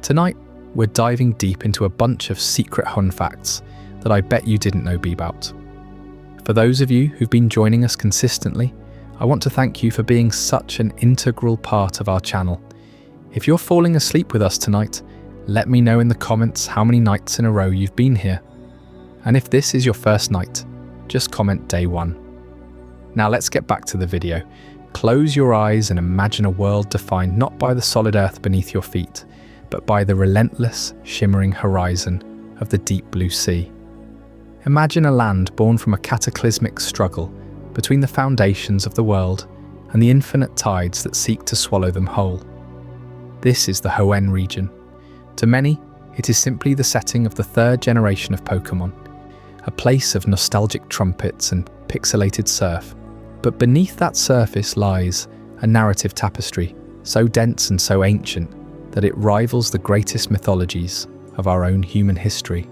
Tonight, we're diving deep into a bunch of secret Hoenn facts that I bet you didn't know about. For those of you who've been joining us consistently, I want to thank you for being such an integral part of our channel. If you're falling asleep with us tonight, let me know in the comments how many nights in a row you've been here. And if this is your first night, just comment day 1. Now let's get back to the video. Close your eyes and imagine a world defined not by the solid earth beneath your feet, but by the relentless, shimmering horizon of the deep blue sea. Imagine a land born from a cataclysmic struggle between the foundations of the world and the infinite tides that seek to swallow them whole. This is the Hoenn region. To many, it is simply the setting of the 3rd generation of Pokémon, a place of nostalgic trumpets and pixelated surf. But beneath that surface lies a narrative tapestry so dense and so ancient that it rivals the greatest mythologies of our own human history.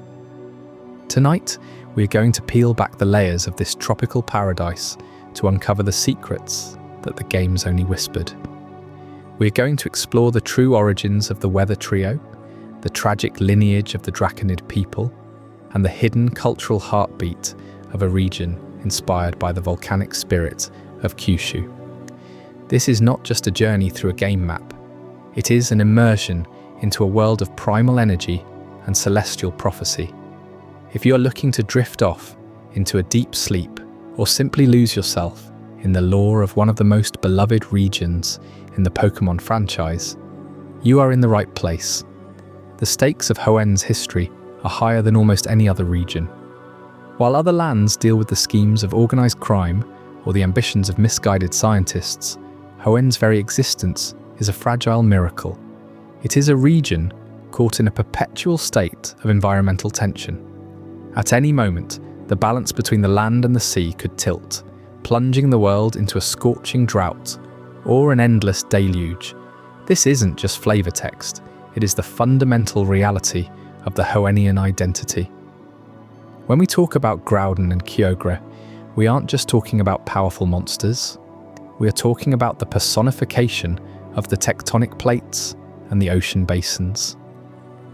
Tonight, we are going to peel back the layers of this tropical paradise to uncover the secrets that the game's only whispered. We are going to explore the true origins of the Weather Trio, the tragic lineage of the Draconid people, and the hidden cultural heartbeat of a region inspired by the volcanic spirit of Kyushu. This is not just a journey through a game map. It is an immersion into a world of primal energy and celestial prophecy. If you're looking to drift off into a deep sleep or simply lose yourself in the lore of one of the most beloved regions in the Pokémon franchise, you are in the right place. The stakes of Hoenn's history are higher than almost any other region. While other lands deal with the schemes of organized crime or the ambitions of misguided scientists, Hoenn's very existence is a fragile miracle. It is a region caught in a perpetual state of environmental tension. At any moment, the balance between the land and the sea could tilt, plunging the world into a scorching drought or an endless deluge. This isn't just flavor text, it is the fundamental reality of the Hoennian identity. When we talk about Groudon and Kyogre, we aren't just talking about powerful monsters. We are talking about the personification of the tectonic plates and the ocean basins.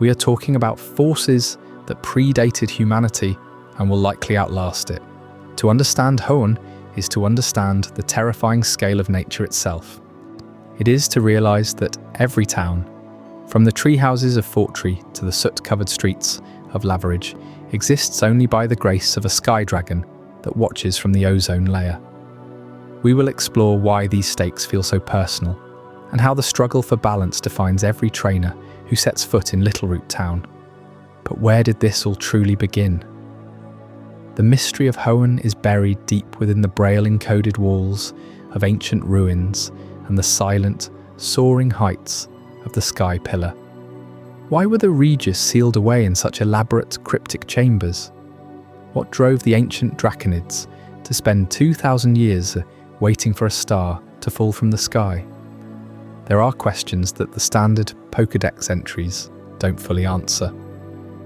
We are talking about forces that predated humanity and will likely outlast it. To understand Hoenn is to understand the terrifying scale of nature itself. It is to realize that every town, from the tree houses of Fortree to the soot-covered streets of Lavaridge, exists only by the grace of a sky dragon that watches from the ozone layer. We will explore why these stakes feel so personal and how the struggle for balance defines every trainer who sets foot in Littleroot Town. But where did this all truly begin? The mystery of Hoenn is buried deep within the braille-encoded walls of ancient ruins and the silent, soaring heights of the Sky Pillar. Why were the Regis sealed away in such elaborate, cryptic chambers? What drove the ancient Draconids to spend 2,000 years waiting for a star to fall from the sky? There are questions that the standard Pokédex entries don't fully answer.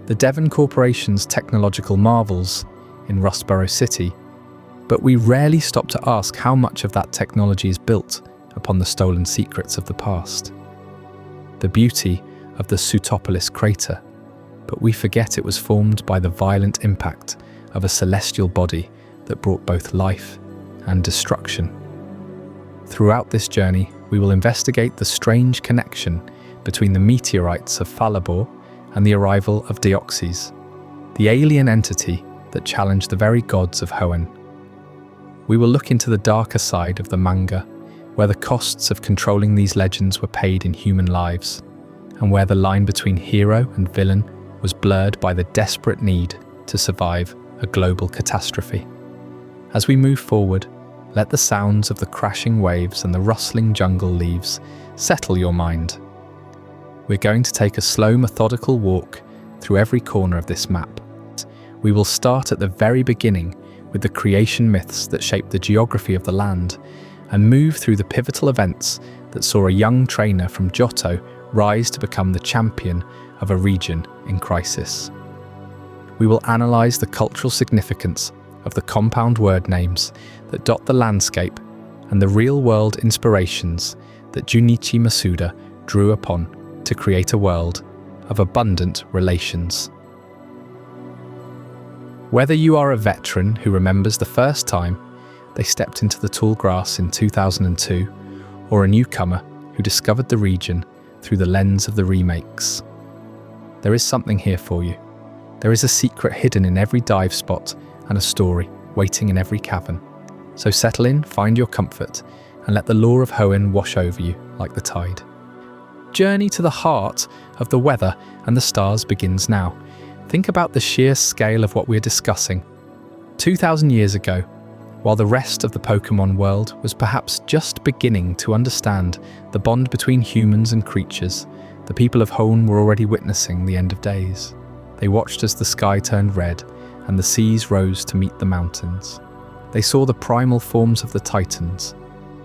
The Devon Corporation's technological marvels in Rustboro City, but we rarely stop to ask how much of that technology is built upon the stolen secrets of the past. The beauty of the Sootopolis crater, but we forget it was formed by the violent impact of a celestial body that brought both life and destruction. Throughout this journey, we will investigate the strange connection between the meteorites of Falabor and the arrival of Deoxys, the alien entity that challenged the very gods of Hoenn. We will look into the darker side of the manga, where the costs of controlling these legends were paid in human lives, and where the line between hero and villain was blurred by the desperate need to survive a global catastrophe. As we move forward, let the sounds of the crashing waves and the rustling jungle leaves settle your mind. We're going to take a slow, methodical walk through every corner of this map. We will start at the very beginning with the creation myths that shaped the geography of the land and move through the pivotal events that saw a young trainer from Johto rise to become the champion of a region in crisis. We will analyse the cultural significance of the compound word names that dot the landscape and the real-world inspirations that Junichi Masuda drew upon to create a world of abundant relations. Whether you are a veteran who remembers the first time they stepped into the tall grass in 2002, or a newcomer who discovered the region through the lens of the remakes, there is something here for you. There is a secret hidden in every dive spot and a story waiting in every cavern. So settle in, find your comfort, and let the lore of Hoenn wash over you like the tide. Journey to the heart of the weather and the stars begins now. Think about the sheer scale of what we're discussing. 2,000 years ago, while the rest of the Pokémon world was perhaps just beginning to understand the bond between humans and creatures, the people of Hoenn were already witnessing the end of days. They watched as the sky turned red and the seas rose to meet the mountains. They saw the primal forms of the Titans,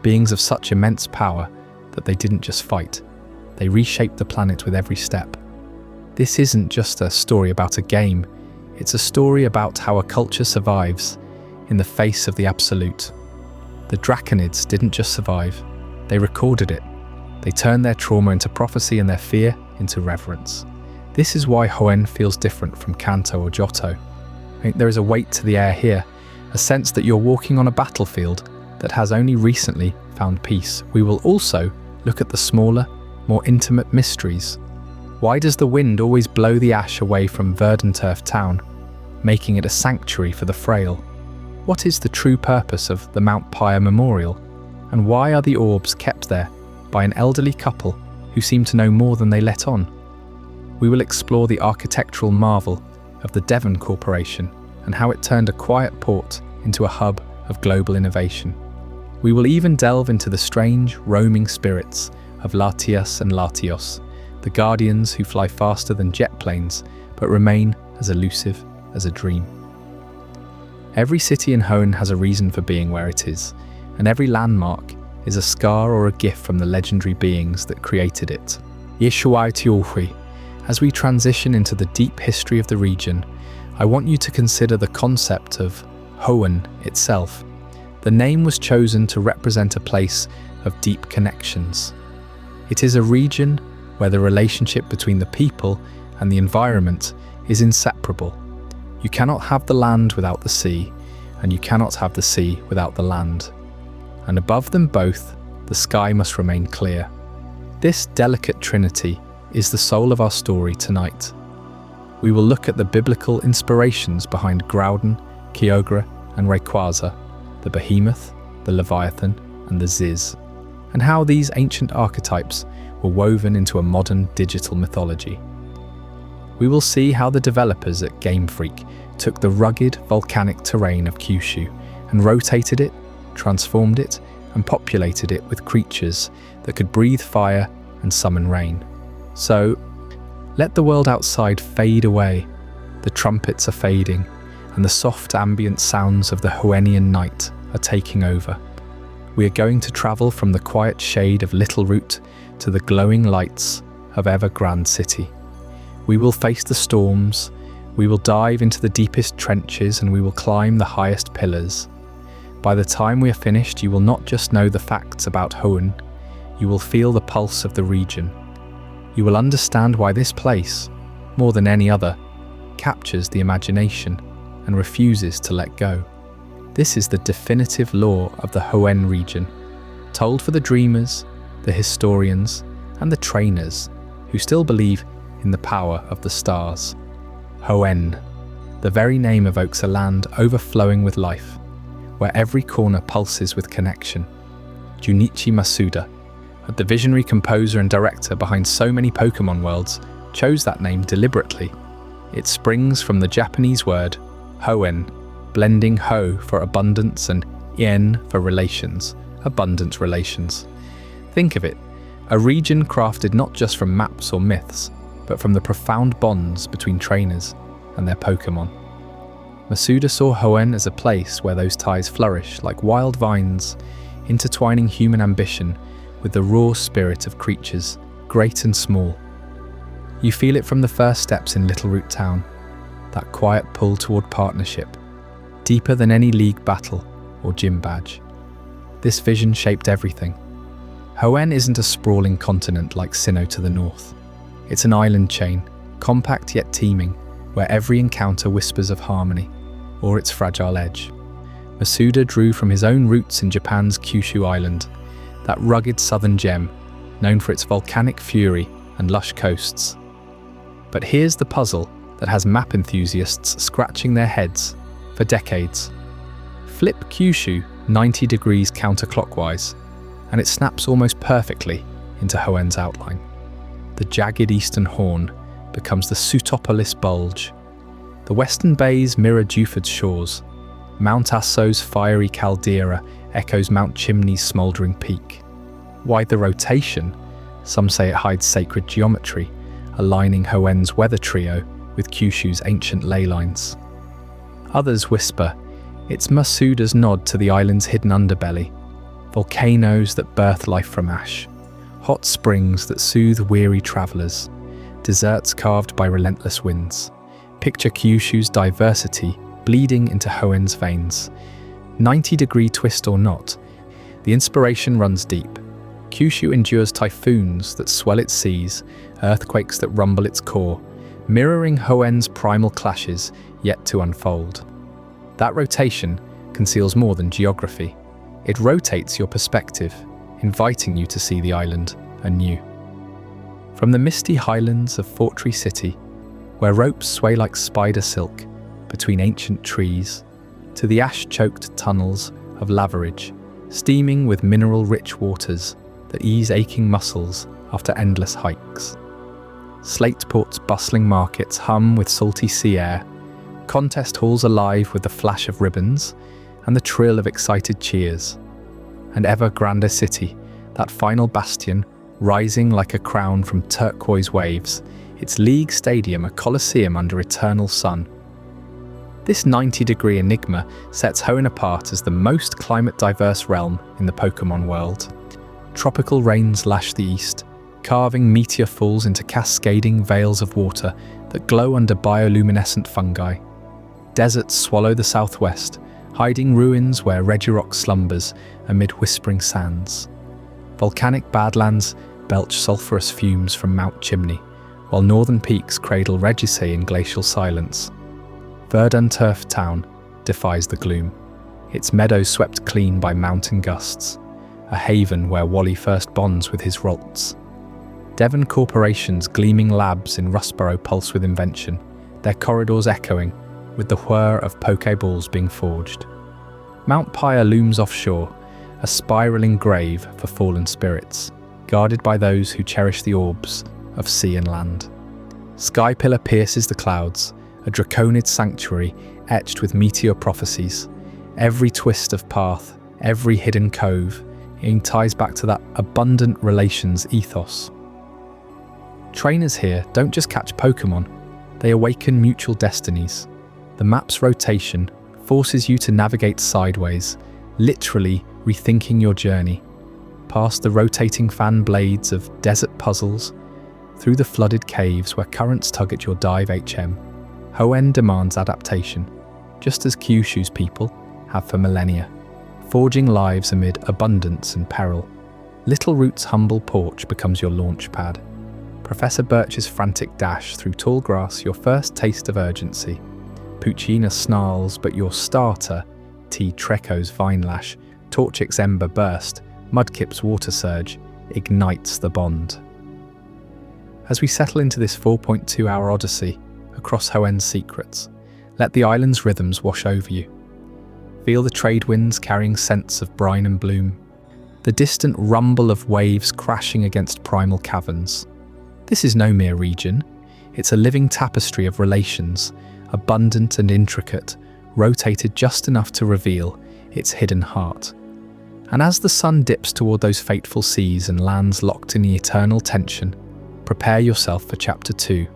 beings of such immense power that they didn't just fight, they reshaped the planet with every step. This isn't just a story about a game, it's a story about how a culture survives in the face of the absolute. The Draconids didn't just survive, they recorded it. They turned their trauma into prophecy and their fear into reverence. This is why Hoenn feels different from Kanto or Johto. There is a weight to the air here, a sense that you're walking on a battlefield that has only recently found peace. We will also look at the smaller, more intimate mysteries. Why does the wind always blow the ash away from Verdanturf town, making it a sanctuary for the frail? What is the true purpose of the Mount Pyre memorial? And why are the orbs kept there by an elderly couple who seem to know more than they let on? We will explore the architectural marvel of the Devon Corporation and how it turned a quiet port into a hub of global innovation. We will even delve into the strange, roaming spirits of Latias and Latios, the guardians who fly faster than jet planes but remain as elusive as a dream. Every city in Hoenn has a reason for being where it is, and every landmark is a scar or a gift from the legendary beings that created it. Yishuai Tiolhui. As we transition into the deep history of the region, I want you to consider the concept of Hoenn itself. The name was chosen to represent a place of deep connections. It is a region where the relationship between the people and the environment is inseparable. You cannot have the land without the sea, and you cannot have the sea without the land. And above them both, the sky must remain clear. This delicate trinity is the soul of our story tonight. We will look at the biblical inspirations behind Groudon, Kyogre, and Rayquaza, the Behemoth, the Leviathan, and the Ziz, and how these ancient archetypes were woven into a modern digital mythology. We will see how the developers at Game Freak took the rugged volcanic terrain of Kyushu and rotated it, transformed it, and populated it with creatures that could breathe fire and summon rain. So, let the world outside fade away. The trumpets are fading, and the soft ambient sounds of the Hoennian night are taking over. We are going to travel from the quiet shade of Littleroot to the glowing lights of Evergrande City. We will face the storms, we will dive into the deepest trenches, and we will climb the highest pillars. By the time we are finished, you will not just know the facts about Hoenn, you will feel the pulse of the region. You will understand why this place, more than any other, captures the imagination and refuses to let go. This is the definitive lore of the Hoenn region, told for the dreamers, the historians, and the trainers who still believe in the power of the stars. Hoenn. The very name evokes a land overflowing with life, where every corner pulses with connection. Junichi Masuda, the visionary composer and director behind so many Pokémon worlds, chose that name deliberately. It springs from the Japanese word Hoenn, blending Ho for abundance and Ien for relations, abundant relations. Think of it, a region crafted not just from maps or myths, but from the profound bonds between trainers and their Pokémon. Masuda saw Hoenn as a place where those ties flourish like wild vines, intertwining human ambition with the raw spirit of creatures, great and small. You feel it from the first steps in Littleroot Town, that quiet pull toward partnership, deeper than any league battle or gym badge. This vision shaped everything. Hoenn isn't a sprawling continent like Sinnoh to the north. It's an island chain, compact yet teeming, where every encounter whispers of harmony, or its fragile edge. Masuda drew from his own roots in Japan's Kyushu Island, that rugged southern gem, known for its volcanic fury and lush coasts. But here's the puzzle that has map enthusiasts scratching their heads for decades. Flip Kyushu 90 degrees counterclockwise, and it snaps almost perfectly into Hoenn's outline. The jagged eastern horn becomes the Sootopolis bulge. The western bays mirror Duford's shores. Mount Asso's fiery caldera echoes Mount Chimney's smouldering peak. Why the rotation? Some say it hides sacred geometry, aligning Hoenn's weather trio with Kyushu's ancient ley lines. Others whisper, it's Masuda's nod to the island's hidden underbelly, volcanoes that birth life from ash, hot springs that soothe weary travellers, deserts carved by relentless winds. Picture Kyushu's diversity bleeding into Hoenn's veins. 90-degree twist or not, the inspiration runs deep. Kyushu endures typhoons that swell its seas, earthquakes that rumble its core, mirroring Hoenn's primal clashes yet to unfold. That rotation conceals more than geography. It rotates your perspective, inviting you to see the island anew. From the misty highlands of Fortree City, where ropes sway like spider silk between ancient trees, to the ash-choked tunnels of Lavaridge, steaming with mineral-rich waters that ease aching muscles after endless hikes. Slateport's bustling markets hum with salty sea air, contest halls alive with the flash of ribbons and the trill of excited cheers. And ever grander city, that final bastion rising like a crown from turquoise waves, its league stadium a coliseum under eternal sun. This 90-degree enigma sets Hoenn apart as the most climate-diverse realm in the Pokémon world. Tropical rains lash the east, carving meteor falls into cascading veils of water that glow under bioluminescent fungi. Deserts swallow the southwest, hiding ruins where Regi slumbers amid whispering sands. Volcanic badlands belch sulphurous fumes from Mount Chimney, while northern peaks cradle Regi in glacial silence. Verdant-turfed town defies the gloom, its meadows swept clean by mountain gusts, a haven where Wally first bonds with his Rolts. Devon Corporation's gleaming labs in Rustboro pulse with invention, their corridors echoing with the whir of Pokeballs being forged. Mount Pyre looms offshore, a spiralling grave for fallen spirits, guarded by those who cherish the orbs of sea and land. Skypillar pierces the clouds, a Draconid sanctuary etched with meteor prophecies. Every twist of path, every hidden cove, ties back to that abundant relations ethos. Trainers here don't just catch Pokémon, they awaken mutual destinies. The map's rotation forces you to navigate sideways, literally rethinking your journey, past the rotating fan blades of desert puzzles, through the flooded caves where currents tug at your dive HM. Hoenn demands adaptation, just as Kyushu's people have for millennia, forging lives amid abundance and peril. Little Root's humble porch becomes your launch pad. Professor Birch's frantic dash through tall grass your first taste of urgency. Puccina snarls, but your starter, T. Treco's vine lash, Torchic's ember burst, Mudkip's water surge, ignites the bond. As we settle into this 4.2-hour odyssey across Hoenn's secrets, let the island's rhythms wash over you. Feel the trade winds carrying scents of brine and bloom, the distant rumble of waves crashing against primal caverns. This is no mere region, it's a living tapestry of relations, abundant and intricate, rotated just enough to reveal its hidden heart. And as the sun dips toward those fateful seas and lands locked in the eternal tension, prepare yourself for Chapter 2,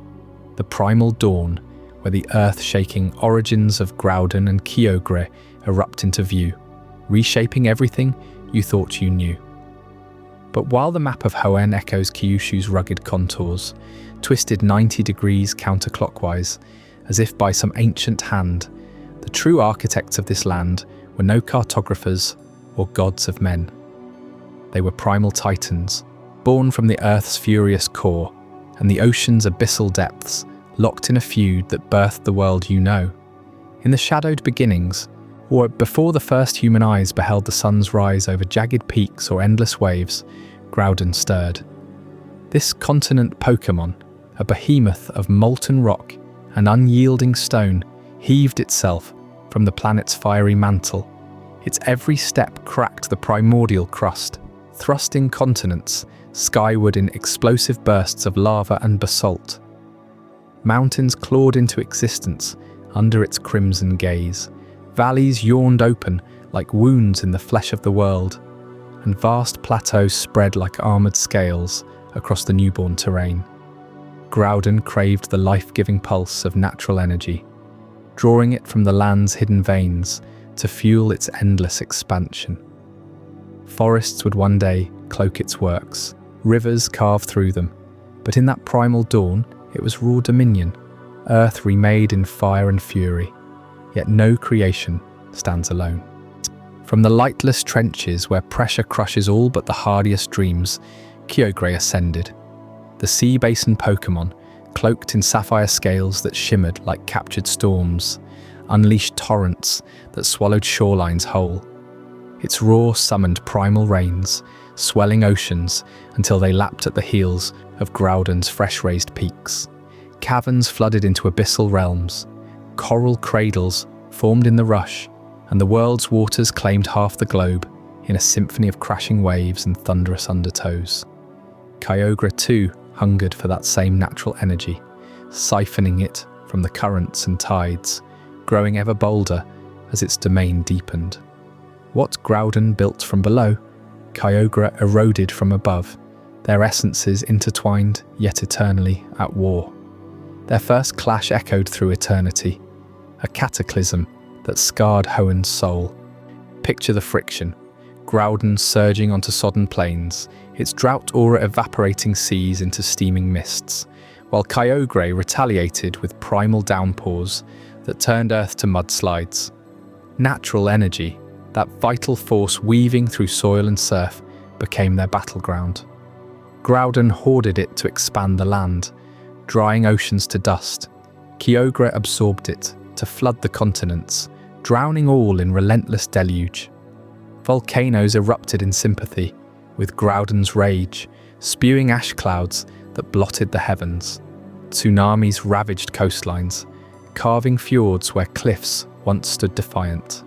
the primal dawn, where the earth-shaking origins of Groudon and Kyogre erupt into view, reshaping everything you thought you knew. But while the map of Hoenn echoes Kyushu's rugged contours, twisted 90 degrees counterclockwise, as if by some ancient hand, the true architects of this land were no cartographers or gods of men. They were primal titans, born from the Earth's furious core, and the ocean's abyssal depths, locked in a feud that birthed the world you know. In the shadowed beginnings, or before the first human eyes beheld the sun's rise over jagged peaks or endless waves, Groudon stirred. This continent Pokémon, a behemoth of molten rock and unyielding stone, heaved itself from the planet's fiery mantle. Its every step cracked the primordial crust, thrusting continents skyward in explosive bursts of lava and basalt. Mountains clawed into existence under its crimson gaze. Valleys yawned open like wounds in the flesh of the world, and vast plateaus spread like armoured scales across the newborn terrain. Groudon craved the life-giving pulse of natural energy, drawing it from the land's hidden veins to fuel its endless expansion. Forests would one day cloak its works, rivers carve through them, but in that primal dawn it was raw dominion, earth remade in fire and fury. Yet no creation stands alone. From the lightless trenches where pressure crushes all but the hardiest dreams, Kyogre ascended. The sea basin Pokémon, cloaked in sapphire scales that shimmered like captured storms, unleashed torrents that swallowed shorelines whole. Its roar summoned primal rains, swelling oceans until they lapped at the heels of Groudon's fresh-raised peaks. Caverns flooded into abyssal realms. Coral cradles formed in the rush, and the world's waters claimed half the globe in a symphony of crashing waves and thunderous undertows. Kyogre too hungered for that same natural energy, siphoning it from the currents and tides, growing ever bolder as its domain deepened. What Groudon built from below, Kyogre eroded from above, their essences intertwined yet eternally at war. Their first clash echoed through eternity, a cataclysm that scarred Hoenn's soul. Picture the friction, Groudon surging onto sodden plains, its drought aura evaporating seas into steaming mists, while Kyogre retaliated with primal downpours that turned Earth to mudslides. Natural energy, that vital force weaving through soil and surf, became their battleground. Groudon hoarded it to expand the land, drying oceans to dust. Kyogre absorbed it to flood the continents, drowning all in relentless deluge. Volcanoes erupted in sympathy with Groudon's rage, spewing ash clouds that blotted the heavens. Tsunamis ravaged coastlines, carving fjords where cliffs once stood defiant.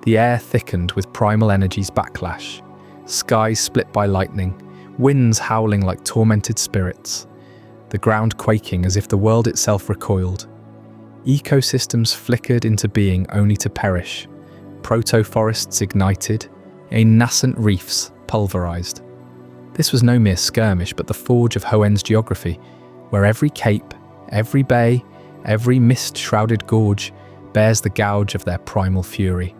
The air thickened with primal energy's backlash, skies split by lightning, winds howling like tormented spirits, the ground quaking as if the world itself recoiled. Ecosystems flickered into being only to perish, proto-forests ignited, nascent reefs pulverized. This was no mere skirmish, but the forge of Hoenn's geography, where every cape, every bay, every mist-shrouded gorge bears the gouge of their primal fury.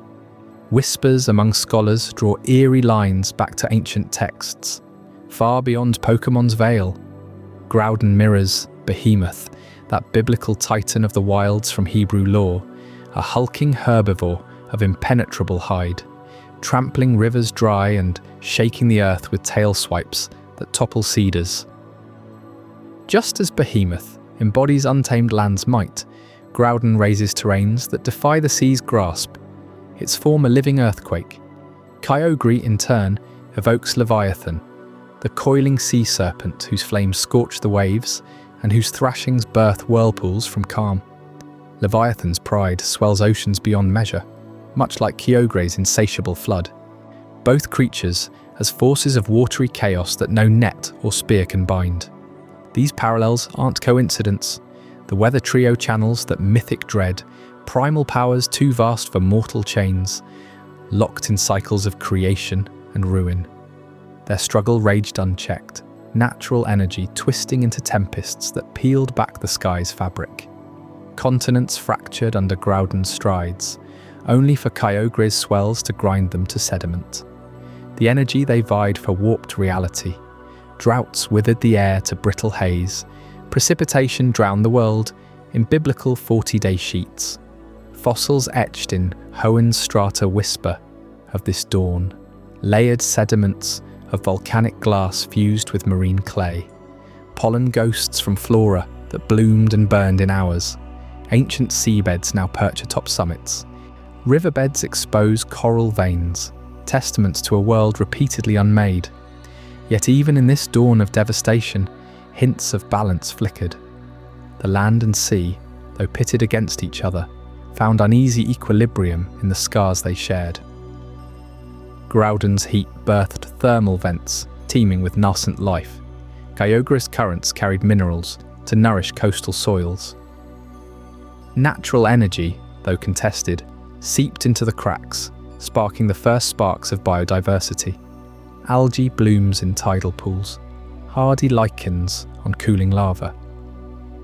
Whispers among scholars draw eerie lines back to ancient texts, far beyond Pokémon's veil. Groudon mirrors Behemoth, that biblical titan of the wilds from Hebrew lore, a hulking herbivore of impenetrable hide, trampling rivers dry and shaking the earth with tail swipes that topple cedars. Just as Behemoth embodies untamed land's might, Groudon raises terrains that defy the sea's grasp, its form a living earthquake. Kyogre, in turn, evokes Leviathan, the coiling sea serpent whose flames scorch the waves and whose thrashings birth whirlpools from calm. Leviathan's pride swells oceans beyond measure, much like Kyogre's insatiable flood. Both creatures as forces of watery chaos that no net or spear can bind. These parallels aren't coincidence. The weather trio channels that mythic dread, primal powers too vast for mortal chains, locked in cycles of creation and ruin. Their struggle raged unchecked, natural energy twisting into tempests that peeled back the sky's fabric. Continents fractured under Groudon's strides, only for Kyogre's swells to grind them to sediment. The energy they vied for warped reality. Droughts withered the air to brittle haze. Precipitation drowned the world in biblical 40-day sheets. Fossils etched in Hoenn's strata whisper of this dawn, layered sediments of volcanic glass fused with marine clay. pollen ghosts from flora that bloomed and burned in hours. Ancient seabeds now perch atop summits. Riverbeds expose coral veins, testaments to a world repeatedly unmade. Yet even in this dawn of devastation, hints of balance flickered. The land and sea, though pitted against each other, found uneasy equilibrium in the scars they shared. Groudon's heat birthed thermal vents, teeming with nascent life. Kyogre's currents carried minerals to nourish coastal soils. Natural energy, though contested, seeped into the cracks, sparking the first sparks of biodiversity. Algae blooms in tidal pools, hardy lichens on cooling lava.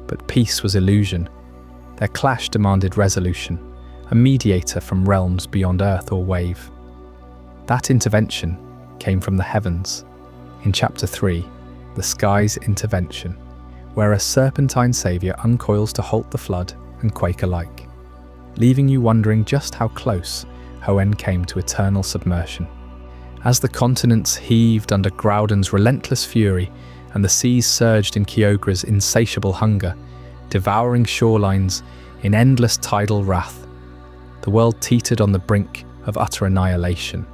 But peace was illusion. Their clash demanded resolution, a mediator from realms beyond earth or wave. That intervention came from the heavens. In Chapter 3, The Sky's Intervention, where a serpentine saviour uncoils to halt the flood and quake alike, leaving you wondering just how close Hoenn came to eternal submersion. As the continents heaved under Groudon's relentless fury and the seas surged in Kyogre's insatiable hunger, devouring shorelines in endless tidal wrath, the world teetered on the brink of utter annihilation.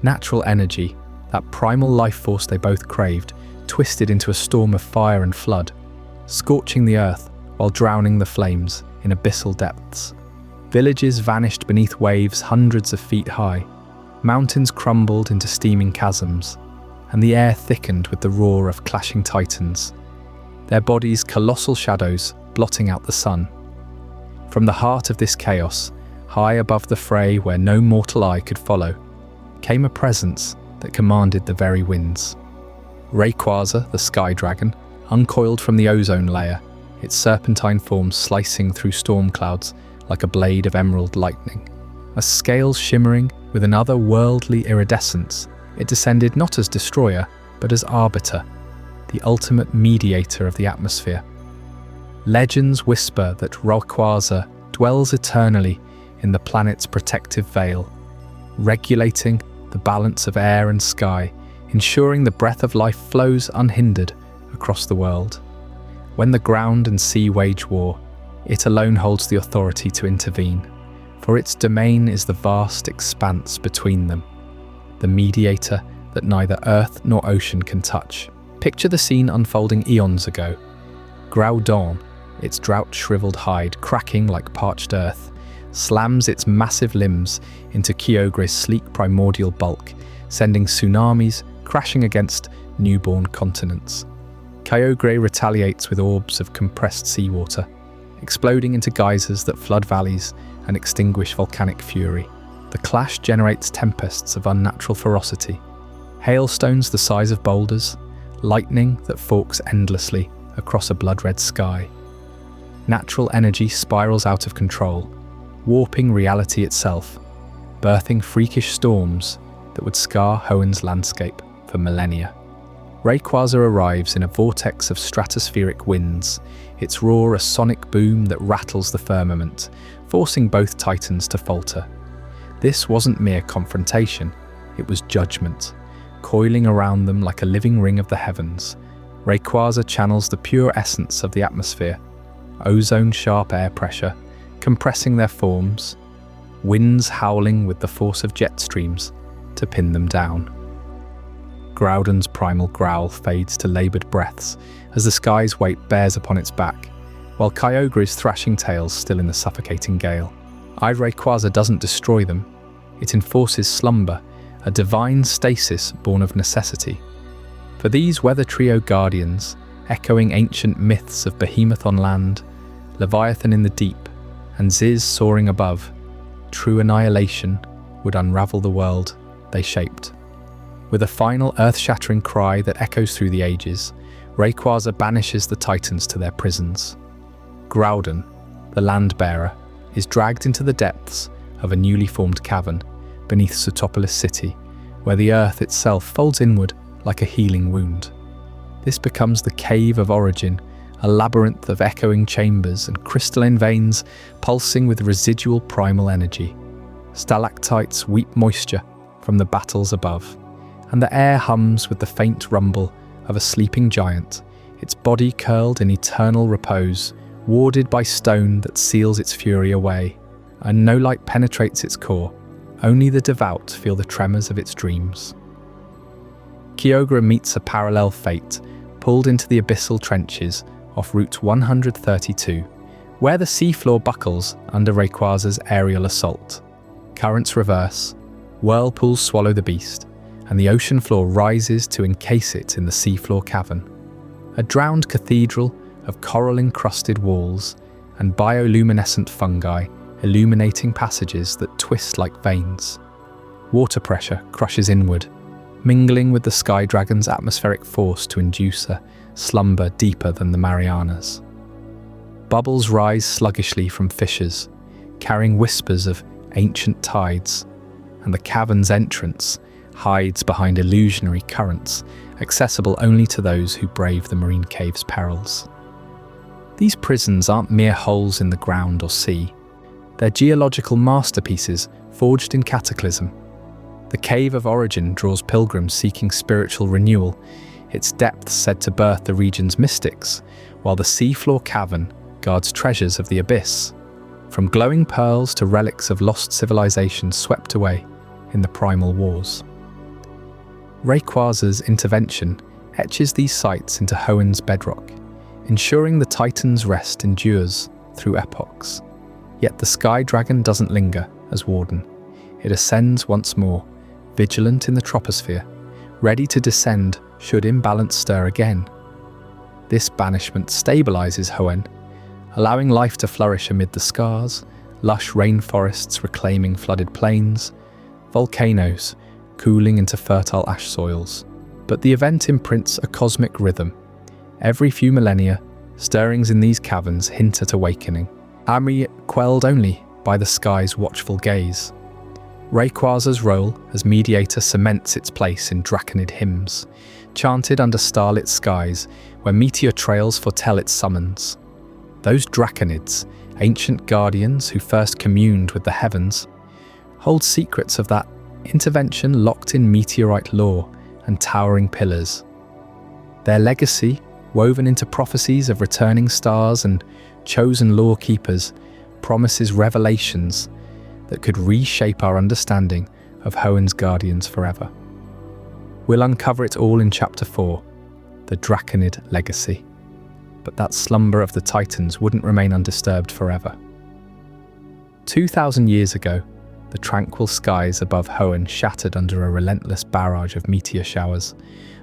Natural energy, that primal life force they both craved, twisted into a storm of fire and flood, scorching the earth while drowning the flames in abyssal depths. Villages vanished beneath waves hundreds of feet high, mountains crumbled into steaming chasms, and the air thickened with the roar of clashing titans, their bodies colossal shadows blotting out the sun. From the heart of this chaos, high above the fray where no mortal eye could follow, came a presence that commanded the very winds. Rayquaza, the sky dragon, uncoiled from the ozone layer, its serpentine form slicing through storm clouds like a blade of emerald lightning. A scales shimmering with an otherworldly iridescence, it descended not as destroyer, but as arbiter, the ultimate mediator of the atmosphere. Legends whisper that Rayquaza dwells eternally in the planet's protective veil, regulating the balance of air and sky, ensuring the breath of life flows unhindered across the world. When the ground and sea wage war, it alone holds the authority to intervene, for its domain is the vast expanse between them, the mediator that neither earth nor ocean can touch. Picture the scene unfolding eons ago. Groudon, its drought-shriveled hide cracking like parched earth, slams its massive limbs into Kyogre's sleek primordial bulk, sending tsunamis crashing against newborn continents. Kyogre retaliates with orbs of compressed seawater, exploding into geysers that flood valleys and extinguish volcanic fury. The clash generates tempests of unnatural ferocity, hailstones the size of boulders, lightning that forks endlessly across a blood-red sky. Natural energy spirals out of control, warping reality itself, birthing freakish storms that would scar Hoenn's landscape for millennia. Rayquaza arrives in a vortex of stratospheric winds, its roar a sonic boom that rattles the firmament, forcing both titans to falter. This wasn't mere confrontation, it was judgment, coiling around them like a living ring of the heavens. Rayquaza channels the pure essence of the atmosphere, ozone-sharp air pressure, compressing their forms, winds howling with the force of jet streams to pin them down. Groudon's primal growl fades to laboured breaths as the sky's weight bears upon its back, while Kyogre's thrashing tail's still in the suffocating gale. Rayquaza doesn't destroy them, it enforces slumber, a divine stasis born of necessity. For these weather trio guardians, echoing ancient myths of Behemoth on land, Leviathan in the deep, and Ziz soaring above, true annihilation would unravel the world they shaped. With a final earth-shattering cry that echoes through the ages, Rayquaza banishes the Titans to their prisons. Groudon, the land-bearer, is dragged into the depths of a newly formed cavern beneath Sootopolis city, where the earth itself folds inward like a healing wound. This becomes the Cave of Origin, a labyrinth of echoing chambers and crystalline veins pulsing with residual primal energy. Stalactites weep moisture from the battles above, and the air hums with the faint rumble of a sleeping giant its body curled in eternal repose, warded by stone that seals its fury away, and no light penetrates its core. Only the devout feel the tremors of its dreams. Kyogre meets a parallel fate, pulled into the abyssal trenches off Route 132, where the seafloor buckles under Rayquaza's aerial assault. Currents reverse, whirlpools swallow the beast, and the ocean floor rises to encase it in the seafloor cavern. A drowned cathedral of coral-encrusted walls and bioluminescent fungi illuminating passages that twist like veins. Water pressure crushes inward, mingling with the sky dragon's atmospheric force to induce a slumber deeper than the Marianas. Bubbles rise sluggishly from fissures, carrying whispers of ancient tides, and the cavern's entrance hides behind illusionary currents, accessible only to those who brave the marine cave's perils. These prisons aren't mere holes in the ground or sea. They're geological masterpieces forged in cataclysm. The Cave of Origin draws pilgrims seeking spiritual renewal, its depths said to birth the region's mystics, while the seafloor cavern guards treasures of the abyss, from glowing pearls to relics of lost civilizations swept away in the primal wars. Rayquaza's intervention etches these sites into Hoenn's bedrock, ensuring the Titan's rest endures through epochs. Yet the Sky Dragon doesn't linger as warden. It ascends once more, vigilant in the troposphere, ready to descend should imbalance stir again. This banishment stabilizes Hoenn, allowing life to flourish amid the scars, lush rainforests reclaiming flooded plains, volcanoes cooling into fertile ash soils. But the event imprints a cosmic rhythm. Every few millennia, stirrings in these caverns hint at awakening, quelled only by the sky's watchful gaze. Rayquaza's role as mediator cements its place in Draconid hymns, chanted under starlit skies where meteor trails foretell its summons. Those Draconids, ancient guardians who first communed with the heavens, hold secrets of that intervention locked in meteorite lore and towering pillars. Their legacy, woven into prophecies of returning stars and chosen lore keepers, promises revelations that could reshape our understanding of Hoenn's guardians forever. We'll uncover it all in Chapter 4, the Draconid Legacy. But that slumber of the Titans wouldn't remain undisturbed forever. 2,000 years ago, the tranquil skies above Hoenn shattered under a relentless barrage of meteor showers,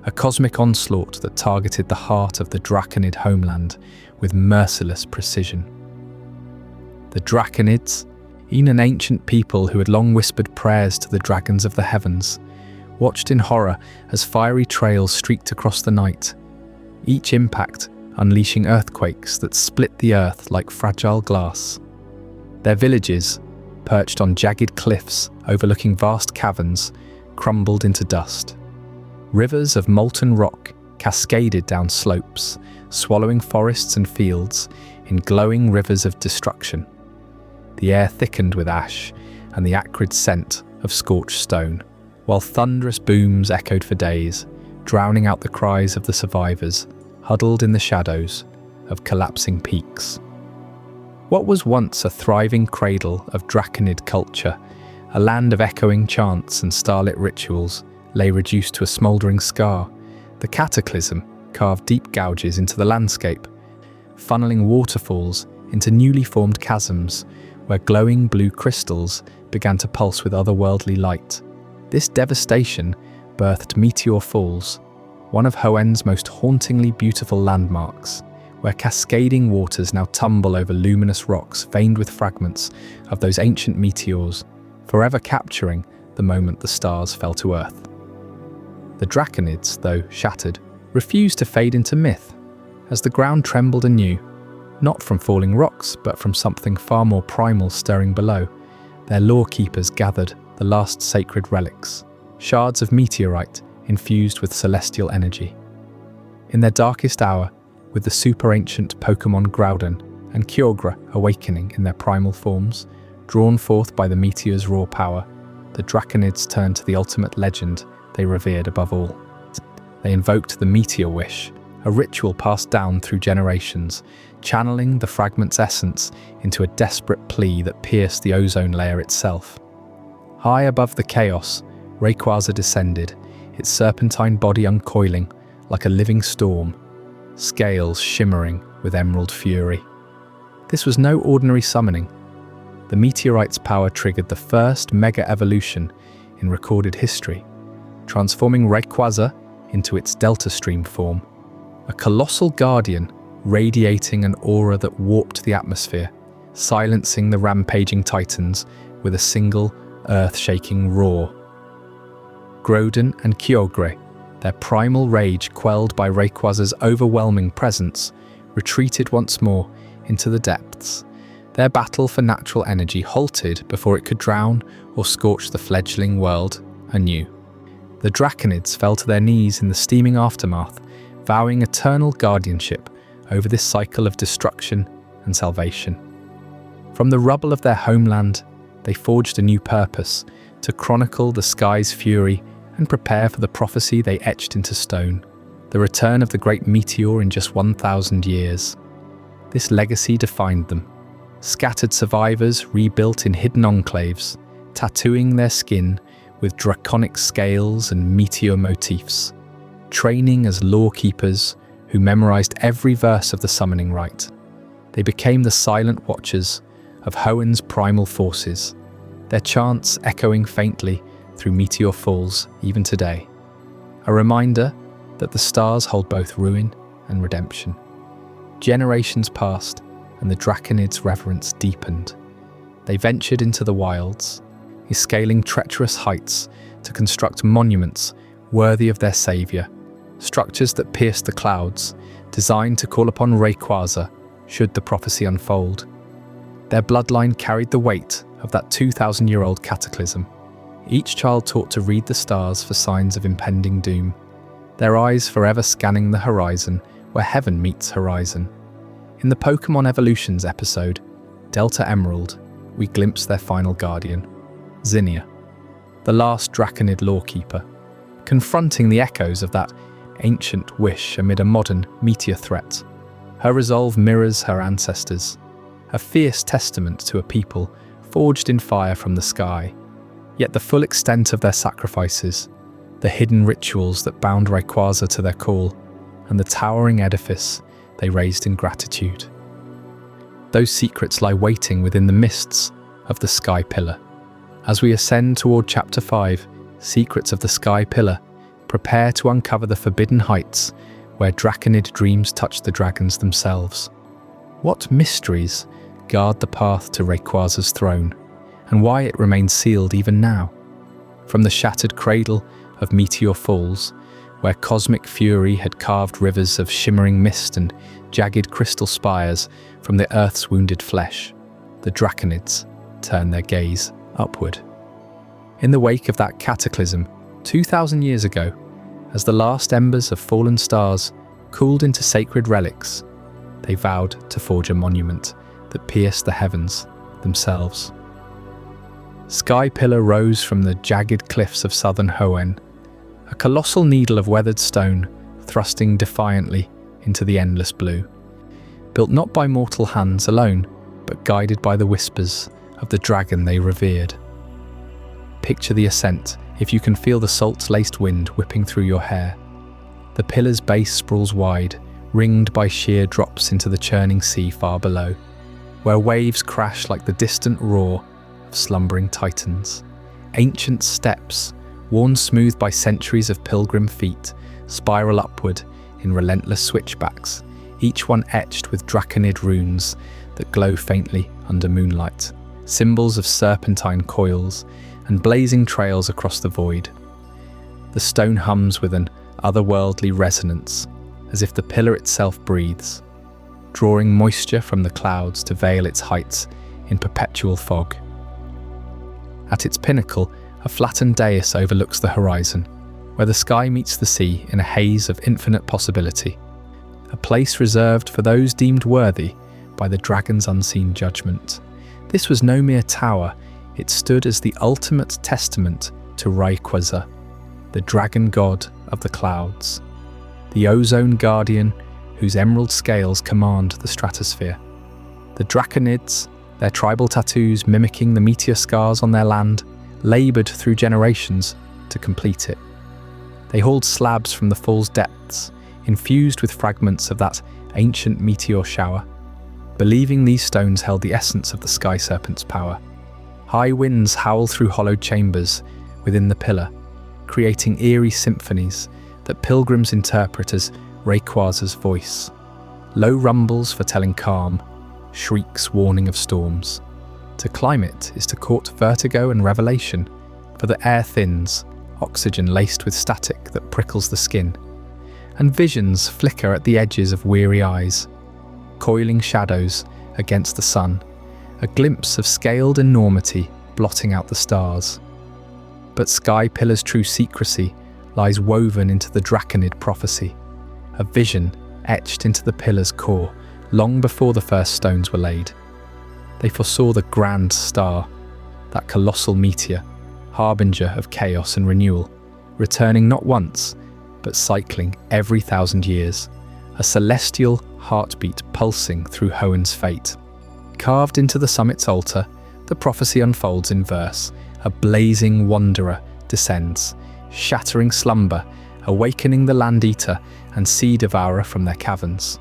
a cosmic onslaught that targeted the heart of the Draconid homeland with merciless precision. The Draconids, even an ancient people who had long whispered prayers to the dragons of the heavens, watched in horror as fiery trails streaked across the night, each impact unleashing earthquakes that split the earth like fragile glass. Their villages, perched on jagged cliffs overlooking vast caverns, crumbled into dust. Rivers of molten rock cascaded down slopes, swallowing forests and fields in glowing rivers of destruction. The air thickened with ash and the acrid scent of scorched stone, while thunderous booms echoed for days, drowning out the cries of the survivors huddled in the shadows of collapsing peaks. What was once a thriving cradle of Draconid culture, a land of echoing chants and starlit rituals, lay reduced to a smouldering scar. The cataclysm carved deep gouges into the landscape, funneling waterfalls into newly formed chasms where glowing blue crystals began to pulse with otherworldly light. This devastation birthed Meteor Falls, one of Hoenn's most hauntingly beautiful landmarks, where cascading waters now tumble over luminous rocks veined with fragments of those ancient meteors, forever capturing the moment the stars fell to Earth. The Draconids, though shattered, refused to fade into myth, as the ground trembled anew, not from falling rocks, but from something far more primal stirring below. Their lore keepers gathered the last sacred relics, shards of meteorite infused with celestial energy. In their darkest hour, with the super-ancient Pokémon Groudon and Kyogre awakening in their primal forms, drawn forth by the meteor's raw power, the Draconids turned to the ultimate legend they revered above all. They invoked the Meteor Wish, a ritual passed down through generations, channeling the fragment's essence into a desperate plea that pierced the ozone layer itself. High above the chaos, Rayquaza descended, its serpentine body uncoiling like a living storm, scales shimmering with emerald fury. This was no ordinary summoning. The meteorite's power triggered the first mega evolution in recorded history, transforming Rayquaza into its Delta Stream form, a colossal guardian radiating an aura that warped the atmosphere, silencing the rampaging titans with a single earth-shaking roar. Groudon and Kyogre, their primal rage quelled by Rayquaza's overwhelming presence, retreated once more into the depths. Their battle for natural energy halted before it could drown or scorch the fledgling world anew. The Draconids fell to their knees in the steaming aftermath, vowing eternal guardianship over this cycle of destruction and salvation. From the rubble of their homeland, they forged a new purpose, to chronicle the sky's fury and prepare for the prophecy they etched into stone, the return of the great meteor in just 1,000 years. This legacy defined them. Scattered survivors rebuilt in hidden enclaves, tattooing their skin with draconic scales and meteor motifs, training as law keepers who memorized every verse of the summoning rite. They became the silent watchers of Hoenn's primal forces, their chants echoing faintly through meteor falls even today. A reminder that the stars hold both ruin and redemption. Generations passed, and the Draconids' reverence deepened. They ventured into the wilds, scaling treacherous heights to construct monuments worthy of their savior, structures that pierced the clouds, designed to call upon Rayquaza should the prophecy unfold. Their bloodline carried the weight of that 2,000-year-old cataclysm, each child taught to read the stars for signs of impending doom, their eyes forever scanning the horizon where heaven meets horizon. In the Pokémon Evolutions episode, Delta Emerald, we glimpse their final guardian, Zinnia, the last Draconid lawkeeper, confronting the echoes of that ancient wish amid a modern meteor threat. Her resolve mirrors her ancestors, a fierce testament to a people forged in fire from the sky. Yet the full extent of their sacrifices, the hidden rituals that bound Rayquaza to their call, and the towering edifice they raised in gratitude. Those secrets lie waiting within the mists of the Sky Pillar. As we ascend toward Chapter 5, Secrets of the Sky Pillar, prepare to uncover the forbidden heights where Draconid dreams touch the dragons themselves. What mysteries guard the path to Rayquaza's throne, and why it remains sealed even now? From the shattered cradle of Meteor Falls, where cosmic fury had carved rivers of shimmering mist and jagged crystal spires from the Earth's wounded flesh, the Draconids turn their gaze upward. In the wake of that cataclysm, 2,000 years ago, as the last embers of fallen stars cooled into sacred relics, they vowed to forge a monument that pierced the heavens themselves. Sky Pillar rose from the jagged cliffs of southern Hoenn, a colossal needle of weathered stone thrusting defiantly into the endless blue. Built not by mortal hands alone, but guided by the whispers of the dragon they revered. Picture the ascent if you can feel the salt-laced wind whipping through your hair. The pillar's base sprawls wide, ringed by sheer drops into the churning sea far below, where waves crash like the distant roar of slumbering titans. Ancient steps, worn smooth by centuries of pilgrim feet, spiral upward in relentless switchbacks, each one etched with Draconid runes that glow faintly under moonlight, symbols of serpentine coils and blazing trails across the void. The stone hums with an otherworldly resonance, as if the pillar itself breathes, drawing moisture from the clouds to veil its heights in perpetual fog. At its pinnacle, a flattened dais overlooks the horizon, where the sky meets the sea in a haze of infinite possibility, a place reserved for those deemed worthy by the dragon's unseen judgment. This was no mere tower, it stood as the ultimate testament to Rayquaza, the dragon god of the clouds. the ozone guardian whose emerald scales command the stratosphere. The Draconids, their tribal tattoos mimicking the meteor scars on their land, laboured through generations to complete it. They hauled slabs from the fall's depths, infused with fragments of that ancient meteor shower, believing these stones held the essence of the sky serpent's power. High winds howl through hollowed chambers within the pillar, creating eerie symphonies that pilgrims interpret as Rayquaza's voice. Low rumbles foretelling calm, shrieks warning of storms. To climb it is to court vertigo and revelation, for the air thins, oxygen laced with static that prickles the skin, and visions flicker at the edges of weary eyes, coiling shadows against the sun, a glimpse of scaled enormity blotting out the stars. But Sky Pillar's true secrecy lies woven into the Draconid prophecy, a vision etched into the pillar's core long before the first stones were laid. They foresaw the grand star, that colossal meteor, harbinger of chaos and renewal, returning not once, but cycling every 1,000 years, a celestial heartbeat pulsing through Hoenn's fate. Carved into the summit's altar, the prophecy unfolds in verse. A blazing wanderer descends, shattering slumber, awakening the land-eater and sea devourer from their caverns.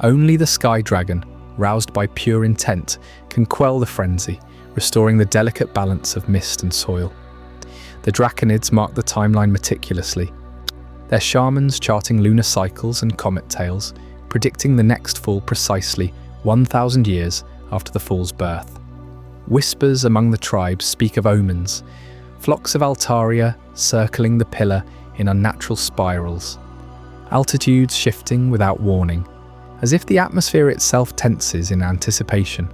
Only the sky dragon, roused by pure intent, can quell the frenzy, restoring the delicate balance of mist and soil. The Draconids mark the timeline meticulously, their shamans charting lunar cycles and comet tails, predicting the next fall precisely 1,000 years after the fall's birth. Whispers among the tribes speak of omens, flocks of Altaria circling the pillar in unnatural spirals, altitudes shifting without warning, as if the atmosphere itself tenses in anticipation.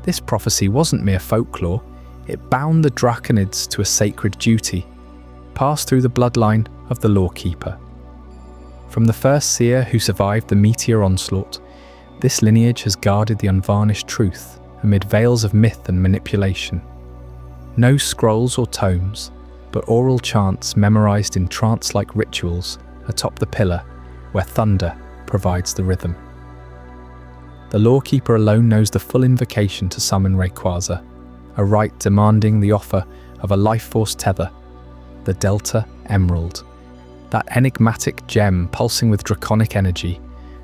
This prophecy wasn't mere folklore, it bound the Draconids to a sacred duty, passed through the bloodline of the Lawkeeper. From the first seer who survived the meteor onslaught, this lineage has guarded the unvarnished truth amid veils of myth and manipulation. No scrolls or tomes, but oral chants memorized in trance-like rituals atop the pillar where thunder provides the rhythm. The Lawkeeper alone knows the full invocation to summon Rayquaza, a rite demanding the offer of a life force tether, the Delta Emerald, that enigmatic gem pulsing with draconic energy.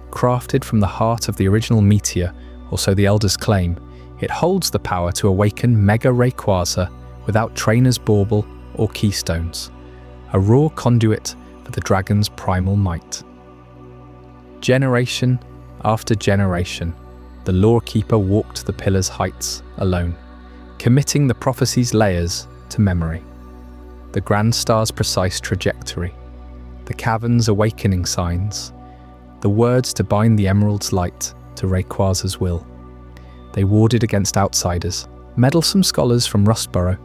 Crafted from the heart of the original meteor, or so the elders claim, it holds the power to awaken Mega Rayquaza without trainer's bauble or keystones, a raw conduit for the dragon's primal might. Generation after generation, the Lawkeeper walked the pillar's heights alone, committing the prophecy's layers to memory. The Grand Star's precise trajectory, the cavern's awakening signs, the words to bind the emerald's light to Rayquaza's will. They warded against outsiders, meddlesome scholars from Rustboro,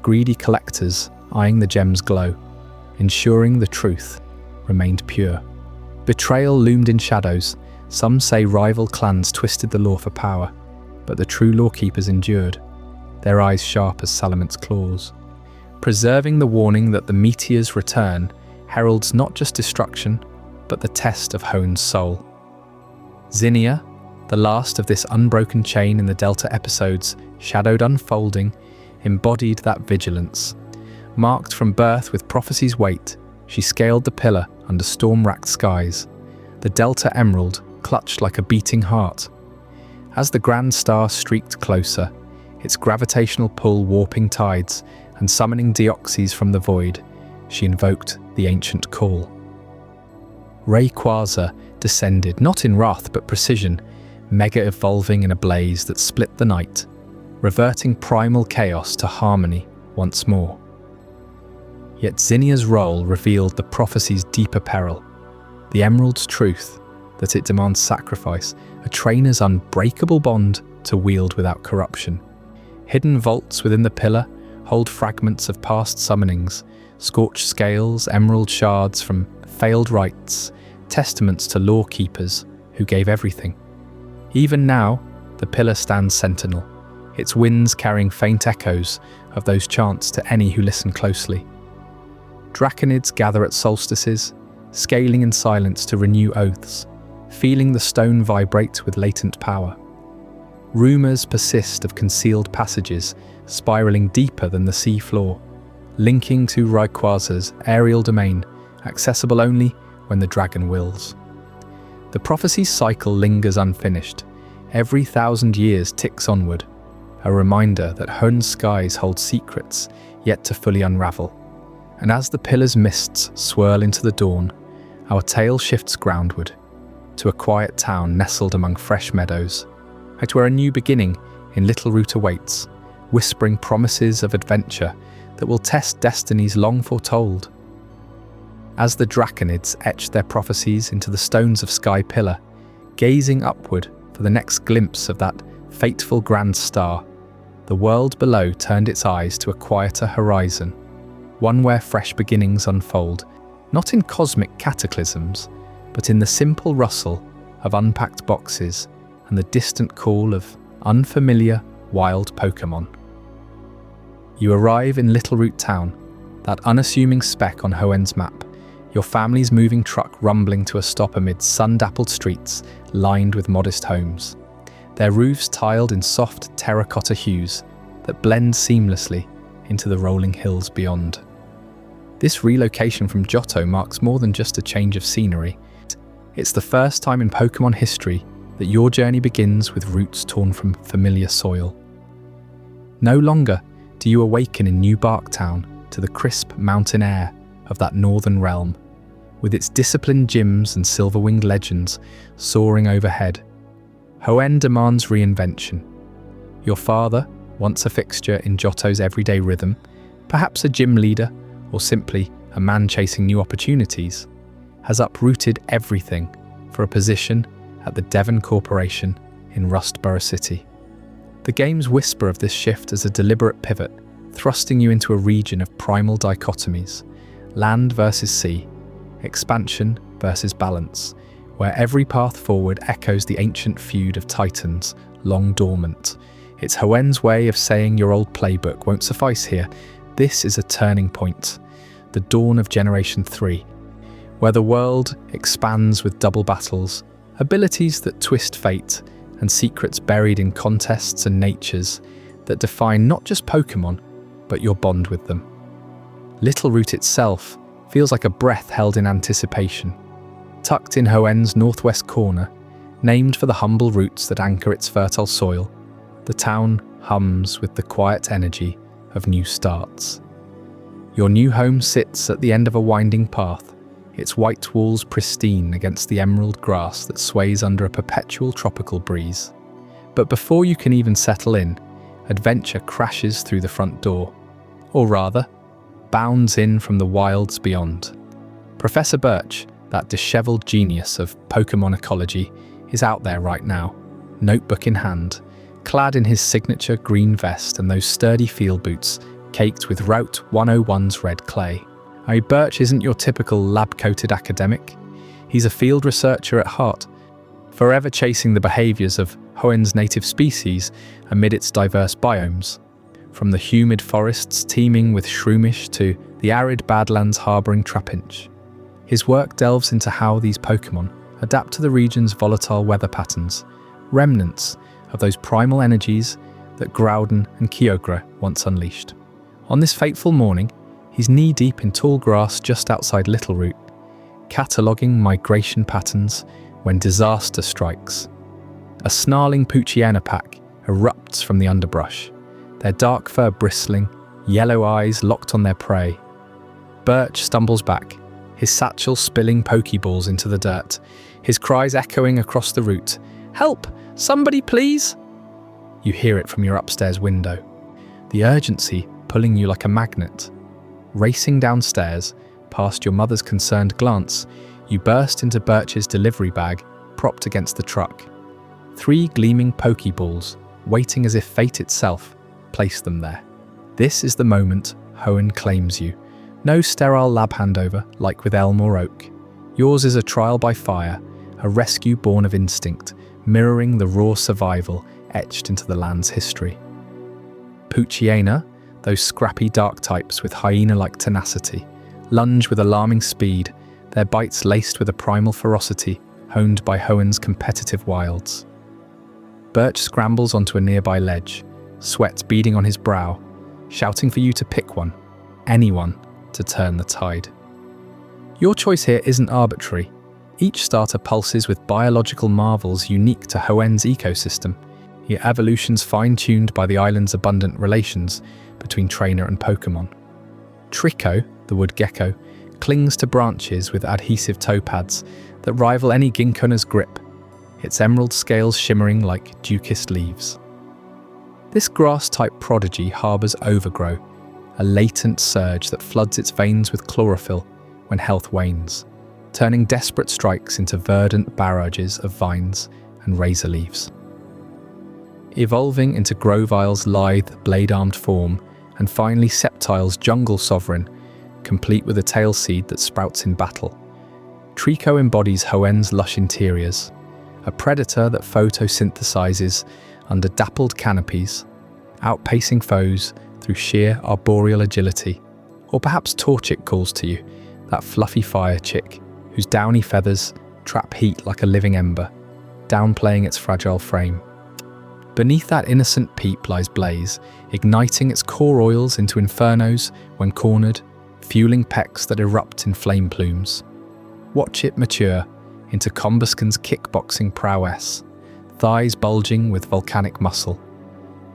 greedy collectors eyeing the gem's glow, ensuring the truth remained pure. Betrayal loomed in shadows. Some say rival clans twisted the law for power, but the true Lawkeepers endured, their eyes sharp as Salament's claws, preserving the warning that the meteor's return heralds not just destruction, but the test of Hoenn's soul. Zinnia, the last of this unbroken chain in the Delta episodes, shadowed unfolding, embodied that vigilance. Marked from birth with prophecy's weight, she scaled the pillar under storm-racked skies, the Delta Emerald clutched like a beating heart. As the Grand Star streaked closer, its gravitational pull warping tides and summoning Deoxys from the void, she invoked the ancient call. Rayquaza descended, not in wrath but precision, mega evolving in a blaze that split the night, reverting primal chaos to harmony once more. Yet Zinnia's role revealed the prophecy's deeper peril, the Emerald's truth, that it demands sacrifice, a trainer's unbreakable bond to wield without corruption. Hidden vaults within the pillar hold fragments of past summonings, scorched scales, emerald shards from failed rites, testaments to Lawkeepers who gave everything. Even now, the pillar stands sentinel, its winds carrying faint echoes of those chants to any who listen closely. Draconids gather at solstices, scaling in silence to renew oaths, feeling the stone vibrate with latent power. Rumours persist of concealed passages spiralling deeper than the sea floor, linking to Rayquaza's aerial domain, accessible only when the dragon wills. The prophecy's cycle lingers unfinished. Every 1,000 years ticks onward, a reminder that Hoenn's skies hold secrets yet to fully unravel. And as the pillar's mists swirl into the dawn, our tale shifts groundward, to a quiet town nestled among fresh meadows, out where a new beginning in Littleroot awaits, whispering promises of adventure that will test destinies long foretold. As the Draconids etched their prophecies into the stones of Sky Pillar, gazing upward for the next glimpse of that fateful grand star, the world below turned its eyes to a quieter horizon, one where fresh beginnings unfold, not in cosmic cataclysms, but in the simple rustle of unpacked boxes and the distant call of unfamiliar wild Pokémon. You arrive in Littleroot Town, that unassuming speck on Hoenn's map, your family's moving truck rumbling to a stop amid sun-dappled streets lined with modest homes, their roofs tiled in soft terracotta hues that blend seamlessly into the rolling hills beyond. This relocation from Johto marks more than just a change of scenery. It's the first time in Pokémon history that your journey begins with roots torn from familiar soil. No longer do you awaken in New Barktown to the crisp mountain air of that northern realm, with its disciplined gyms and silver-winged legends soaring overhead. Hoenn demands reinvention. Your father, once a fixture in Johto's everyday rhythm, perhaps a gym leader or simply a man chasing new opportunities, has uprooted everything for a position at the Devon Corporation in Rustboro City. The games whisper of this shift as a deliberate pivot, thrusting you into a region of primal dichotomies, land versus sea, expansion versus balance, where every path forward echoes the ancient feud of titans, long dormant. It's Hoenn's way of saying your old playbook won't suffice here. This is a turning point, the dawn of Generation 3, where the world expands with double battles, abilities that twist fate, and secrets buried in contests and natures that define not just Pokémon, but your bond with them. Littleroot itself feels like a breath held in anticipation. Tucked in Hoenn's northwest corner, named for the humble roots that anchor its fertile soil, the town hums with the quiet energy of new starts. Your new home sits at the end of a winding path, its white walls pristine against the emerald grass that sways under a perpetual tropical breeze. But before you can even settle in, adventure crashes through the front door, or rather, bounds in from the wilds beyond. Professor Birch, that dishevelled genius of Pokémon ecology, is out there right now, notebook in hand, clad in his signature green vest and those sturdy field boots caked with Route 101's red clay. Birch isn't your typical lab-coated academic. He's a field researcher at heart, forever chasing the behaviours of Hoenn's native species amid its diverse biomes, from the humid forests teeming with shroomish to the arid badlands harbouring trapinch. His work delves into how these Pokémon adapt to the region's volatile weather patterns, remnants of those primal energies that Groudon and Kyogre once unleashed. On this fateful morning, he's knee-deep in tall grass just outside Littleroot, cataloguing migration patterns when disaster strikes. A snarling Poochyena pack erupts from the underbrush, their dark fur bristling, yellow eyes locked on their prey. Birch stumbles back, his satchel spilling Pokeballs into the dirt, his cries echoing across the route. "Help! Somebody please!" You hear it from your upstairs window, the urgency pulling you like a magnet. Racing downstairs, past your mother's concerned glance, you burst into Birch's delivery bag, propped against the truck. 3 gleaming Pokeballs, waiting as if fate itself placed them there. This is the moment Hoenn claims you. No sterile lab handover like with Elm or Oak. Yours is a trial by fire, a rescue born of instinct, mirroring the raw survival etched into the land's history. Poochyena, those scrappy dark types with hyena-like tenacity, lunge with alarming speed, their bites laced with a primal ferocity honed by Hoenn's competitive wilds. Birch scrambles onto a nearby ledge, sweat beading on his brow, shouting for you to pick one, anyone, to turn the tide. Your choice here isn't arbitrary. Each starter pulses with biological marvels unique to Hoenn's ecosystem, yet evolution's fine-tuned by the island's abundant relations between trainer and Pokémon. Trico, the wood gecko, clings to branches with adhesive toe pads that rival any ginkona's grip, its emerald scales shimmering like dew-kissed leaves. This grass-type prodigy harbours overgrow, a latent surge that floods its veins with chlorophyll when health wanes, turning desperate strikes into verdant barrages of vines and razor leaves. Evolving into Grovile's lithe, blade-armed form, and finally Sceptile's jungle sovereign, complete with a tail seed that sprouts in battle, Trico embodies Hoenn's lush interiors, a predator that photosynthesizes under dappled canopies, outpacing foes through sheer arboreal agility. Or perhaps Torchic calls to you, that fluffy fire chick whose downy feathers trap heat like a living ember, downplaying its fragile frame. Beneath that innocent peep lies Blaze, igniting its core oils into infernos when cornered, fueling pecks that erupt in flame plumes. Watch it mature into Combusken's kickboxing prowess, thighs bulging with volcanic muscle.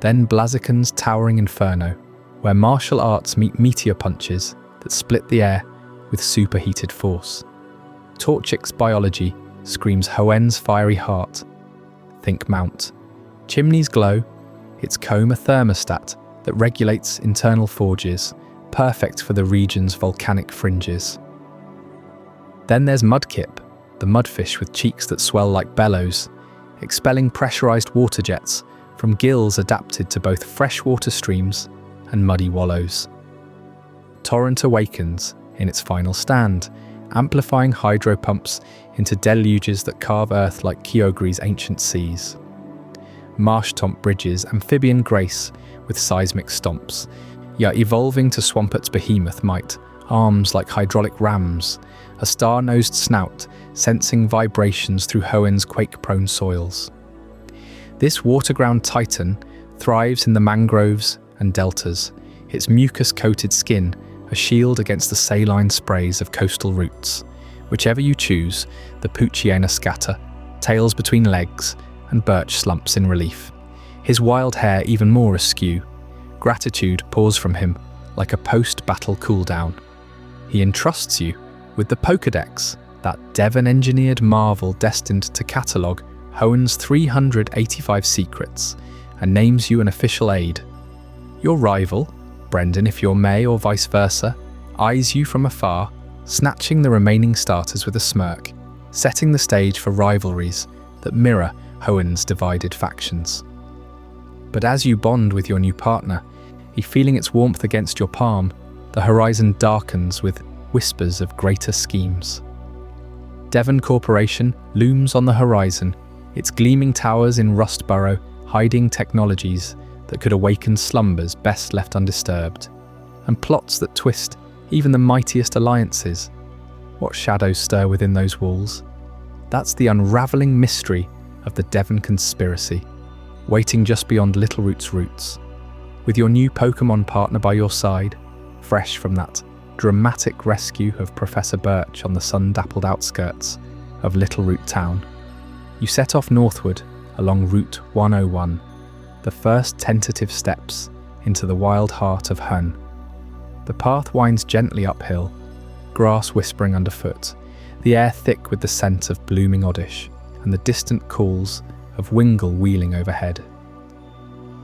Then Blaziken's towering inferno, where martial arts meet meteor punches that split the air with superheated force. Torchic's biology screams Hoenn's fiery heart. Think Mount. Chimneys glow, its comb a thermostat that regulates internal forges, perfect for the region's volcanic fringes. Then there's Mudkip, the mudfish with cheeks that swell like bellows, expelling pressurized water jets from gills adapted to both freshwater streams and muddy wallows. Torrent awakens in its final stand, amplifying hydro pumps into deluges that carve earth like Kyogre's ancient seas. Marshtomp bridges amphibian grace with seismic stomps, yet evolving to Swampert's behemoth might, arms like hydraulic rams, a star-nosed snout sensing vibrations through Hoenn's quake-prone soils. This waterground titan thrives in the mangroves and deltas, its mucus-coated skin a shield against the saline sprays of coastal roots. Whichever you choose, the Poochyena scatter, tails between legs, and Birch slumps in relief, his wild hair even more askew. Gratitude pours from him like a post-battle cooldown. He entrusts you with the Pokédex, that Devon-engineered marvel destined to catalogue Hoenn's 385 secrets, and names you an official aide. Your rival, Brendan if you're May or vice versa, eyes you from afar, snatching the remaining starters with a smirk, setting the stage for rivalries that mirror Hoenn's divided factions. But as you bond with your new partner, feeling its warmth against your palm, the horizon darkens with whispers of greater schemes. Devon Corporation looms on the horizon, its gleaming towers in Rustboro hiding technologies that could awaken slumbers best left undisturbed, and plots that twist even the mightiest alliances. What shadows stir within those walls? That's the unravelling mystery of the Devon conspiracy, waiting just beyond Littleroot's roots. With your new Pokémon partner by your side, fresh from that dramatic rescue of Professor Birch on the sun-dappled outskirts of Littleroot town, you set off northward along Route 101, the first tentative steps into the wild heart of Hoenn. The path winds gently uphill, grass whispering underfoot, the air thick with the scent of blooming Oddish, and the distant calls of Wingle wheeling overhead.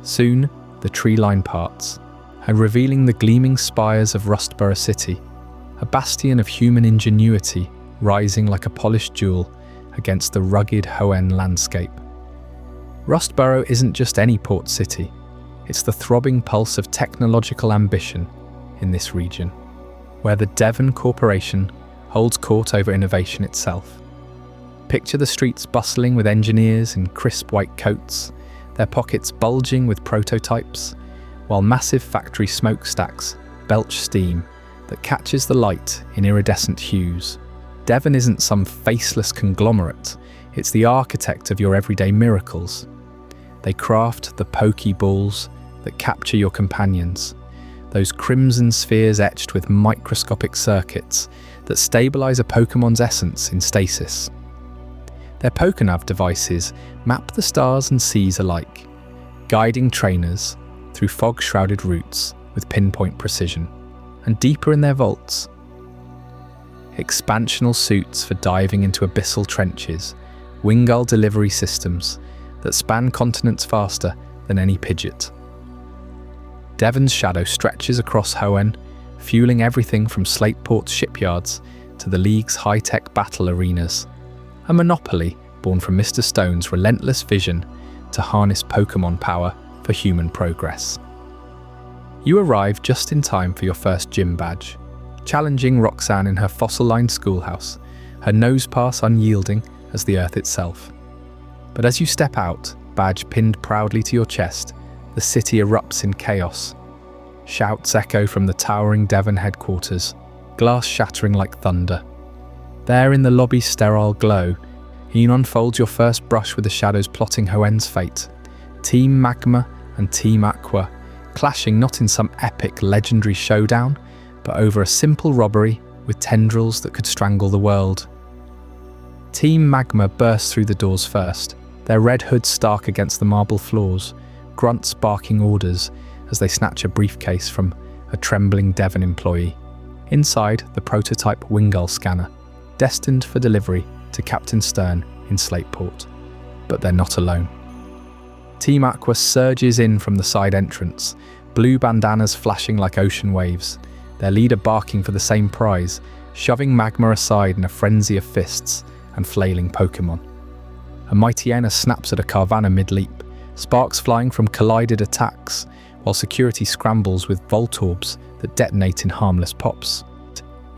Soon, the tree line parts, and revealing the gleaming spires of Rustboro City, a bastion of human ingenuity rising like a polished jewel against the rugged Hoenn landscape. Rustboro isn't just any port city, it's the throbbing pulse of technological ambition in this region, where the Devon Corporation holds court over innovation itself. Picture the streets bustling with engineers in crisp white coats, their pockets bulging with prototypes, while massive factory smokestacks belch steam that catches the light in iridescent hues, Devon isn't some faceless conglomerate, it's the architect of your everyday miracles. They craft the Pokeballs that capture your companions, those crimson spheres etched with microscopic circuits that stabilize a Pokemon's essence in stasis. Their Pokenav devices map the stars and seas alike, guiding trainers through fog-shrouded routes with pinpoint precision, and deeper in their vaults, expansional suits for diving into abyssal trenches, Wingull delivery systems that span continents faster than any Pidgeot. Devon's shadow stretches across Hoenn, fueling everything from Slateport's shipyards to the League's high-tech battle arenas, a monopoly born from Mr. Stone's relentless vision to harness Pokémon power for human progress. You arrive just in time for your first gym badge, challenging Roxanne in her fossil-lined schoolhouse, her nose pass unyielding as the earth itself. But as you step out, badge pinned proudly to your chest, the city erupts in chaos. Shouts echo from the towering Devon headquarters, glass shattering like thunder. There in the lobby's sterile glow, Hoenn unfolds your first brush with the shadows plotting Hoenn's fate. Team Magma and Team Aqua, clashing not in some epic legendary showdown, but over a simple robbery with tendrils that could strangle the world. Team Magma burst through the doors first, their red hoods stark against the marble floors, grunts barking orders as they snatch a briefcase from a trembling Devon employee. Inside, the prototype Wingull scanner, destined for delivery to Captain Stern in Slateport. But they're not alone. Team Aqua surges in from the side entrance, blue bandanas flashing like ocean waves, their leader barking for the same prize, shoving Magma aside in a frenzy of fists and flailing Pokémon. A Mightyena snaps at a Carvanha mid-leap, sparks flying from collided attacks, while security scrambles with Voltorbs that detonate in harmless pops.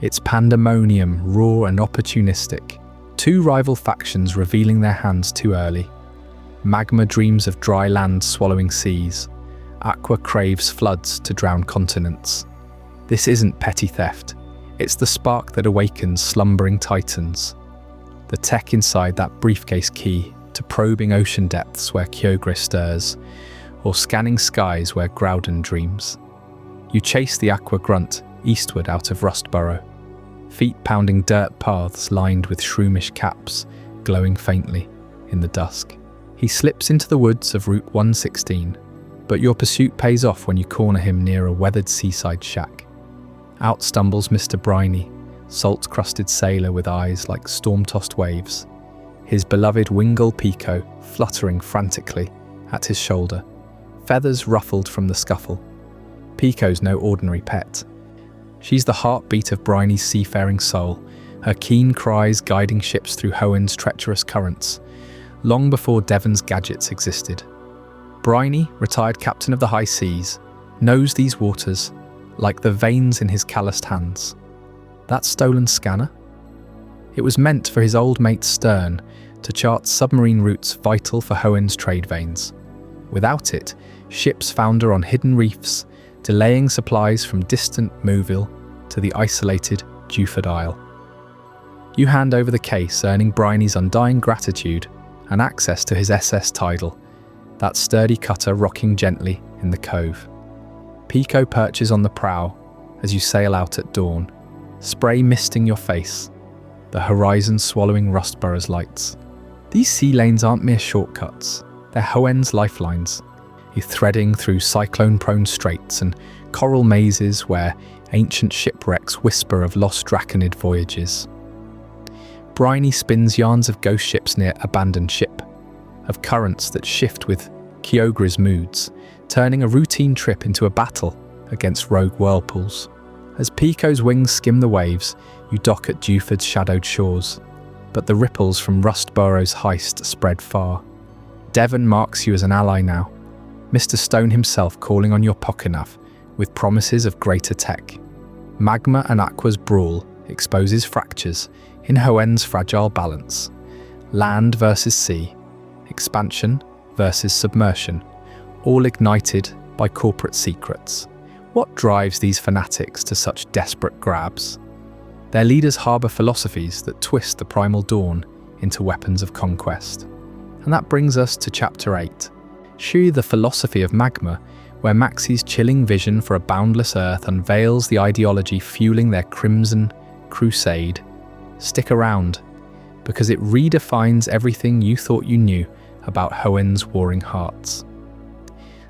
It's pandemonium, raw and opportunistic. Two rival factions revealing their hands too early. Magma dreams of dry land swallowing seas. Aqua craves floods to drown continents. This isn't petty theft. It's the spark that awakens slumbering titans. The tech inside that briefcase key to probing ocean depths where Kyogre stirs, or scanning skies where Groudon dreams. You chase the Aqua grunt eastward out of Rustboro, feet pounding dirt paths lined with shroomish caps, glowing faintly in the dusk. He slips into the woods of Route 116, but your pursuit pays off when you corner him near a weathered seaside shack. Out stumbles Mr. Briny, salt-crusted sailor with eyes like storm-tossed waves, his beloved Wingull Pico fluttering frantically at his shoulder, feathers ruffled from the scuffle. Pico's no ordinary pet. She's the heartbeat of Briny's seafaring soul, her keen cries guiding ships through Hoenn's treacherous currents, long before Devon's gadgets existed. Briny, retired captain of the high seas, knows these waters like the veins in his calloused hands. That stolen scanner? It was meant for his old mate Stern to chart submarine routes vital for Hoenn's trade veins. Without it, ships founder on hidden reefs, delaying supplies from distant Moville to the isolated Dewford Isle. You hand over the case, earning Briny's undying gratitude and access to his SS Tidal, that sturdy cutter rocking gently in the cove. Pico perches on the prow as you sail out at dawn, spray misting your face, the horizon swallowing Rustboro's lights. These sea lanes aren't mere shortcuts, they're Hoenn's lifelines. You're threading through cyclone-prone straits and coral mazes where ancient shipwrecks whisper of lost Draconid voyages. Briny spins yarns of ghost ships near abandoned ship, of currents that shift with Kyogre's moods, turning a routine trip into a battle against rogue whirlpools. As Pico's wings skim the waves, you dock at Dewford's shadowed shores, but the ripples from Rustboro's heist spread far. Devon marks you as an ally now, Mr. Stone himself calling on your Pokénav with promises of greater tech. Magma and Aqua's brawl exposes fractures in Hoenn's fragile balance. Land versus sea, expansion versus submersion, all ignited by corporate secrets. What drives these fanatics to such desperate grabs? Their leaders harbour philosophies that twist the primal dawn into weapons of conquest. And that brings us to Chapter 8, Shu, the philosophy of magma, where Maxi's chilling vision for a boundless earth unveils the ideology fueling their crimson crusade. Stick around, because it redefines everything you thought you knew about Hoenn's warring hearts.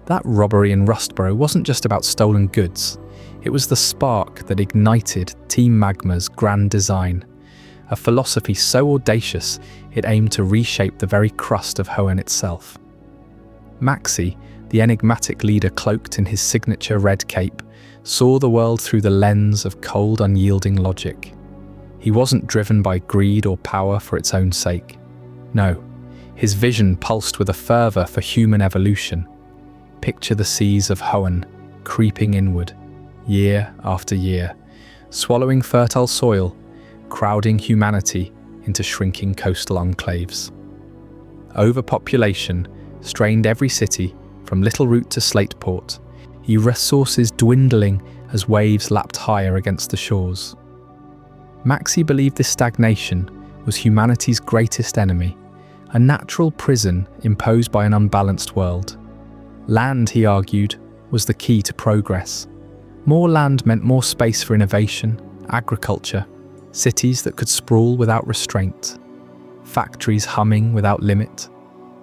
That robbery in Rustboro wasn't just about stolen goods, it was the spark that ignited Team Magma's grand design, a philosophy so audacious it aimed to reshape the very crust of Hoenn itself. Maxi, the enigmatic leader cloaked in his signature red cape, saw the world through the lens of cold, unyielding logic. He wasn't driven by greed or power for its own sake. No, his vision pulsed with a fervour for human evolution. Picture the seas of Hoenn creeping inward, year after year, swallowing fertile soil, crowding humanity into shrinking coastal enclaves. Overpopulation strained every city from Little Root to Slateport, resources dwindling as waves lapped higher against the shores. Maxi believed this stagnation was humanity's greatest enemy, a natural prison imposed by an unbalanced world. Land, he argued, was the key to progress. More land meant more space for innovation, agriculture, cities that could sprawl without restraint, factories humming without limit,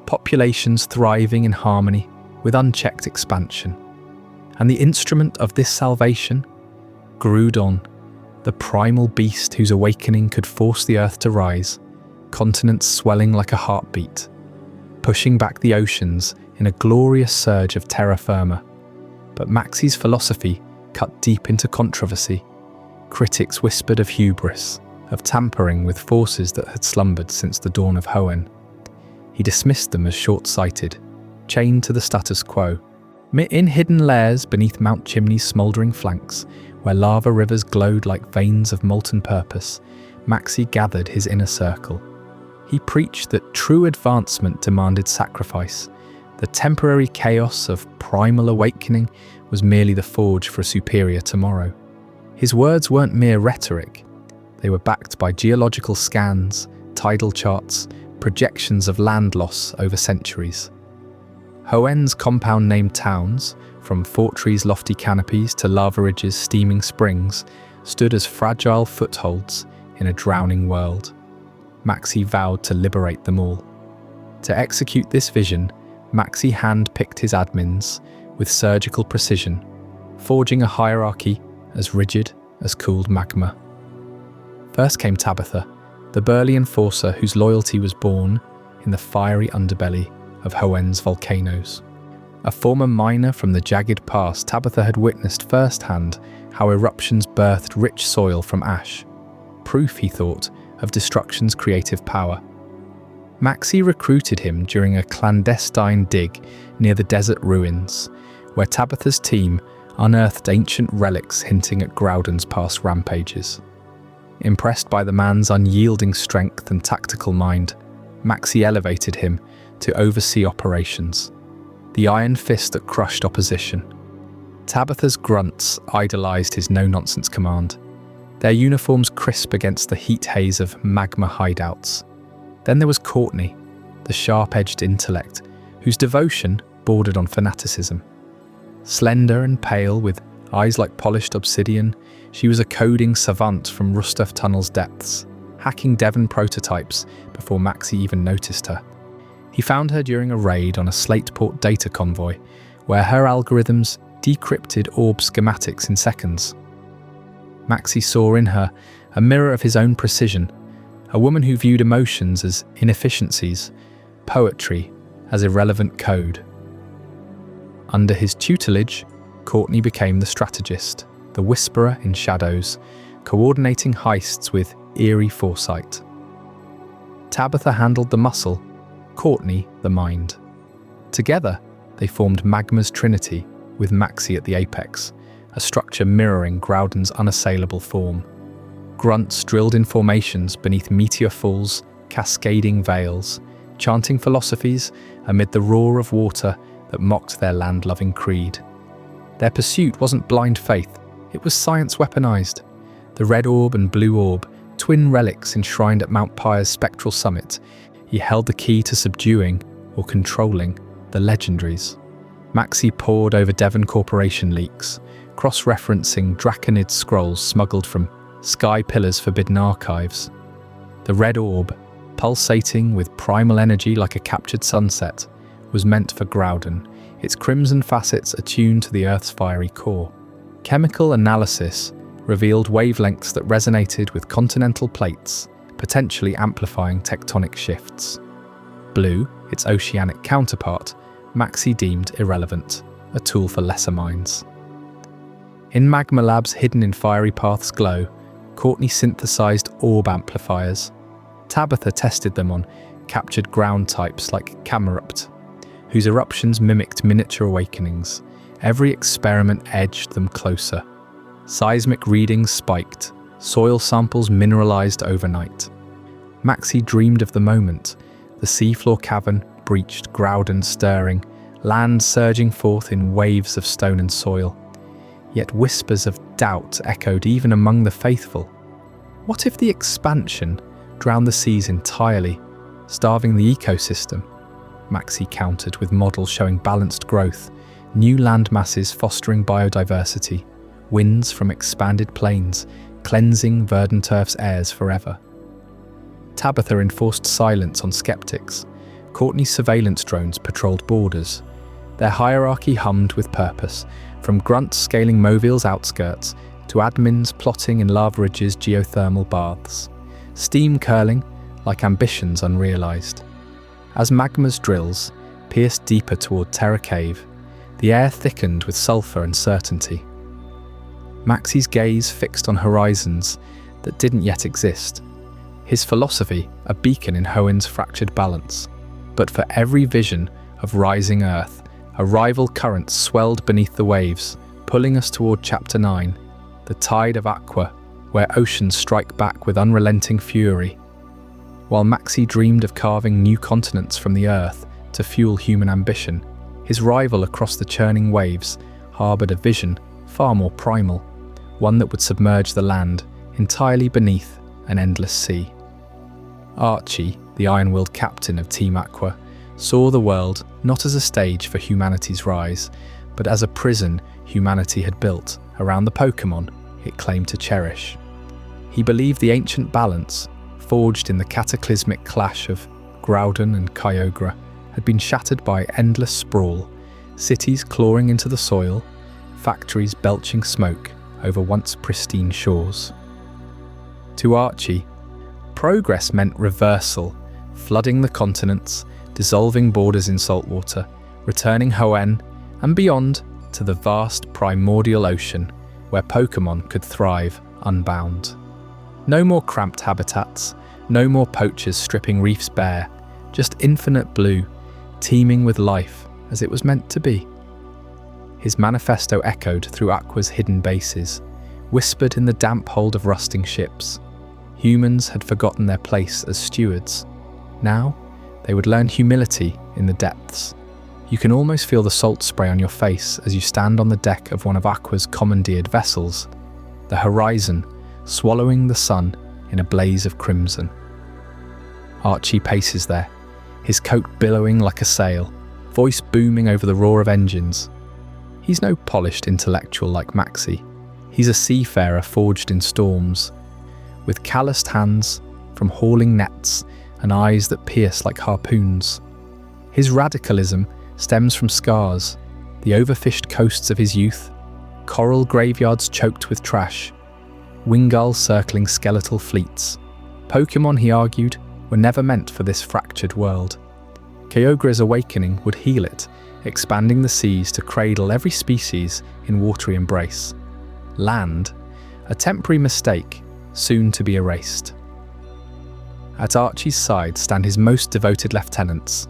populations thriving in harmony with unchecked expansion. And the instrument of this salvation? Groudon, the primal beast whose awakening could force the earth to rise, continents swelling like a heartbeat, pushing back the oceans in a glorious surge of terra firma. But Maxi's philosophy cut deep into controversy. Critics whispered of hubris, of tampering with forces that had slumbered since the dawn of Hoenn. He dismissed them as short-sighted, chained to the status quo. In hidden lairs beneath Mount Chimney's smouldering flanks, where lava rivers glowed like veins of molten purpose, Maxi gathered his inner circle. He preached that true advancement demanded sacrifice. The temporary chaos of primal awakening was merely the forge for a superior tomorrow. His words weren't mere rhetoric. They were backed by geological scans, tidal charts, projections of land loss over centuries. Hoenn's compound-named towns, from Fortree's lofty canopies to Lavaridge's steaming springs, stood as fragile footholds in a drowning world. Maxi vowed to liberate them all. To execute this vision, Maxi hand-picked his admins with surgical precision, forging a hierarchy as rigid as cooled magma. First came Tabitha, the burly enforcer whose loyalty was born in the fiery underbelly of Hoenn's volcanoes. A former miner from the jagged past, Tabitha had witnessed firsthand how eruptions birthed rich soil from ash, proof, he thought, of destruction's creative power. Maxi recruited him during a clandestine dig near the desert ruins, where Tabitha's team unearthed ancient relics hinting at Groudon's past rampages. Impressed by the man's unyielding strength and tactical mind, Maxi elevated him to oversee operations, the iron fist that crushed opposition. Tabitha's grunts idolized his no-nonsense command, their uniforms crisp against the heat haze of magma hideouts. Then there was Courtney, the sharp-edged intellect, whose devotion bordered on fanaticism. Slender and pale, with eyes like polished obsidian, she was a coding savant from Rustboro Tunnel's depths, hacking Devon prototypes before Maxi even noticed her. He found her during a raid on a Slateport data convoy, where her algorithms decrypted orb schematics in seconds. Maxi saw in her a mirror of his own precision, a woman who viewed emotions as inefficiencies, poetry as irrelevant code. Under his tutelage, Courtney became the strategist, the whisperer in shadows, coordinating heists with eerie foresight. Tabitha handled the muscle, Courtney the mind. Together, they formed Magma's Trinity, with Maxi at the apex, a structure mirroring Groudon's unassailable form. Grunts drilled in formations beneath meteor falls, cascading veils, chanting philosophies amid the roar of water that mocked their land-loving creed. Their pursuit wasn't blind faith, it was science weaponized. The red orb and blue orb, twin relics enshrined at Mount Pyre's spectral summit, he held the key to subduing, or controlling, the legendaries. Maxi pored over Devon Corporation leaks, cross-referencing Draconid scrolls smuggled from Sky Pillar's forbidden archives. The red orb, pulsating with primal energy like a captured sunset, was meant for Groudon, its crimson facets attuned to the Earth's fiery core. Chemical analysis revealed wavelengths that resonated with continental plates, potentially amplifying tectonic shifts. Blue, its oceanic counterpart, Maxi deemed irrelevant, a tool for lesser minds. In magma labs hidden in Fiery Path's glow, Courtney synthesized orb amplifiers. Tabitha tested them on captured ground types like Camerupt, whose eruptions mimicked miniature awakenings. Every experiment edged them closer. Seismic readings spiked, soil samples mineralized overnight. Maxi dreamed of the moment, the seafloor cavern breached, Groudon stirring, land surging forth in waves of stone and soil. Yet whispers of doubt echoed even among the faithful. What if the expansion drowned the seas entirely, starving the ecosystem? Maxi countered with models showing balanced growth, new land masses fostering biodiversity, winds from expanded plains, cleansing verdant turf's airs forever. Tabitha enforced silence on skeptics. Courtney's surveillance drones patrolled borders. Their hierarchy hummed with purpose, from grunts scaling Moville's outskirts to admins plotting in Lavaridge's geothermal baths, steam curling like ambitions unrealized. As magma's drills pierced deeper toward Terra Cave, the air thickened with sulfur and certainty. Maxi's gaze fixed on horizons that didn't yet exist, his philosophy a beacon in Hoenn's fractured balance. But for every vision of rising Earth, a rival current swelled beneath the waves, pulling us toward Chapter 9, the tide of aqua, where oceans strike back with unrelenting fury. While Maxi dreamed of carving new continents from the Earth to fuel human ambition, his rival across the churning waves harbored a vision far more primal, one that would submerge the land entirely beneath an endless sea. Archie, the iron-willed captain of Team Aqua, saw the world not as a stage for humanity's rise, but as a prison humanity had built around the Pokémon it claimed to cherish. He believed the ancient balance, forged in the cataclysmic clash of Groudon and Kyogre, had been shattered by endless sprawl, cities clawing into the soil, factories belching smoke over once pristine shores. To Archie, progress meant reversal, flooding the continents, dissolving borders in saltwater, returning Hoenn and beyond to the vast primordial ocean where Pokémon could thrive unbound. No more cramped habitats, no more poachers stripping reefs bare, just infinite blue, teeming with life as it was meant to be. His manifesto echoed through Aqua's hidden bases, whispered in the damp hold of rusting ships. Humans had forgotten their place as stewards. Now, they would learn humility in the depths. You can almost feel the salt spray on your face as you stand on the deck of one of Aqua's commandeered vessels, the horizon swallowing the sun in a blaze of crimson. Archie paces there, his coat billowing like a sail, voice booming over the roar of engines. He's no polished intellectual like Maxi. He's a seafarer forged in storms, with calloused hands from hauling nets and eyes that pierce like harpoons. His radicalism stems from scars, the overfished coasts of his youth, coral graveyards choked with trash, wingulls circling skeletal fleets. Pokémon, he argued, were never meant for this fractured world. Kyogre's awakening would heal it, expanding the seas to cradle every species in watery embrace. Land, a temporary mistake, soon to be erased. At Archie's side stand his most devoted lieutenants,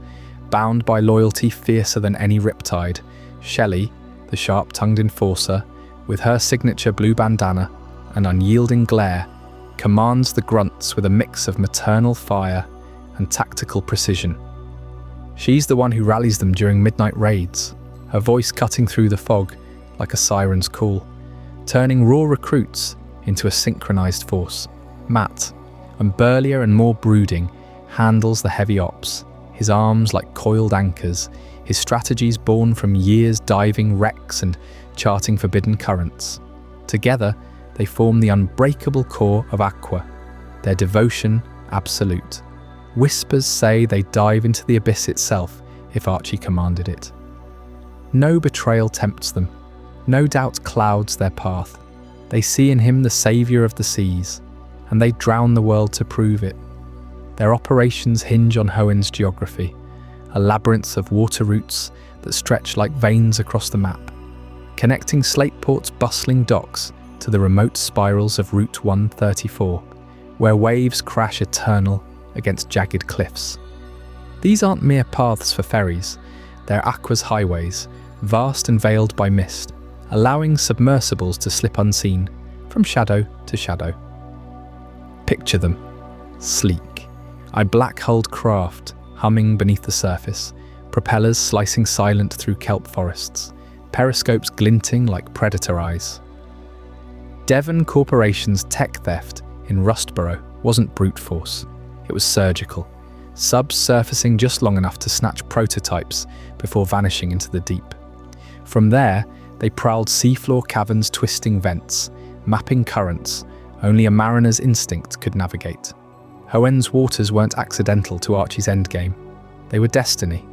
bound by loyalty fiercer than any riptide. Shelley, the sharp-tongued enforcer, with her signature blue bandana and unyielding glare, commands the grunts with a mix of maternal fire and tactical precision. She's the one who rallies them during midnight raids, her voice cutting through the fog like a siren's call, turning raw recruits into a synchronized force. Matt, and burlier and more brooding, handles the heavy ops, his arms like coiled anchors, his strategies born from years diving wrecks and charting forbidden currents. Together, they form the unbreakable core of Aqua, their devotion absolute. Whispers say they dive into the abyss itself if Archie commanded it. No betrayal tempts them, no doubt clouds their path. They see in him the saviour of the seas, and they drown the world to prove it. Their operations hinge on Hoenn's geography, a labyrinth of water routes that stretch like veins across the map, connecting Slateport's bustling docks to the remote spirals of Route 134, where waves crash eternal against jagged cliffs. These aren't mere paths for ferries, they're Aqua's highways, vast and veiled by mist, allowing submersibles to slip unseen from shadow to shadow. Picture them, sleek, a black-hulled craft humming beneath the surface, propellers slicing silent through kelp forests, periscopes glinting like predator eyes. Devon Corporation's tech theft in Rustboro wasn't brute force, it was surgical, subs surfacing just long enough to snatch prototypes before vanishing into the deep. From there, they prowled seafloor caverns twisting vents, mapping currents only a mariner's instinct could navigate. Hoenn's waters weren't accidental to Archie's endgame. They were destiny.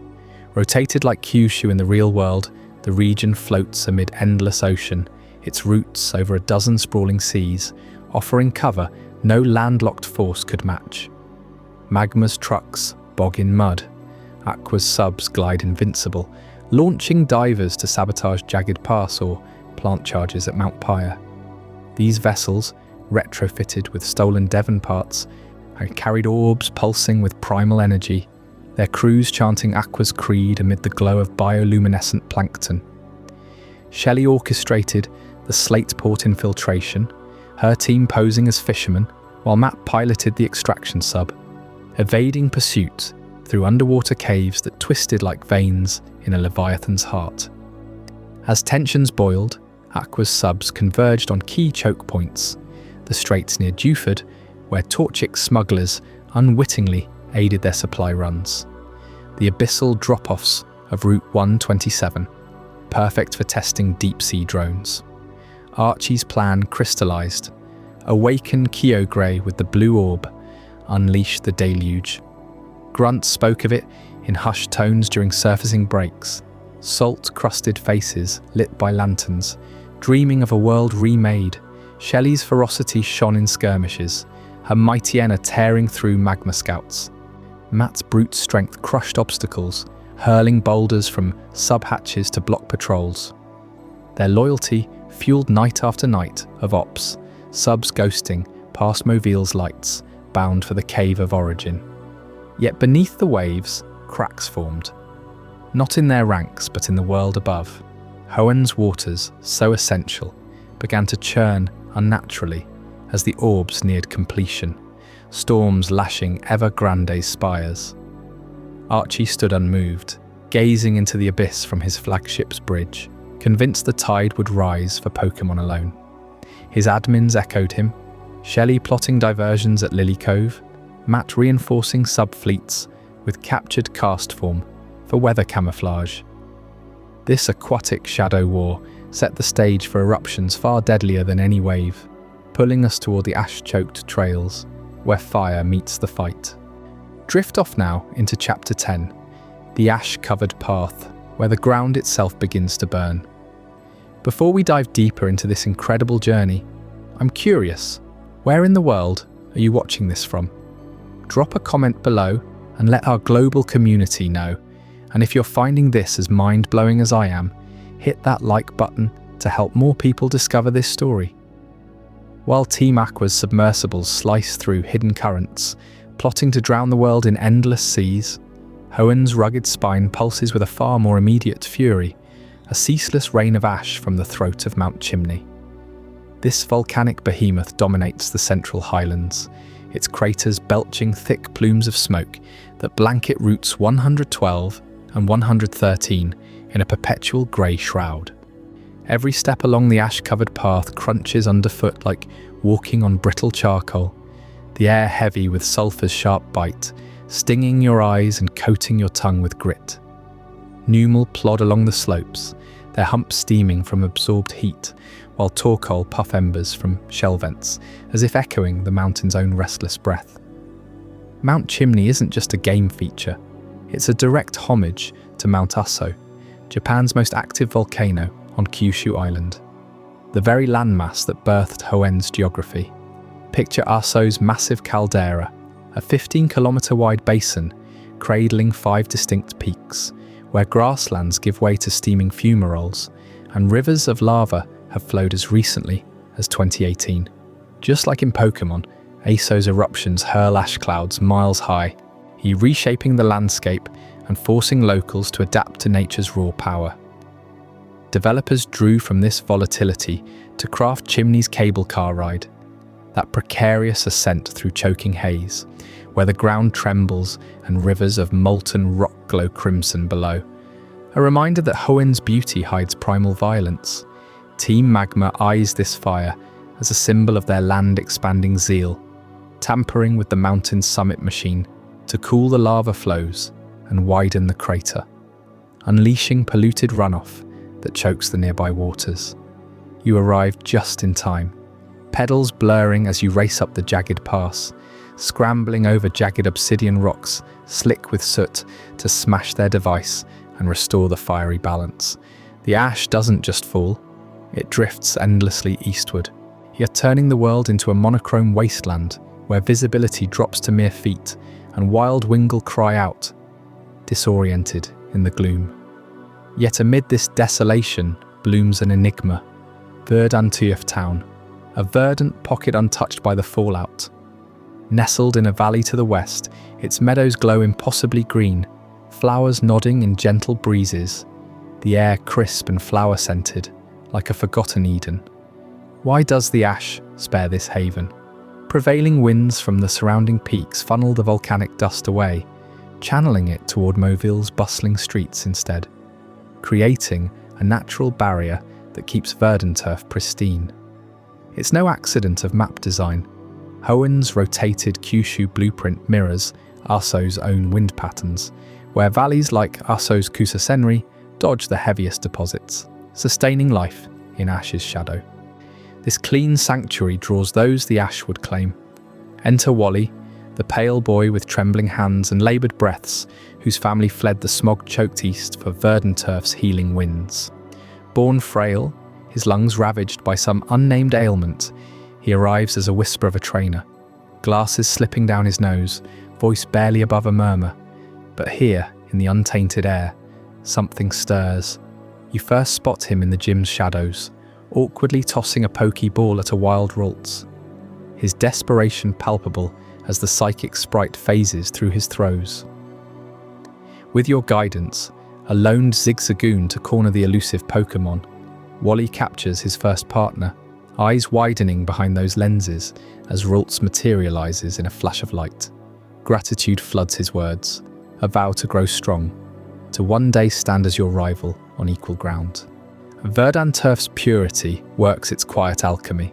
Rotated like Kyushu in the real world, the region floats amid endless ocean, its roots over a dozen sprawling seas, offering cover no landlocked force could match. Magma's trucks bog in mud. Aqua's subs glide invincible, launching divers to sabotage jagged pass or plant charges at Mount Pyre. These vessels, retrofitted with stolen Devon parts, and carried orbs pulsing with primal energy, their crews chanting Aqua's creed amid the glow of bioluminescent plankton. Shelley orchestrated the Slateport infiltration, her team posing as fishermen, while Matt piloted the extraction sub, evading pursuit through underwater caves that twisted like veins in a leviathan's heart. As tensions boiled, Aqua's subs converged on key choke points, the straits near Dewford, where Torchic smugglers unwittingly aided their supply runs. The abyssal drop-offs of Route 127, perfect for testing deep-sea drones. Archie's plan crystallized. Awaken Kyogre with the blue orb, unleash the deluge. Grunt spoke of it in hushed tones during surfacing breaks, salt-crusted faces lit by lanterns, dreaming of a world remade. Shelley's ferocity shone in skirmishes, her mighty Enna tearing through magma scouts. Matt's brute strength crushed obstacles, hurling boulders from sub-hatches to block patrols. Their loyalty fueled night after night of ops, subs ghosting past Movile's lights, bound for the Cave of Origin. Yet beneath the waves, cracks formed. Not in their ranks, but in the world above. Hoenn's waters, so essential, began to churn unnaturally as the orbs neared completion, storms lashing Evergrande's spires. Archie stood unmoved, gazing into the abyss from his flagship's bridge, convinced the tide would rise for Pokémon alone. His admins echoed him, Shelley plotting diversions at Lily Cove, Matt reinforcing sub-fleets with captured cast form for weather camouflage. This aquatic shadow war set the stage for eruptions far deadlier than any wave, pulling us toward the ash-choked trails, where fire meets the fight. Drift off now into Chapter 10, the ash-covered path, where the ground itself begins to burn. Before we dive deeper into this incredible journey, I'm curious, where in the world are you watching this from? Drop a comment below and let our global community know. And if you're finding this as mind-blowing as I am, hit that like button to help more people discover this story. While Team Aqua's submersibles slice through hidden currents, plotting to drown the world in endless seas, Hoenn's rugged spine pulses with a far more immediate fury, a ceaseless rain of ash from the throat of Mount Chimney. This volcanic behemoth dominates the central highlands, its craters belching thick plumes of smoke that blanket routes 112 and 113 in a perpetual grey shroud. Every step along the ash-covered path crunches underfoot like walking on brittle charcoal, the air heavy with sulphur's sharp bite, stinging your eyes and coating your tongue with grit. Numal plod along the slopes, their humps steaming from absorbed heat, while torkoal puff embers from shell vents, as if echoing the mountain's own restless breath. Mount Chimney isn't just a game feature, it's a direct homage to Mount Aso, Japan's most active volcano on Kyushu Island, the very landmass that birthed Hoenn's geography. Picture Aso's massive caldera, a 15-kilometre wide basin cradling 5 distinct peaks, where grasslands give way to steaming fumaroles, and rivers of lava have flowed as recently as 2018. Just like in Pokémon, Aso's eruptions hurl ash clouds miles high, reshaping the landscape and forcing locals to adapt to nature's raw power. Developers drew from this volatility to craft Chimney's cable car ride, that precarious ascent through choking haze, where the ground trembles and rivers of molten rock glow crimson below. A reminder that Hoenn's beauty hides primal violence. Team Magma eyes this fire as a symbol of their land-expanding zeal, tampering with the mountain's summit machine to cool the lava flows and widen the crater, unleashing polluted runoff that chokes the nearby waters. You arrive just in time, pedals blurring as you race up the jagged pass, scrambling over jagged obsidian rocks, slick with soot, to smash their device and restore the fiery balance. The ash doesn't just fall, it drifts endlessly eastward, yet turning the world into a monochrome wasteland where visibility drops to mere feet and wild wingle cry out, disoriented in the gloom. Yet amid this desolation blooms an enigma, Verdantuyf Town, a verdant pocket untouched by the fallout. Nestled in a valley to the west, its meadows glow impossibly green, flowers nodding in gentle breezes, the air crisp and flower-scented, like a forgotten Eden. Why does the ash spare this haven? Prevailing winds from the surrounding peaks funnel the volcanic dust away, channeling it toward Moville's bustling streets instead, creating a natural barrier that keeps Verdanturf pristine. It's no accident of map design. Hoenn's rotated Kyushu blueprint mirrors Aso's own wind patterns, where valleys like Aso's Kusasenri dodge the heaviest deposits, sustaining life in ash's shadow. This clean sanctuary draws those the ash would claim. Enter Wally, the pale boy with trembling hands and laboured breaths, whose family fled the smog-choked east for Verdanturf's healing winds. Born frail, his lungs ravaged by some unnamed ailment, he arrives as a whisper of a trainer, glasses slipping down his nose, voice barely above a murmur. But here, in the untainted air, something stirs. You first spot him in the gym's shadows, awkwardly tossing a pokeball at a wild Ralts, his desperation palpable as the psychic sprite phases through his throes. With your guidance, a loned Zigzagoon to corner the elusive Pokémon, Wally captures his first partner, eyes widening behind those lenses as Ralts materializes in a flash of light. Gratitude floods his words, a vow to grow strong, to one day stand as your rival on equal ground. Verdanturf's purity works its quiet alchemy.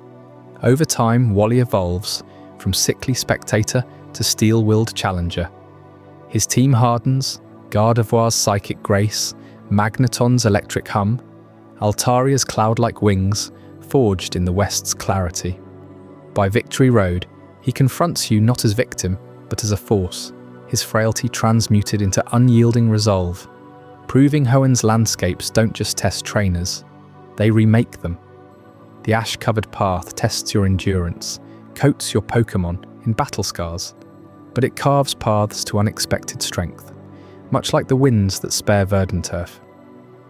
Over time, Wally evolves from sickly spectator to steel-willed challenger. His team hardens, Gardevoir's psychic grace, Magneton's electric hum, Altaria's cloud-like wings, forged in the West's clarity. By Victory Road, he confronts you not as victim, but as a force, his frailty transmuted into unyielding resolve, proving Hoenn's landscapes don't just test trainers, they remake them. The ash-covered path tests your endurance, coats your Pokémon in battle scars, but it carves paths to unexpected strength, much like the winds that spare Verdanturf.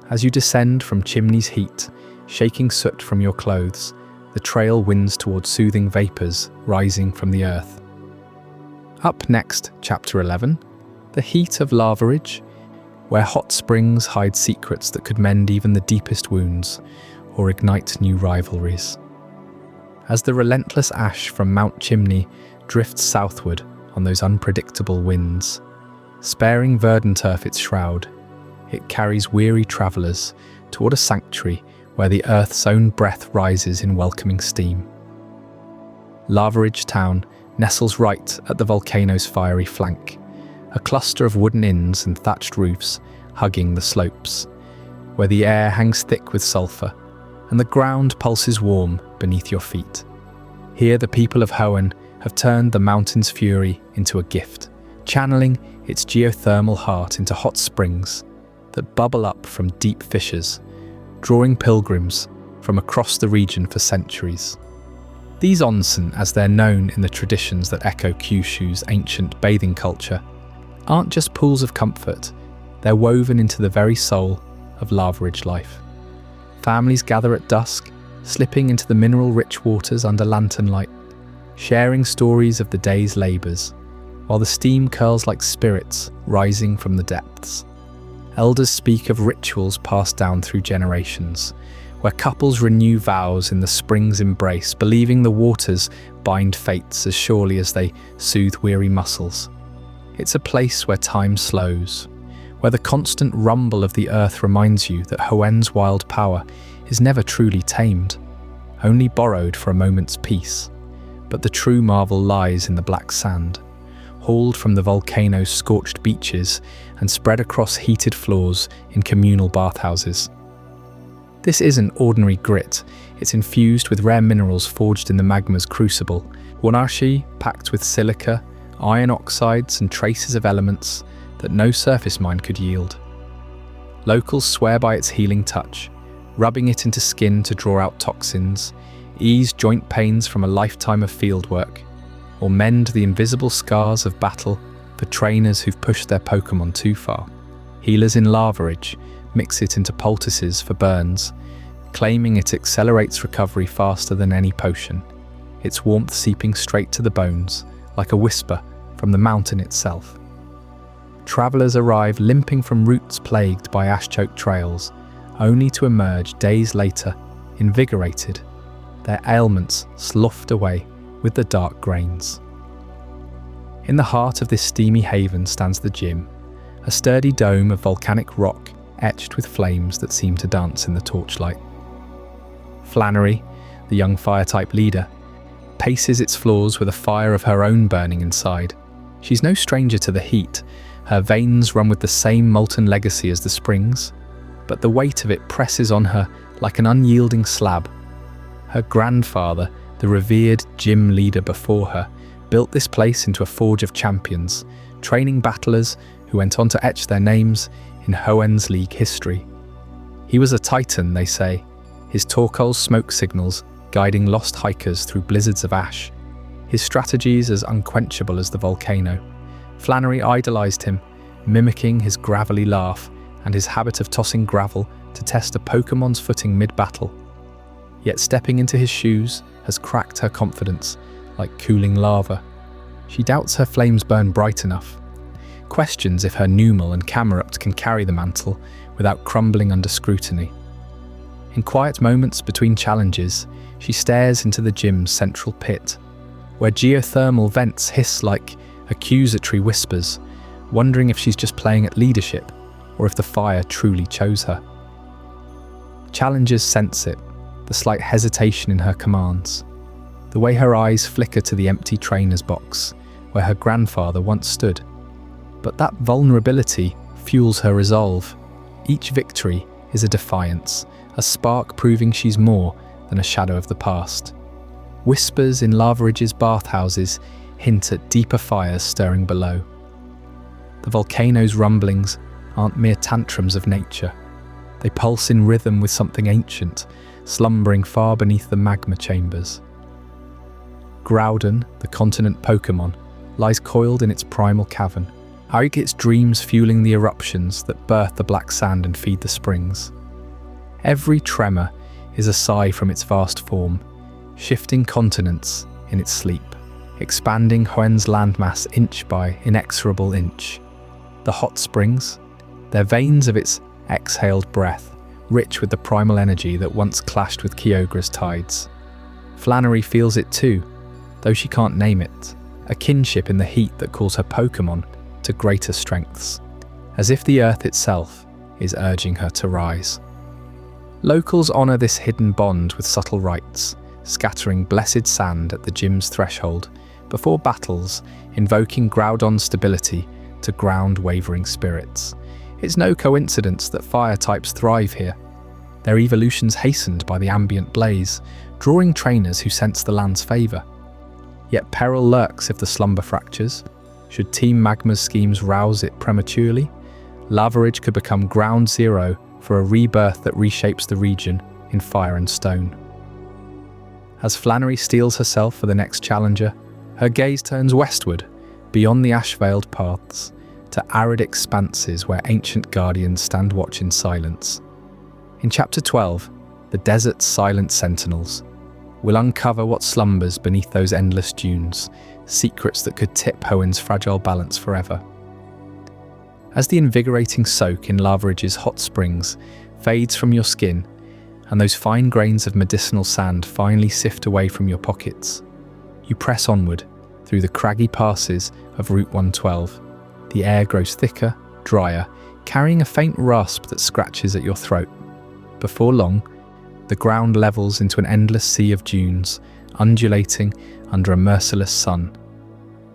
As you descend from Chimney's heat, shaking soot from your clothes, the trail winds towards soothing vapours rising from the earth. Up next, Chapter 11, the heat of Lavaridge, where hot springs hide secrets that could mend even the deepest wounds or ignite new rivalries. As the relentless ash from Mount Chimney drifts southward on those unpredictable winds, sparing Verdanturf its shroud, it carries weary travellers toward a sanctuary where the earth's own breath rises in welcoming steam. Lavaridge town nestles right at the volcano's fiery flank, a cluster of wooden inns and thatched roofs hugging the slopes, where the air hangs thick with sulphur and the ground pulses warm beneath your feet. Here the people of Hoenn have turned the mountain's fury into a gift, channeling its geothermal heart into hot springs that bubble up from deep fissures, drawing pilgrims from across the region for centuries. These onsen, as they're known in the traditions that echo Kyushu's ancient bathing culture, aren't just pools of comfort, they're woven into the very soul of Lavaridge life. Families gather at dusk, slipping into the mineral-rich waters under lantern light, sharing stories of the day's labours, while the steam curls like spirits rising from the depths. Elders speak of rituals passed down through generations, where couples renew vows in the spring's embrace, believing the waters bind fates as surely as they soothe weary muscles. It's a place where time slows, where the constant rumble of the earth reminds you that Hoenn's wild power is never truly tamed, only borrowed for a moment's peace. But the true marvel lies in the black sand, hauled from the volcano's scorched beaches and spread across heated floors in communal bathhouses. This isn't ordinary grit, it's infused with rare minerals forged in the magma's crucible, wanashi packed with silica, iron oxides and traces of elements that no surface mine could yield. Locals swear by its healing touch, rubbing it into skin to draw out toxins, ease joint pains from a lifetime of fieldwork, or mend the invisible scars of battle for trainers who've pushed their Pokémon too far. Healers in Lavaridge mix it into poultices for burns, claiming it accelerates recovery faster than any potion, its warmth seeping straight to the bones, like a whisper from the mountain itself. Travellers arrive limping from routes plagued by ash-choked trails, only to emerge days later, invigorated, their ailments sloughed away with the dark grains. In the heart of this steamy haven stands the gym, a sturdy dome of volcanic rock etched with flames that seem to dance in the torchlight. Flannery, the young fire-type leader, paces its floors with a fire of her own burning inside. She's no stranger to the heat, her veins run with the same molten legacy as the springs, but the weight of it presses on her like an unyielding slab. Her grandfather, the revered gym leader before her, built this place into a forge of champions, training battlers who went on to etch their names in Hoenn's league history. He was a titan, they say, his Torkoal's smoke signals guiding lost hikers through blizzards of ash, his strategies as unquenchable as the volcano. Flannery idolized him, mimicking his gravelly laugh and his habit of tossing gravel to test a Pokémon's footing mid-battle. Yet stepping into his shoes has cracked her confidence like cooling lava. She doubts her flames burn bright enough, questions if her Numal and Camerupt can carry the mantle without crumbling under scrutiny. In quiet moments between challenges, she stares into the gym's central pit, where geothermal vents hiss like accusatory whispers, wondering if she's just playing at leadership or if the fire truly chose her. Challengers sense it, the slight hesitation in her commands, the way her eyes flicker to the empty trainer's box where her grandfather once stood. But that vulnerability fuels her resolve. Each victory is a defiance, a spark proving she's more than a shadow of the past. Whispers in Lavaridge's bathhouses hint at deeper fires stirring below. The volcano's rumblings aren't mere tantrums of nature. They pulse in rhythm with something ancient, slumbering far beneath the magma chambers. Groudon, the continent Pokémon, lies coiled in its primal cavern, its dreams fueling the eruptions that birth the black sand and feed the springs. Every tremor is a sigh from its vast form, shifting continents in its sleep, expanding Hoenn's landmass inch by inexorable inch. The hot springs, they're veins of its exhaled breath, rich with the primal energy that once clashed with Kyogre's tides. Flannery feels it too, though she can't name it, a kinship in the heat that calls her Pokémon to greater strengths, as if the earth itself is urging her to rise. Locals honour this hidden bond with subtle rites, scattering blessed sand at the gym's threshold before battles, invoking Groudon stability to ground wavering spirits. It's no coincidence that fire types thrive here, their evolutions hastened by the ambient blaze, drawing trainers who sense the land's favour. Yet peril lurks if the slumber fractures. Should Team Magma's schemes rouse it prematurely, Lavaridge could become ground zero for a rebirth that reshapes the region in fire and stone. As Flannery steels herself for the next challenger, her gaze turns westward, beyond the ash-veiled paths, to arid expanses where ancient guardians stand watch in silence. In Chapter 12, The Desert's Silent Sentinels, we'll uncover what slumbers beneath those endless dunes, secrets that could tip Hoenn's fragile balance forever. As the invigorating soak in Lavaridge's hot springs fades from your skin, and those fine grains of medicinal sand finally sift away from your pockets, you press onward through the craggy passes of Route 112. The air grows thicker, drier, carrying a faint rasp that scratches at your throat. Before long, the ground levels into an endless sea of dunes, undulating under a merciless sun.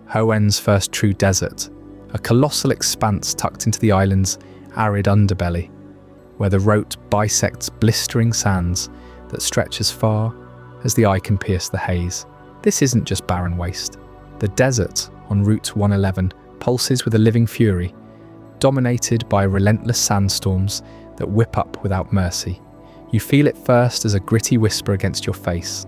Hoenn's first true desert, a colossal expanse tucked into the island's arid underbelly, where the route bisects blistering sands that stretch as far as the eye can pierce the haze. This isn't just barren waste. The desert on Route 111 pulses with a living fury, dominated by relentless sandstorms that whip up without mercy. You feel it first as a gritty whisper against your face,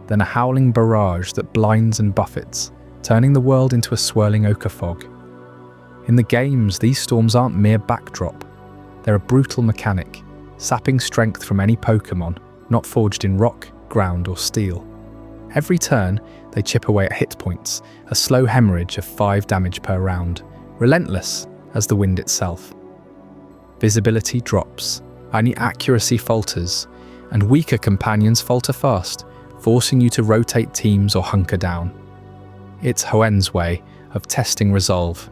then a howling barrage that blinds and buffets, turning the world into a swirling ochre fog. In the games, these storms aren't mere backdrop. They're a brutal mechanic, sapping strength from any Pokémon, not forged in rock, ground, or steel. Every turn, they chip away at hit points, a slow hemorrhage of 5 damage per round, relentless as the wind itself. Visibility drops, any accuracy falters, and weaker companions falter fast, forcing you to rotate teams or hunker down. It's Hoenn's way of testing resolve,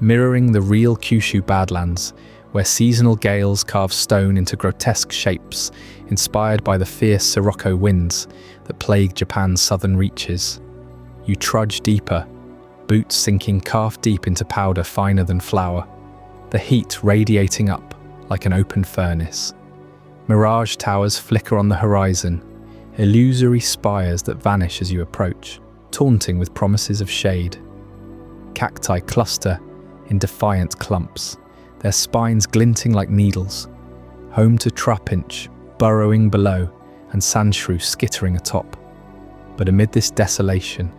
mirroring the real Kyushu Badlands, where seasonal gales carve stone into grotesque shapes, inspired by the fierce Sirocco winds that plague Japan's southern reaches. You trudge deeper, boots sinking calf-deep into powder finer than flour, the heat radiating up like an open furnace. Mirage towers flicker on the horizon, illusory spires that vanish as you approach, taunting with promises of shade. Cacti cluster in defiant clumps, their spines glinting like needles, home to trapinch burrowing below and sandshrew skittering atop. But amid this desolation,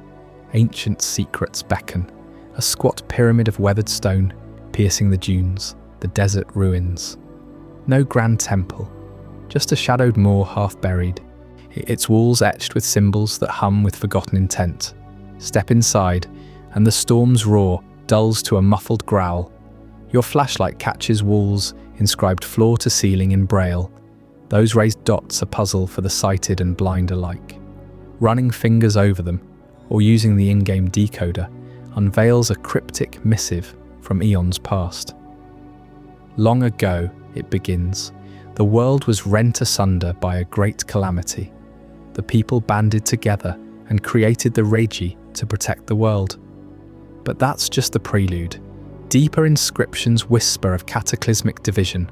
ancient secrets beckon, a squat pyramid of weathered stone piercing the dunes, the desert ruins. No grand temple, just a shadowed moor half buried, its walls etched with symbols that hum with forgotten intent. Step inside, and the storm's roar dulls to a muffled growl. Your flashlight catches walls inscribed floor to ceiling in braille, those raised dots a puzzle for the sighted and blind alike. Running fingers over them, or using the in-game decoder, unveils a cryptic missive from eons past. Long ago, it begins, the world was rent asunder by a great calamity. The people banded together and created the Regi to protect the world. But that's just the prelude. Deeper inscriptions whisper of cataclysmic division,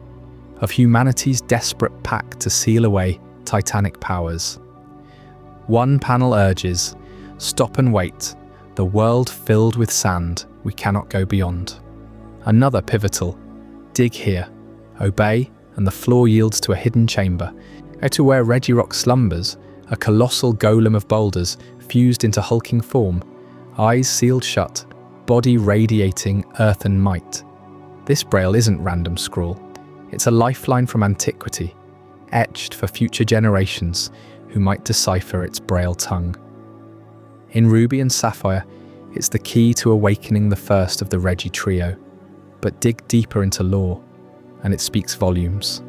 of humanity's desperate pact to seal away titanic powers. One panel urges, stop and wait, the world filled with sand, we cannot go beyond. Another pivotal, dig here, obey, and the floor yields to a hidden chamber, to where Regirock slumbers, a colossal golem of boulders fused into hulking form, eyes sealed shut, body radiating earthen might. This braille isn't random scrawl, it's a lifeline from antiquity, etched for future generations who might decipher its braille tongue. In Ruby and Sapphire, it's the key to awakening the first of the Regi trio, but dig deeper into lore, and it speaks volumes.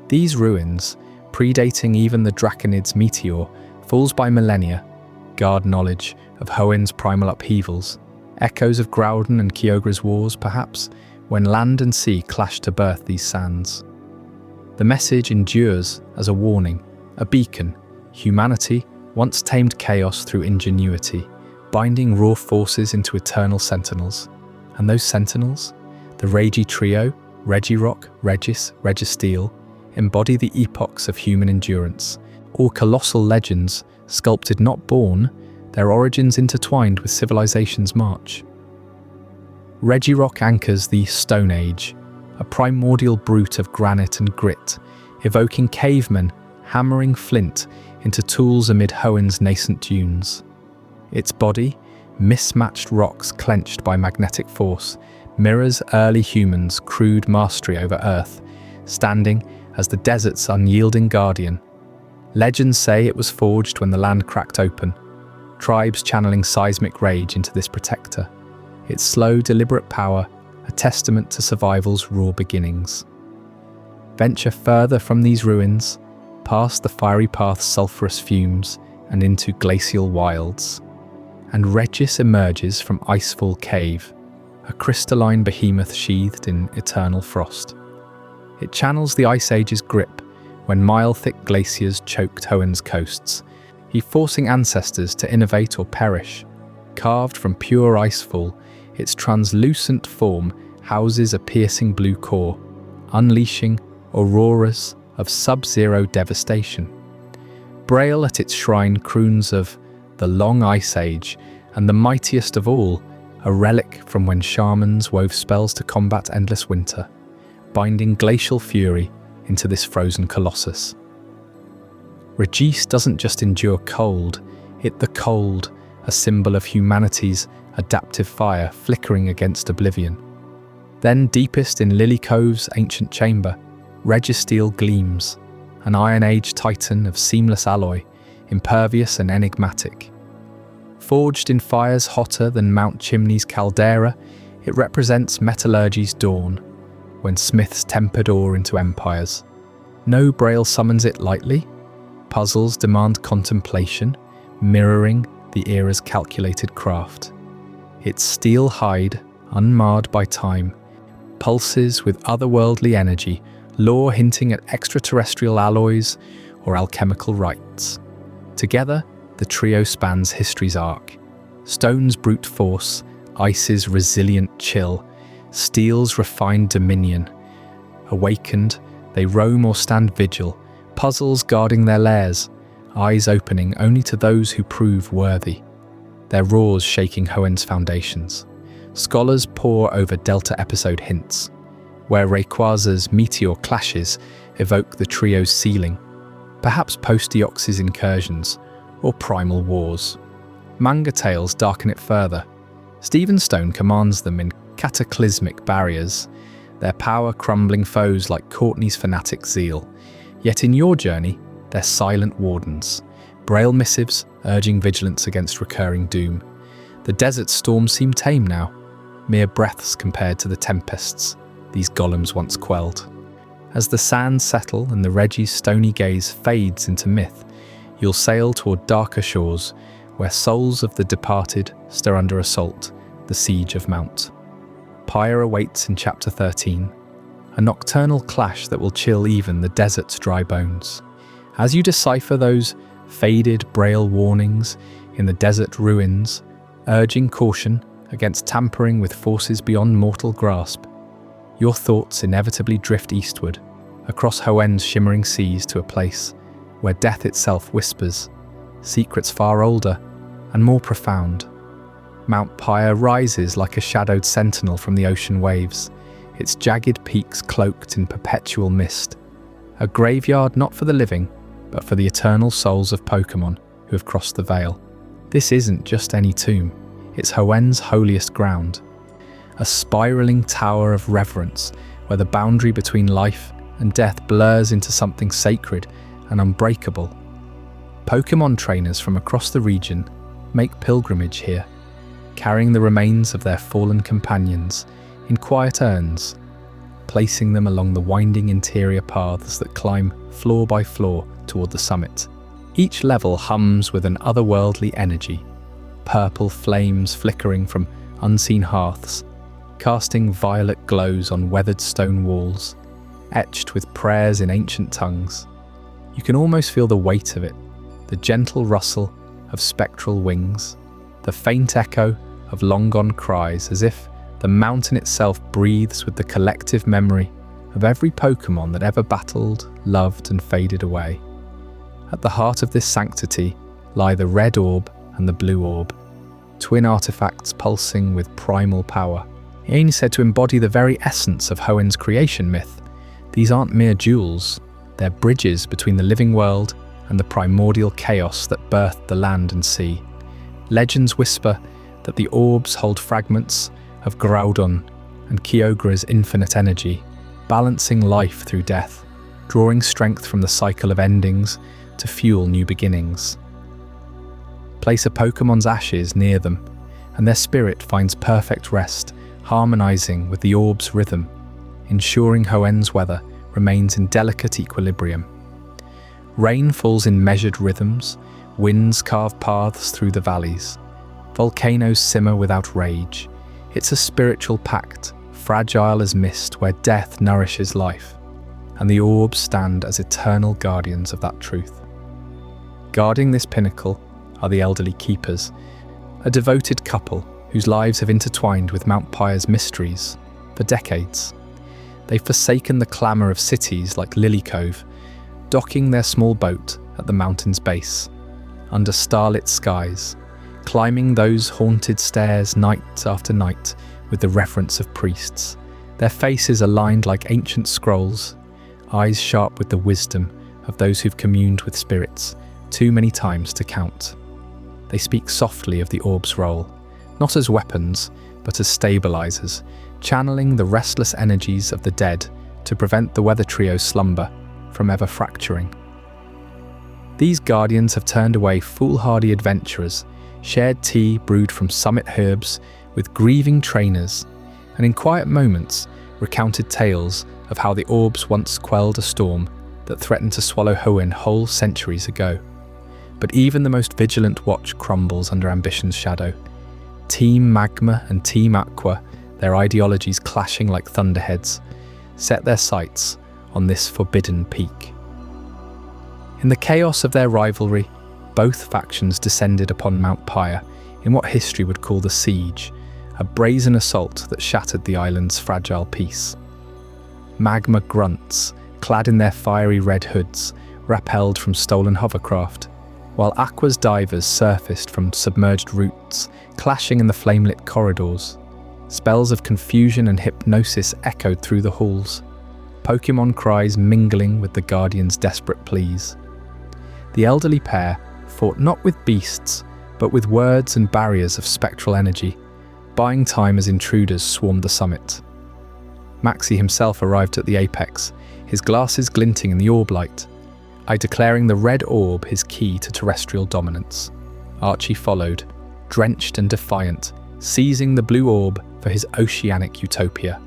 These ruins, predating even the Draconid's meteor, falls by millennia, guard knowledge of Hoenn's primal upheavals, echoes of Groudon and Kyogre's wars perhaps, when land and sea clashed to birth these sands. The message endures as a warning, a beacon. Humanity once tamed chaos through ingenuity, binding raw forces into eternal sentinels. And those sentinels, the Regi trio, Regirock, Regis, Registeel, embody the epochs of human endurance, all colossal legends, sculpted not born, their origins intertwined with civilization's march. Regirock anchors the Stone Age, a primordial brute of granite and grit, evoking cavemen hammering flint into tools amid Hoenn's nascent dunes. Its body, mismatched rocks clenched by magnetic force, mirrors early humans' crude mastery over Earth, standing as the desert's unyielding guardian. Legends say it was forged when the land cracked open, tribes channeling seismic rage into this protector. Its slow, deliberate power, a testament to survival's raw beginnings. Venture further from these ruins, past the fiery path's sulphurous fumes and into glacial wilds. And Regis emerges from Icefall Cave, a crystalline behemoth sheathed in eternal frost. It channels the Ice Age's grip when mile-thick glaciers choked Hoenn's coasts, forcing ancestors to innovate or perish. Carved from pure icefall, its translucent form houses a piercing blue core, unleashing auroras of sub-zero devastation. Braille at its shrine croons of the long Ice Age, and the mightiest of all, a relic from when shamans wove spells to combat endless winter, binding glacial fury into this frozen colossus. Regis doesn't just endure cold, the cold, a symbol of humanity's adaptive fire flickering against oblivion. Then deepest in Lily Cove's ancient chamber, Registeel gleams, an Iron Age titan of seamless alloy, impervious and enigmatic. Forged in fires hotter than Mount Chimney's caldera, it represents metallurgy's dawn, when smiths tempered ore into empires. No Braille summons it lightly. Puzzles demand contemplation, mirroring the era's calculated craft. Its steel hide, unmarred by time, pulses with otherworldly energy, lore hinting at extraterrestrial alloys or alchemical rites. Together, the trio spans history's arc. Stone's brute force, ice's resilient chill, steel's refined dominion. Awakened, they roam or stand vigil, puzzles guarding their lairs, eyes opening only to those who prove worthy. Their roars shaking Hoenn's foundations. Scholars pore over Delta episode hints, where Rayquaza's meteor clashes evoke the trio's ceiling, perhaps post-Deoxys incursions or primal wars. Manga tales darken it further. Stephen Stone commands them in cataclysmic barriers, their power crumbling foes like Courtney's fanatic zeal. Yet in your journey, they're silent wardens, Braille missives urging vigilance against recurring doom. The desert storms seem tame now, mere breaths compared to the tempests these golems once quelled. As the sands settle and the Regi's stony gaze fades into myth, you'll sail toward darker shores where souls of the departed stir under assault, the siege of Mount Pyre awaits in Chapter 13, a nocturnal clash that will chill even the desert's dry bones. As you decipher those faded Braille warnings in the desert ruins, urging caution against tampering with forces beyond mortal grasp, your thoughts inevitably drift eastward, across Hoenn's shimmering seas to a place where death itself whispers, secrets far older and more profound. Mount Pyre rises like a shadowed sentinel from the ocean waves, its jagged peaks cloaked in perpetual mist. A graveyard not for the living, but for the eternal souls of Pokémon who have crossed the veil. This isn't just any tomb, it's Hoenn's holiest ground. A spiraling tower of reverence where the boundary between life and death blurs into something sacred and unbreakable. Pokémon trainers from across the region make pilgrimage here, carrying the remains of their fallen companions in quiet urns, placing them along the winding interior paths that climb floor by floor toward the summit. Each level hums with an otherworldly energy, purple flames flickering from unseen hearths, casting violet glows on weathered stone walls. etched with prayers in ancient tongues. You can almost feel the weight of it, the gentle rustle of spectral wings, the faint echo of long-gone cries, as if the mountain itself breathes with the collective memory of every Pokémon that ever battled, loved, and faded away. At the heart of this sanctity lie the red orb and the blue orb, twin artifacts pulsing with primal power. Hoenn said to embody the very essence of Hoenn's creation myth. These aren't mere jewels, they're bridges between the living world and the primordial chaos that birthed the land and sea. Legends whisper that the orbs hold fragments of Groudon and Kyogre's infinite energy, balancing life through death, drawing strength from the cycle of endings to fuel new beginnings. Place a Pokémon's ashes near them, and their spirit finds perfect rest, harmonizing with the orb's rhythm, ensuring Hoenn's weather remains in delicate equilibrium. Rain falls in measured rhythms, winds carve paths through the valleys, volcanoes simmer without rage. It's a spiritual pact, fragile as mist, where death nourishes life, and the orbs stand as eternal guardians of that truth. Guarding this pinnacle are the elderly keepers, a devoted couple whose lives have intertwined with Mount Pyre's mysteries for decades. They've forsaken the clamour of cities like Lilycove, docking their small boat at the mountain's base, under starlit skies, climbing those haunted stairs night after night with the reverence of priests, their faces aligned like ancient scrolls, eyes sharp with the wisdom of those who've communed with spirits too many times to count. They speak softly of the orb's role, not as weapons, but as stabilizers, channeling the restless energies of the dead to prevent the weather trio's slumber from ever fracturing. These guardians have turned away foolhardy adventurers, shared tea brewed from summit herbs with grieving trainers, and in quiet moments recounted tales of how the orbs once quelled a storm that threatened to swallow Hoenn whole centuries ago. But even the most vigilant watch crumbles under ambition's shadow. Team Magma and Team Aqua, their ideologies clashing like thunderheads, set their sights on this forbidden peak. In the chaos of their rivalry, both factions descended upon Mount Pyre in what history would call the Siege, a brazen assault that shattered the island's fragile peace. Magma grunts, clad in their fiery red hoods, rappelled from stolen hovercraft, while Aqua's divers surfaced from submerged roots, clashing in the flame-lit corridors. Spells of confusion and hypnosis echoed through the halls, Pokémon cries mingling with the Guardians' desperate pleas. The elderly pair fought not with beasts, but with words and barriers of spectral energy, buying time as intruders swarmed the summit. Maxi himself arrived at the apex, his glasses glinting in the orb light, declaring the red orb his key to terrestrial dominance. Archie followed, drenched and defiant, seizing the blue orb for his oceanic utopia.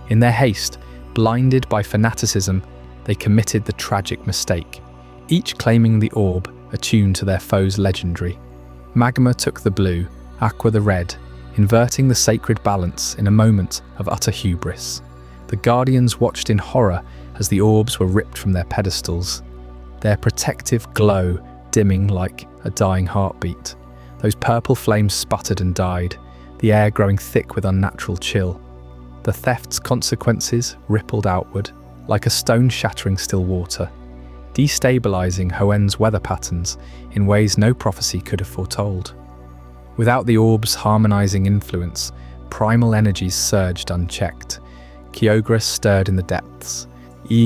In their haste, blinded by fanaticism, they committed the tragic mistake, each claiming the orb attuned to their foe's legendary. Magma took the blue, Aqua the red, inverting the sacred balance in a moment of utter hubris. The Guardians watched in horror as the orbs were ripped from their pedestals, their protective glow dimming like a dying heartbeat. Those purple flames sputtered and died, the air growing thick with unnatural chill. The theft's consequences rippled outward, like a stone shattering still water, destabilizing Hoenn's weather patterns in ways no prophecy could have foretold. Without the orb's harmonizing influence, primal energies surged unchecked. Kyogre stirred in the depths,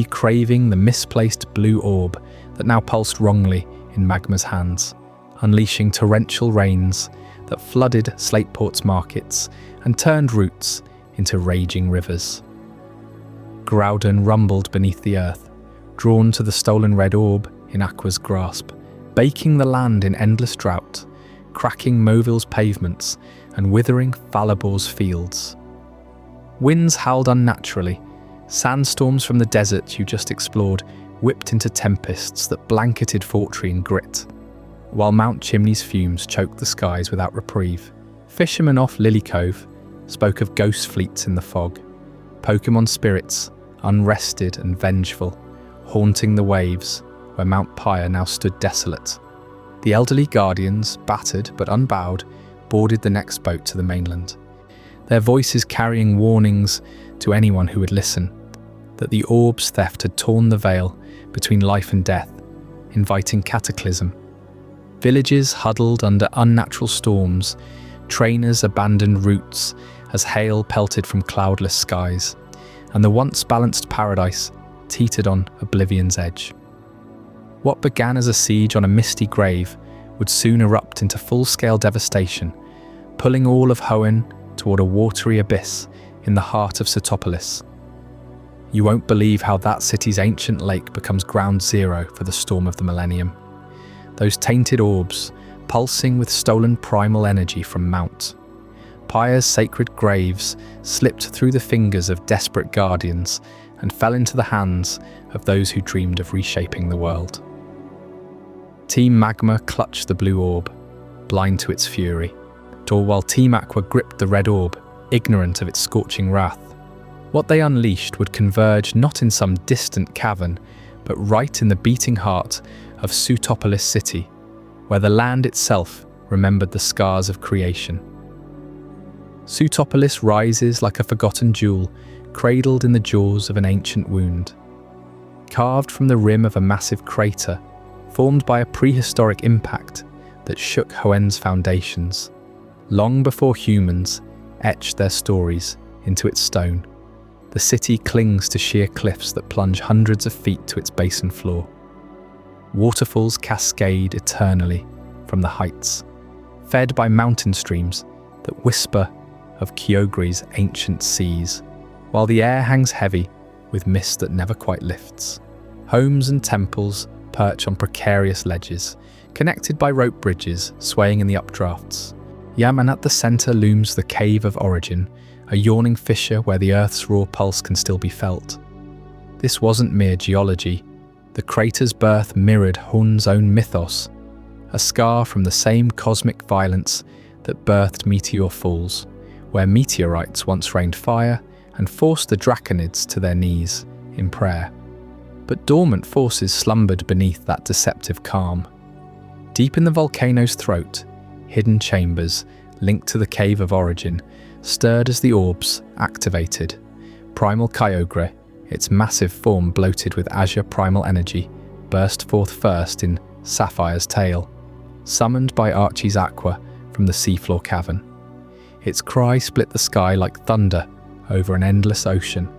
craving the misplaced blue orb that now pulsed wrongly in Magma's hands, unleashing torrential rains that flooded Slateport's markets and turned roots into raging rivers. Groudon rumbled beneath the earth, drawn to the stolen red orb in Aqua's grasp, baking the land in endless drought, cracking Mauville's pavements and withering Falabor's fields. Winds howled unnaturally, sandstorms from the desert you just explored whipped into tempests that blanketed Fortree in grit, while Mount Chimney's fumes choked the skies without reprieve. Fishermen off Lilycove spoke of ghost fleets in the fog, Pokémon spirits unrested and vengeful, haunting the waves where Mount Pyre now stood desolate. The elderly guardians, battered but unbowed, boarded the next boat to the mainland, their voices carrying warnings to anyone who would listen, that the orb's theft had torn the veil between life and death, inviting cataclysm. Villages huddled under unnatural storms, trainers abandoned routes as hail pelted from cloudless skies, and the once balanced paradise teetered on oblivion's edge. What began as a siege on a misty grave would soon erupt into full-scale devastation, pulling all of Hoenn toward a watery abyss in the heart of Sootopolis. You won't believe how that city's ancient lake becomes ground zero for the storm of the millennium. Those tainted orbs, pulsing with stolen primal energy from Mount Pyre's sacred graves, slipped through the fingers of desperate guardians and fell into the hands of those who dreamed of reshaping the world. Team Magma clutched the blue orb, blind to its fury, while Team Aqua gripped the red orb, ignorant of its scorching wrath. What they unleashed would converge not in some distant cavern, but right in the beating heart of Sootopolis city, where the land itself remembered the scars of creation. Sootopolis rises like a forgotten jewel, cradled in the jaws of an ancient wound. Carved from the rim of a massive crater, formed by a prehistoric impact that shook Hoenn's foundations, long before humans etched their stories into its stone. The city clings to sheer cliffs that plunge hundreds of feet to its basin floor. Waterfalls cascade eternally from the heights, fed by mountain streams that whisper of Kyogre's ancient seas, while the air hangs heavy with mist that never quite lifts. Homes and temples perch on precarious ledges, connected by rope bridges swaying in the updrafts. And at the centre looms the Cave of Origin, a yawning fissure where the Earth's raw pulse can still be felt. This wasn't mere geology. The crater's birth mirrored Hoenn's own mythos, a scar from the same cosmic violence that birthed meteor falls, where meteorites once rained fire and forced the Draconids to their knees in prayer. But dormant forces slumbered beneath that deceptive calm. Deep in the volcano's throat, hidden chambers linked to the Cave of Origin stirred as the orbs activated. Primal Kyogre, its massive form bloated with azure primal energy, burst forth first in Sapphire's tail, summoned by Archie's aqua from the seafloor cavern. Its cry split the sky like thunder over an endless ocean,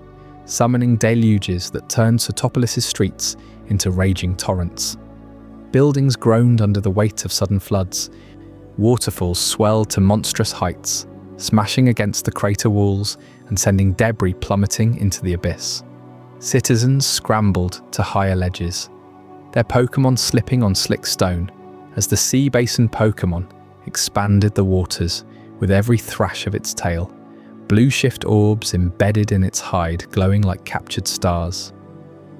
summoning deluges that turned Sootopolis' streets into raging torrents. Buildings groaned under the weight of sudden floods. Waterfalls swelled to monstrous heights, smashing against the crater walls and sending debris plummeting into the abyss. Citizens scrambled to higher ledges, their Pokémon slipping on slick stone as the sea basin Pokémon expanded the waters with every thrash of its tail, blue shift orbs embedded in its hide glowing like captured stars.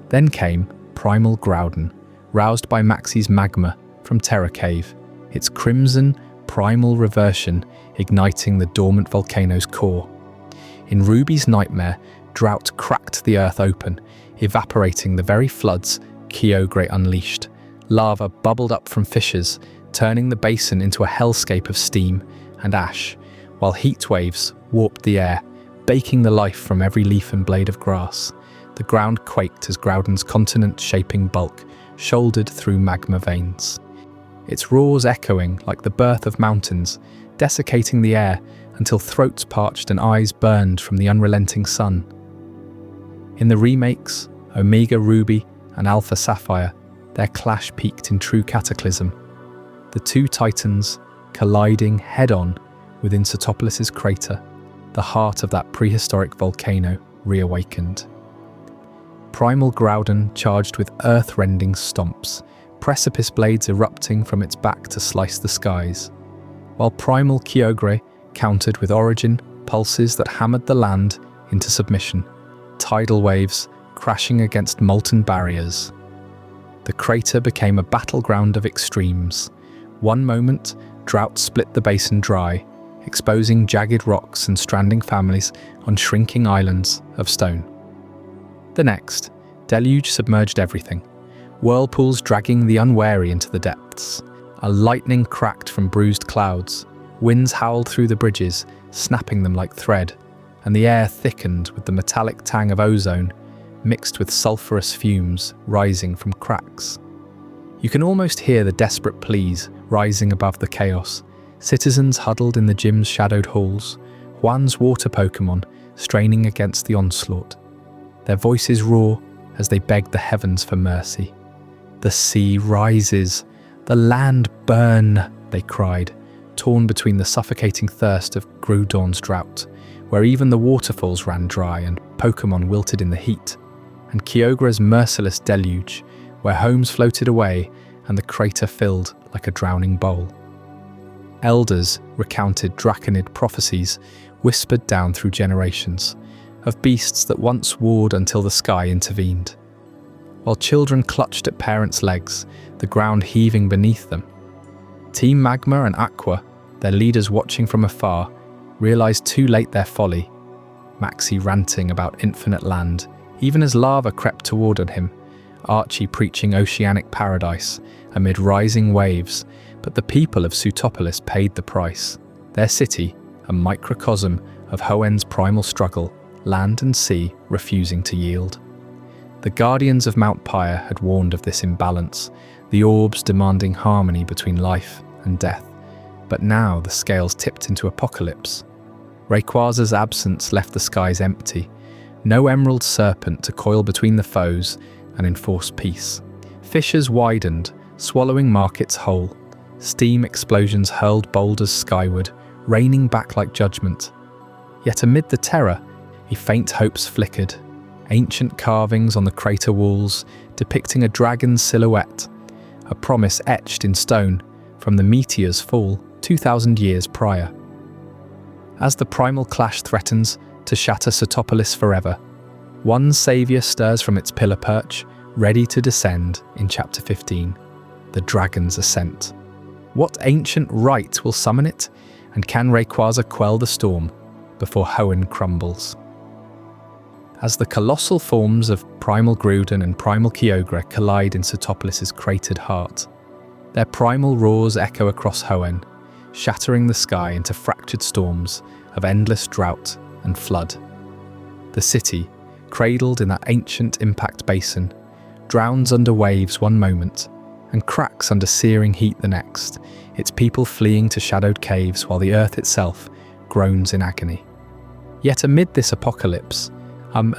Then came Primal Groudon, roused by Maxie's magma from Terror Cave, its crimson primal reversion igniting the dormant volcano's core. In Ruby's nightmare, drought cracked the earth open, evaporating the very floods Kyogre unleashed. Lava bubbled up from fissures, turning the basin into a hellscape of steam and ash, while heat waves warped the air, baking the life from every leaf and blade of grass. The ground quaked as Groudon's continent-shaping bulk shouldered through magma veins, its roars echoing like the birth of mountains, desiccating the air until throats parched and eyes burned from the unrelenting sun. In the remakes, Omega Ruby and Alpha Sapphire, their clash peaked in true cataclysm, the two titans colliding head-on within Sootopolis' crater, the heart of that prehistoric volcano reawakened. Primal Groudon charged with earth-rending stomps, precipice blades erupting from its back to slice the skies, while Primal Kyogre countered with Origin pulses that hammered the land into submission, tidal waves crashing against molten barriers. The crater became a battleground of extremes. One moment, drought split the basin dry, exposing jagged rocks and stranding families on shrinking islands of stone. The next, deluge submerged everything, whirlpools dragging the unwary into the depths. A lightning cracked from bruised clouds, winds howled through the bridges, snapping them like thread, and the air thickened with the metallic tang of ozone, mixed with sulphurous fumes rising from cracks. You can almost hear the desperate pleas rising above the chaos, citizens huddled in the gym's shadowed halls, Hoenn's water Pokémon straining against the onslaught. Their voices roar as they beg the heavens for mercy. The sea rises, the land burn, they cried, torn between the suffocating thirst of Groudon's drought, where even the waterfalls ran dry and Pokémon wilted in the heat, and Kyogre's merciless deluge, where homes floated away and the crater filled like a drowning bowl. Elders recounted Draconid prophecies whispered down through generations, of beasts that once warred until the sky intervened. While children clutched at parents' legs, the ground heaving beneath them. Team Magma and Aqua, their leaders watching from afar, realised too late their folly, Maxi ranting about infinite land, even as lava crept toward him, Archie preaching oceanic paradise amid rising waves, but the people of Sootopolis paid the price. Their city, a microcosm of Hoenn's primal struggle, land and sea refusing to yield. The guardians of Mount Pyre had warned of this imbalance, the orbs demanding harmony between life and death. But now the scales tipped into apocalypse. Rayquaza's absence left the skies empty, no emerald serpent to coil between the foes and enforce peace. Fissures widened, swallowing markets whole. Steam explosions hurled boulders skyward, raining back like judgment. Yet amid the terror, faint hopes flickered. Ancient carvings on the crater walls depicting a dragon's silhouette, a promise etched in stone from the meteor's fall 2,000 years prior. As the primal clash threatens to shatter Sootopolis forever, one saviour stirs from its pillar perch, ready to descend in Chapter 15, the Dragon's Ascent. What ancient rite will summon it, and can Rayquaza quell the storm before Hoenn crumbles? As the colossal forms of primal Groudon and primal Kyogre collide in Sootopolis' cratered heart, their primal roars echo across Hoenn, shattering the sky into fractured storms of endless drought and flood. The city, cradled in that ancient impact basin, drowns under waves one moment and cracks under searing heat the next, its people fleeing to shadowed caves while the earth itself groans in agony. Yet amid this apocalypse,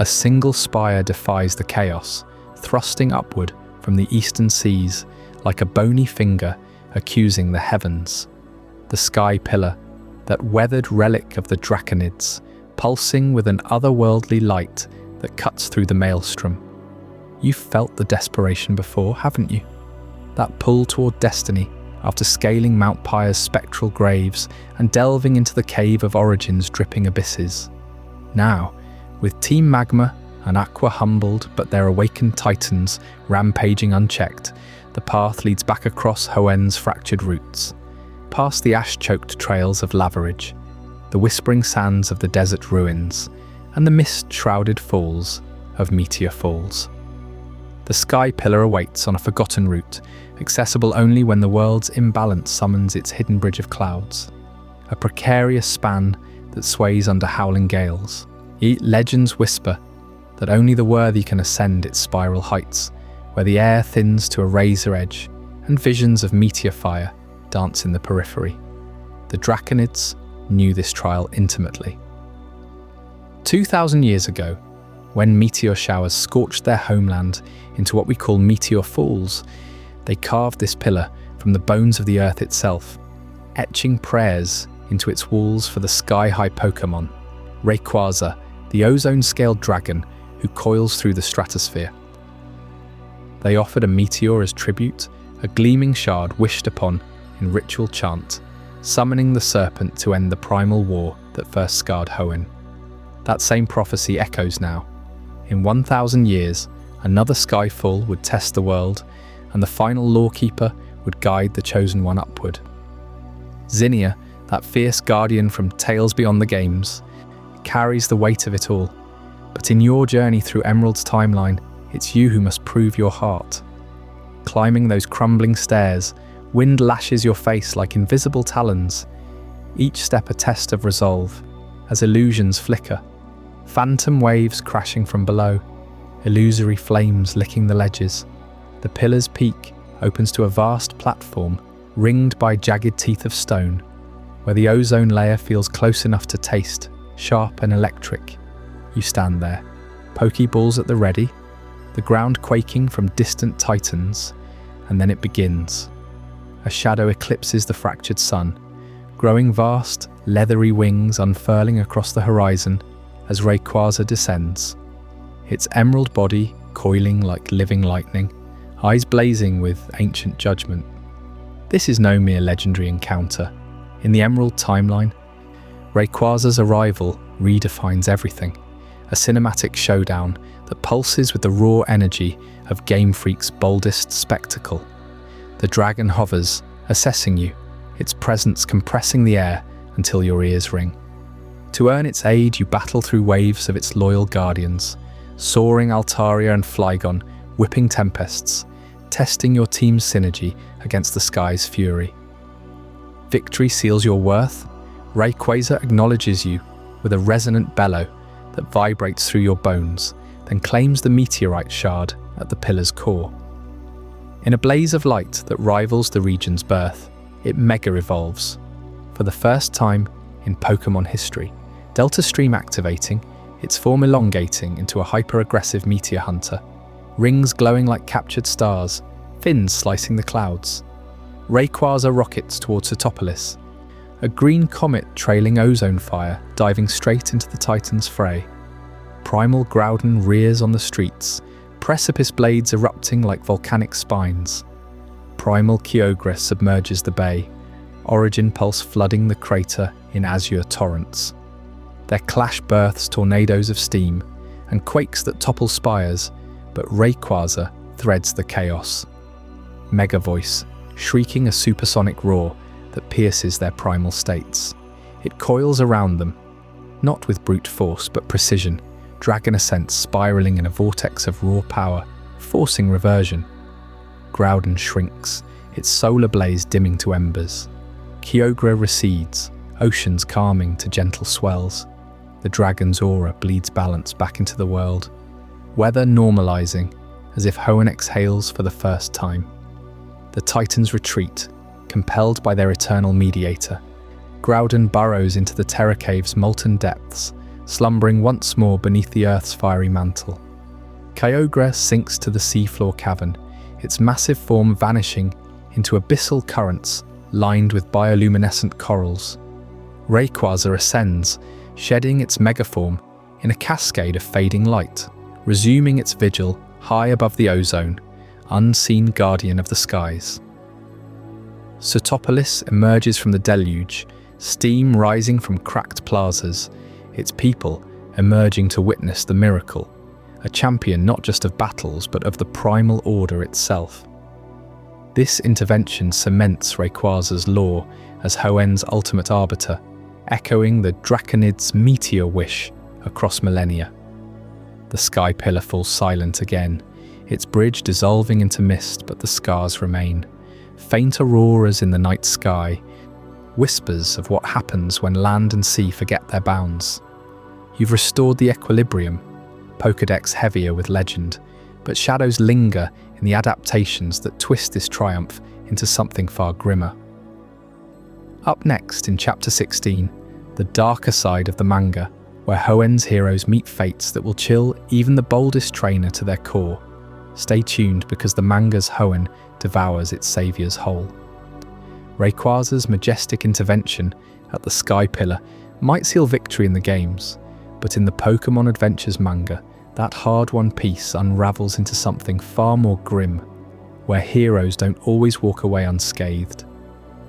a single spire defies the chaos, thrusting upward from the eastern seas like a bony finger accusing the heavens. The sky pillar, that weathered relic of the Draconids, pulsing with an otherworldly light that cuts through the maelstrom. You've felt the desperation before, haven't you? That pull toward destiny after scaling Mount Pyre's spectral graves and delving into the cave of Origin's dripping abysses. Now, with Team Magma and Aqua humbled but their awakened titans rampaging unchecked, the path leads back across Hoenn's fractured roots, past the ash-choked trails of Lavaridge, the whispering sands of the desert ruins, and the mist-shrouded falls of Meteor Falls. The sky pillar awaits on a forgotten route, accessible only when the world's imbalance summons its hidden bridge of clouds, a precarious span that sways under howling gales. Legends whisper that only the worthy can ascend its spiral heights, where the air thins to a razor edge and visions of meteor fire dance in the periphery. The Draconids knew this trial intimately. 2,000 years ago, when meteor showers scorched their homeland into what we call Meteor Falls, they carved this pillar from the bones of the earth itself, etching prayers into its walls for the sky-high Pokémon, Rayquaza, the ozone-scaled dragon who coils through the stratosphere. They offered a meteor as tribute, a gleaming shard wished upon in ritual chant, summoning the serpent to end the primal war that first scarred Hoenn. That same prophecy echoes now. In 1,000 years, another skyfall would test the world, and the final lawkeeper would guide the chosen one upward. Zinnia, that fierce guardian from Tales Beyond the Games, carries the weight of it all, But in your journey through Emerald's timeline, it's you who must prove your heart. Climbing those crumbling stairs, wind lashes your face like invisible talons, each step a test of resolve, as illusions flicker, phantom waves crashing from below, illusory flames licking the ledges. The pillar's peak opens to a vast platform ringed by jagged teeth of stone, where the ozone layer feels close enough to taste, sharp and electric. You stand there, Pokeballs at the ready, the ground quaking from distant titans, and then it begins. A shadow eclipses the fractured sun, growing vast, leathery wings unfurling across the horizon as Rayquaza descends. Its emerald body coiling like living lightning, eyes blazing with ancient judgment. This is no mere legendary encounter. In the Emerald timeline, Rayquaza's arrival redefines everything. A cinematic showdown that pulses with the raw energy of Game Freak's boldest spectacle. The dragon hovers, assessing you, its presence compressing the air until your ears ring. To earn its aid, you battle through waves of its loyal guardians, soaring Altaria and Flygon, whipping tempests, testing your team's synergy against the sky's fury. Victory seals your worth. Rayquaza acknowledges you with a resonant bellow that vibrates through your bones, then claims the meteorite shard at the pillar's core. In a blaze of light that rivals the region's birth, it mega-evolves. For the first time in Pokémon history, Delta Stream activating, its form elongating into a hyper-aggressive meteor hunter, rings glowing like captured stars, fins slicing the clouds. Rayquaza rockets towards Sootopolis, a green comet trailing ozone fire diving straight into the Titan's fray. Primal Groudon rears on the streets, precipice blades erupting like volcanic spines. Primal Kyogre submerges the bay, Origin Pulse flooding the crater in azure torrents. Their clash births tornadoes of steam and quakes that topple spires, but Rayquaza threads the chaos. Mega Voice, shrieking a supersonic roar that pierces their primal states. It coils around them, not with brute force but precision, Dragon Ascent spiraling in a vortex of raw power, forcing reversion. Groudon shrinks, its solar blaze dimming to embers. Kyogre recedes, oceans calming to gentle swells. The dragon's aura bleeds balance back into the world, weather normalizing as if Hoenn exhales for the first time. The Titans retreat, compelled by their eternal mediator. Groudon burrows into the Terror Cave's molten depths, slumbering once more beneath the Earth's fiery mantle. Kyogre sinks to the seafloor cavern, its massive form vanishing into abyssal currents lined with bioluminescent corals. Rayquaza ascends, shedding its megaform in a cascade of fading light, resuming its vigil high above the ozone, unseen guardian of the skies. Sootopolis emerges from the deluge, steam rising from cracked plazas, its people emerging to witness the miracle, a champion not just of battles but of the primal order itself. This intervention cements Rayquaza's lore as Hoenn's ultimate arbiter, echoing the Draconid's meteor wish across millennia. The sky pillar falls silent again, its bridge dissolving into mist, but the scars remain. Faint auroras in the night sky, whispers of what happens when land and sea forget their bounds. You've restored the equilibrium, Pokédex heavier with legend, but shadows linger in the adaptations that twist this triumph into something far grimmer. Up next in Chapter 16, the darker side of the manga, where Hoenn's heroes meet fates that will chill even the boldest trainer to their core. Stay tuned because the manga's Hoenn devours its saviours whole. Rayquaza's majestic intervention at the Sky Pillar might seal victory in the games, but in the Pokémon Adventures manga, that hard-won piece unravels into something far more grim, where heroes don't always walk away unscathed.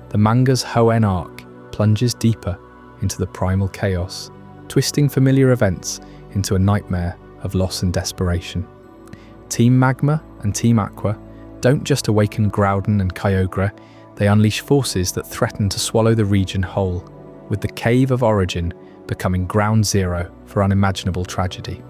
The manga's Hoenn arc plunges deeper into the primal chaos, twisting familiar events into a nightmare of loss and desperation. Team Magma and Team Aqua don't just awaken Groudon and Kyogre, they unleash forces that threaten to swallow the region whole, with the Cave of Origin becoming ground zero for unimaginable tragedy.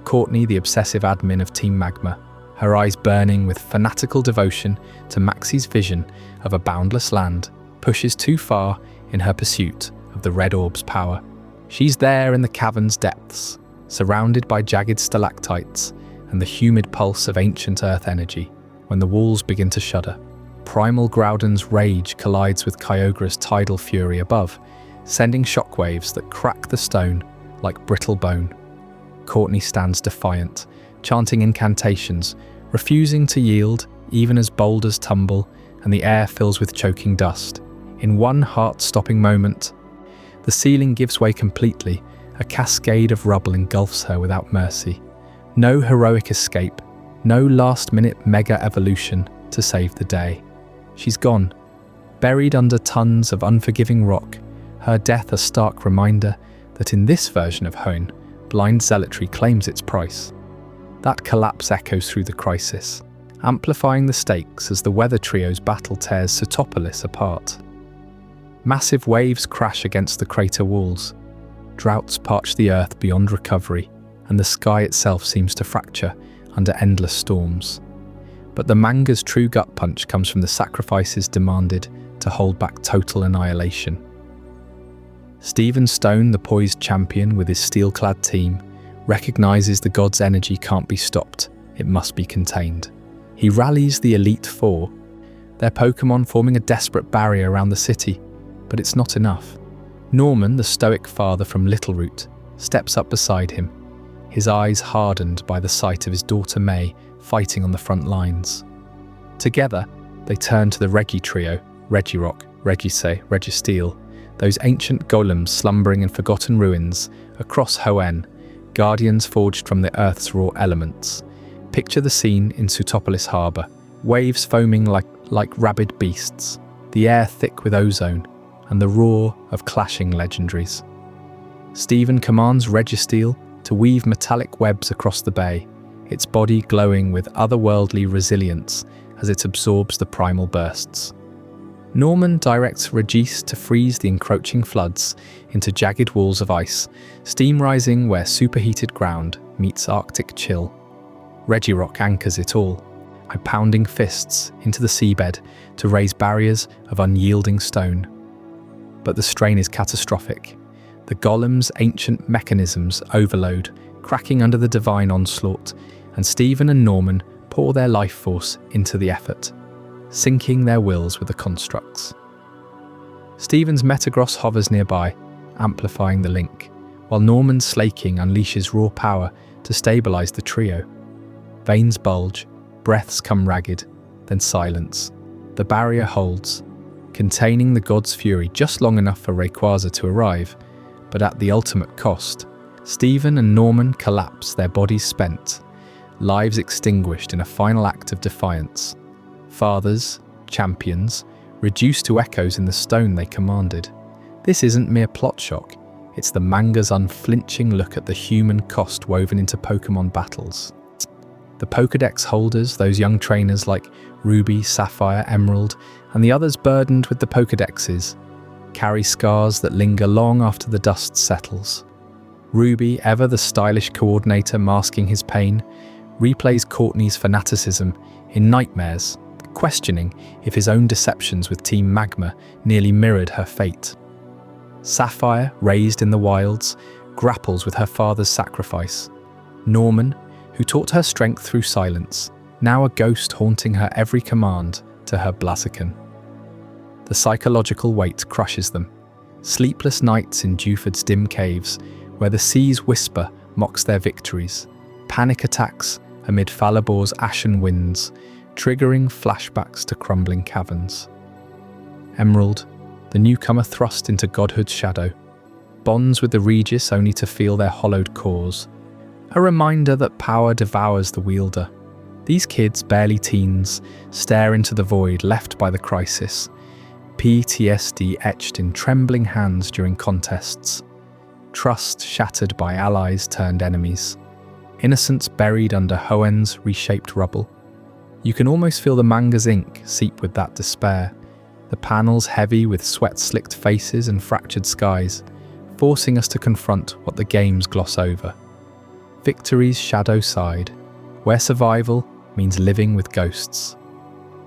Courtney, the obsessive admin of Team Magma, her eyes burning with fanatical devotion to Maxie's vision of a boundless land, pushes too far in her pursuit of the red orb's power. She's there in the cavern's depths, surrounded by jagged stalactites and the humid pulse of ancient earth energy, when the walls begin to shudder. Primal Groudon's rage collides with Kyogre's tidal fury above, sending shockwaves that crack the stone like brittle bone. Courtney stands defiant, chanting incantations, refusing to yield even as boulders tumble and the air fills with choking dust. In one heart-stopping moment, the ceiling gives way completely, a cascade of rubble engulfs her without mercy. No heroic escape, no last-minute mega evolution to save the day. She's gone, buried under tons of unforgiving rock, her death a stark reminder that in this version of Hoenn, blind zealotry claims its price. That collapse echoes through the crisis, amplifying the stakes as the weather trio's battle tears Sootopolis apart. Massive waves crash against the crater walls. Droughts parch the earth beyond recovery, and the sky itself seems to fracture under endless storms. But the manga's true gut punch comes from the sacrifices demanded to hold back total annihilation. Stephen Stone, the poised champion with his steel-clad team, recognizes the god's energy can't be stopped, it must be contained. He rallies the Elite Four, their Pokémon forming a desperate barrier around the city, but it's not enough. Norman, the stoic father from Littleroot, steps up beside him, his eyes hardened by the sight of his daughter May fighting on the front lines. Together, they turn to the Regi trio, Regirock, Regise, Registeel, those ancient golems slumbering in forgotten ruins across Hoenn, guardians forged from the Earth's raw elements. Picture the scene in Sootopolis harbour, waves foaming like rabid beasts, the air thick with ozone, and the roar of clashing legendaries. Stephen commands Registeel to weave metallic webs across the bay, its body glowing with otherworldly resilience as it absorbs the primal bursts. Norman directs Regis to freeze the encroaching floods into jagged walls of ice, steam rising where superheated ground meets Arctic chill. Regirock anchors it all, by pounding fists into the seabed to raise barriers of unyielding stone. But the strain is catastrophic. The golem's ancient mechanisms overload, cracking under the divine onslaught, and Stephen and Norman pour their life force into the effort, syncing their wills with the constructs. Stephen's Metagross hovers nearby, amplifying the link, while Norman's Slaking unleashes raw power to stabilize the trio. Veins bulge, breaths come ragged, then silence. The barrier holds, containing the god's fury just long enough for Rayquaza to arrive, but at the ultimate cost. Stephen and Norman collapse, their bodies spent, lives extinguished in a final act of defiance. Fathers, champions, reduced to echoes in the stone they commanded. This isn't mere plot shock, it's the manga's unflinching look at the human cost woven into Pokémon battles. The Pokédex holders, those young trainers like Ruby, Sapphire, Emerald, and the others burdened with the Pokédexes, carry scars that linger long after the dust settles. Ruby, ever the stylish coordinator masking his pain, replays Courtney's fanaticism in nightmares, questioning if his own deceptions with Team Magma nearly mirrored her fate. Sapphire, raised in the wilds, grapples with her father's sacrifice. Norman, who taught her strength through silence, now a ghost haunting her every command to her Blaziken. The psychological weight crushes them. Sleepless nights in Dewford's dim caves, where the sea's whisper mocks their victories. Panic attacks amid Falabor's ashen winds, triggering flashbacks to crumbling caverns. Emerald, the newcomer thrust into godhood's shadow, bonds with the Regis only to feel their hollowed cores. A reminder that power devours the wielder. These kids, barely teens, stare into the void left by the crisis, PTSD etched in trembling hands during contests, trust shattered by allies turned enemies, innocence buried under Hoenn's reshaped rubble. You can almost feel the manga's ink seep with that despair, the panels heavy with sweat-slicked faces and fractured skies, forcing us to confront what the games gloss over. Victory's shadow side, where survival means living with ghosts.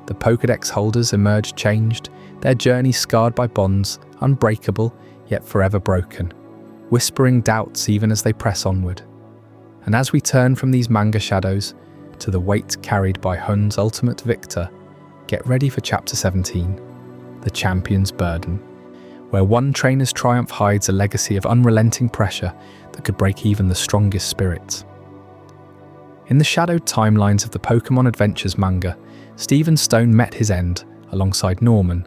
The Pokédex holders emerge changed, their journey scarred by bonds, unbreakable yet forever broken, whispering doubts even as they press onward. And as we turn from these manga shadows to the weight carried by Hoenn's ultimate victor, get ready for Chapter 17, The Champion's Burden, where one trainer's triumph hides a legacy of unrelenting pressure that could break even the strongest spirits. In the shadowed timelines of the Pokémon Adventures manga, Steven Stone met his end alongside Norman,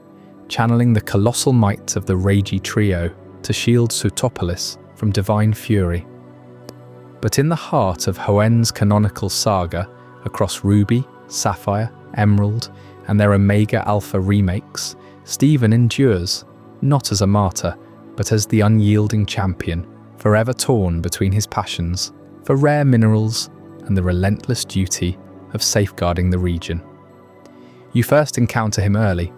channeling the colossal might of the Regi trio to shield Sootopolis from divine fury. But in the heart of Hoenn's canonical saga, across Ruby, Sapphire, Emerald, and their Omega Alpha remakes, Steven endures, not as a martyr, but as the unyielding champion, forever torn between his passions for rare minerals and the relentless duty of safeguarding the region. You first encounter him early,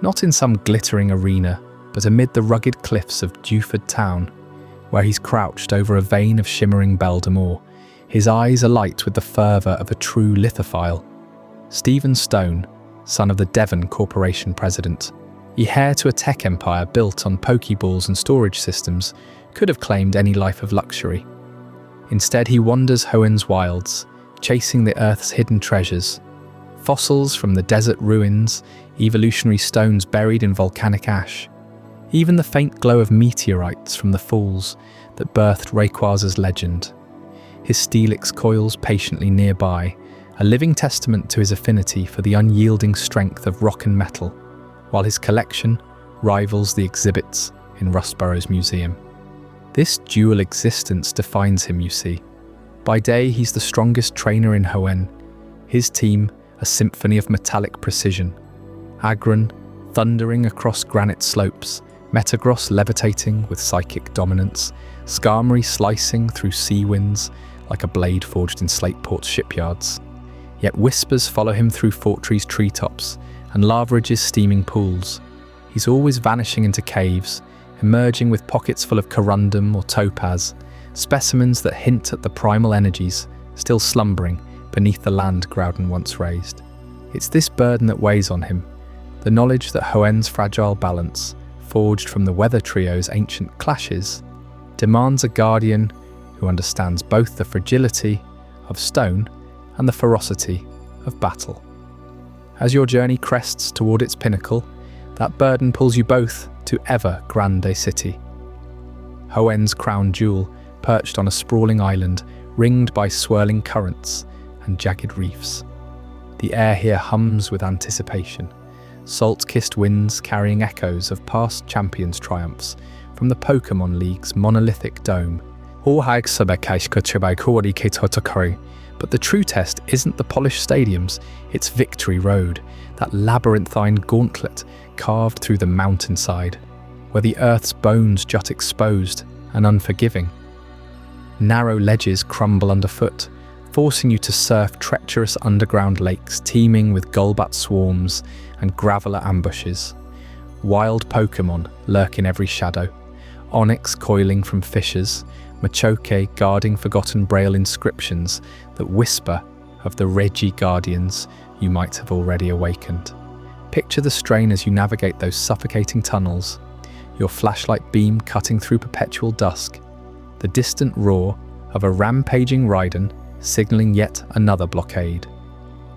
not in some glittering arena, but amid the rugged cliffs of Dewford Town, where he's crouched over a vein of shimmering Beldamore, his eyes alight with the fervour of a true lithophile. Steven Stone, son of the Devon Corporation president, heir to a tech empire built on Pokeballs and storage systems, could have claimed any life of luxury. Instead, he wanders Hoenn's wilds, chasing the Earth's hidden treasures. Fossils from the desert ruins, evolutionary stones buried in volcanic ash, even the faint glow of meteorites from the falls that birthed Rayquaza's legend. His Steelix coils patiently nearby, a living testament to his affinity for the unyielding strength of rock and metal, while his collection rivals the exhibits in Rustboro's museum. This dual existence defines him, you see. By day, he's the strongest trainer in Hoenn, his team a symphony of metallic precision. Agron thundering across granite slopes, Metagross levitating with psychic dominance, Skarmory slicing through sea winds like a blade forged in Slateport's shipyards. Yet whispers follow him through Fortree's treetops and Lavaridge's steaming pools. He's always vanishing into caves, emerging with pockets full of corundum or topaz, specimens that hint at the primal energies still slumbering beneath the land Groudon once raised. It's this burden that weighs on him, the knowledge that Hoenn's fragile balance, forged from the Weather Trio's ancient clashes, demands a guardian who understands both the fragility of stone and the ferocity of battle. As your journey crests toward its pinnacle, that burden pulls you both to ever grande city. Hoenn's crown jewel, perched on a sprawling island, ringed by swirling currents and jagged reefs. The air here hums with anticipation, salt-kissed winds carrying echoes of past champions' triumphs from the Pokémon League's monolithic dome. But the true test isn't the polished stadiums, it's Victory Road, that labyrinthine gauntlet carved through the mountainside, where the Earth's bones jut exposed and unforgiving. Narrow ledges crumble underfoot, forcing you to surf treacherous underground lakes teeming with Golbat swarms and Graveler ambushes. Wild Pokémon lurk in every shadow, Onyx coiling from fissures, Machoke guarding forgotten Braille inscriptions that whisper of the Regi guardians you might have already awakened. Picture the strain as you navigate those suffocating tunnels, your flashlight beam cutting through perpetual dusk, the distant roar of a rampaging Raiden signalling yet another blockade.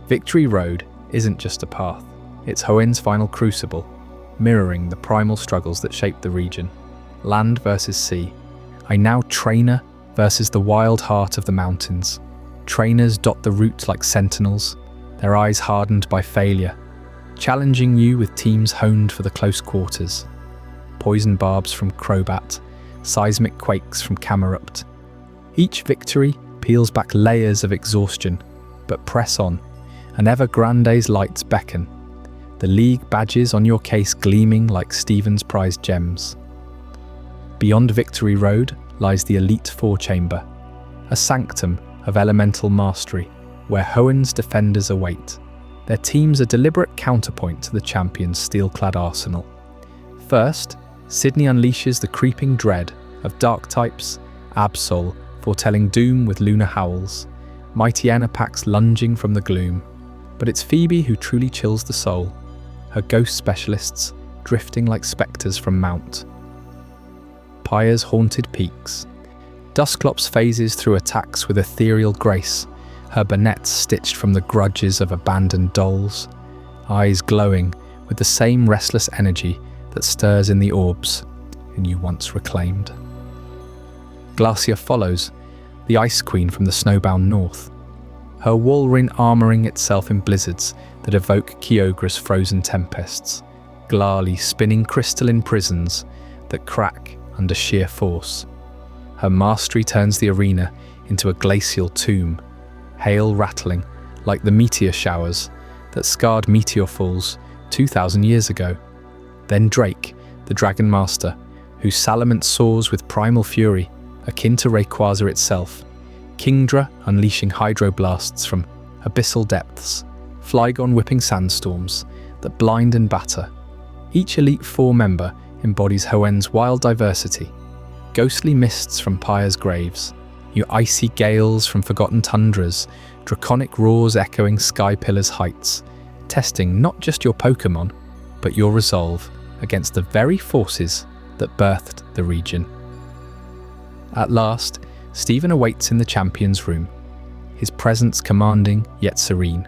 Victory Road isn't just a path, it's Hoenn's final crucible, mirroring the primal struggles that shape the region. Land versus sea. I now trainer versus the wild heart of the mountains. Trainers dot the route like sentinels, their eyes hardened by failure, challenging you with teams honed for the close quarters. Poison barbs from Crobat, seismic quakes from Camerupt. Each victory peels back layers of exhaustion, but press on, and Evergrande's lights beckon, the league badges on your case gleaming like Steven's prized gems. Beyond Victory Road lies the Elite Four Chamber, a sanctum of elemental mastery, where Hoenn's defenders await. Their team's a deliberate counterpoint to the champion's steel-clad arsenal. First, Sydney unleashes the creeping dread of dark types, Absol foretelling doom with lunar howls, mighty Ennapax lunging from the gloom. But it's Phoebe who truly chills the soul, her ghost specialists drifting like spectres from Mount Pyre's haunted peaks. Dusclops phases through attacks with ethereal grace, her bonnets stitched from the grudges of abandoned dolls, eyes glowing with the same restless energy that stirs in the orbs you once reclaimed. Glacia follows, the Ice Queen from the snowbound north, her Walrein armouring itself in blizzards that evoke Kyogre's frozen tempests, Glalie spinning crystalline prisons that crack under sheer force. Her mastery turns the arena into a glacial tomb, hail rattling like the meteor showers that scarred meteor falls 2,000 years ago. Then Drake, the Dragon Master, whose Salamence soars with primal fury, akin to Rayquaza itself, Kingdra unleashing hydroblasts from abyssal depths, Flygon whipping sandstorms that blind and batter. Each Elite Four member embodies Hoenn's wild diversity, ghostly mists from Pyre's graves, you icy gales from forgotten tundras, draconic roars echoing Sky Pillar's heights, testing not just your Pokémon, but your resolve against the very forces that birthed the region. At last, Steven awaits in the Champions Room, his presence commanding yet serene,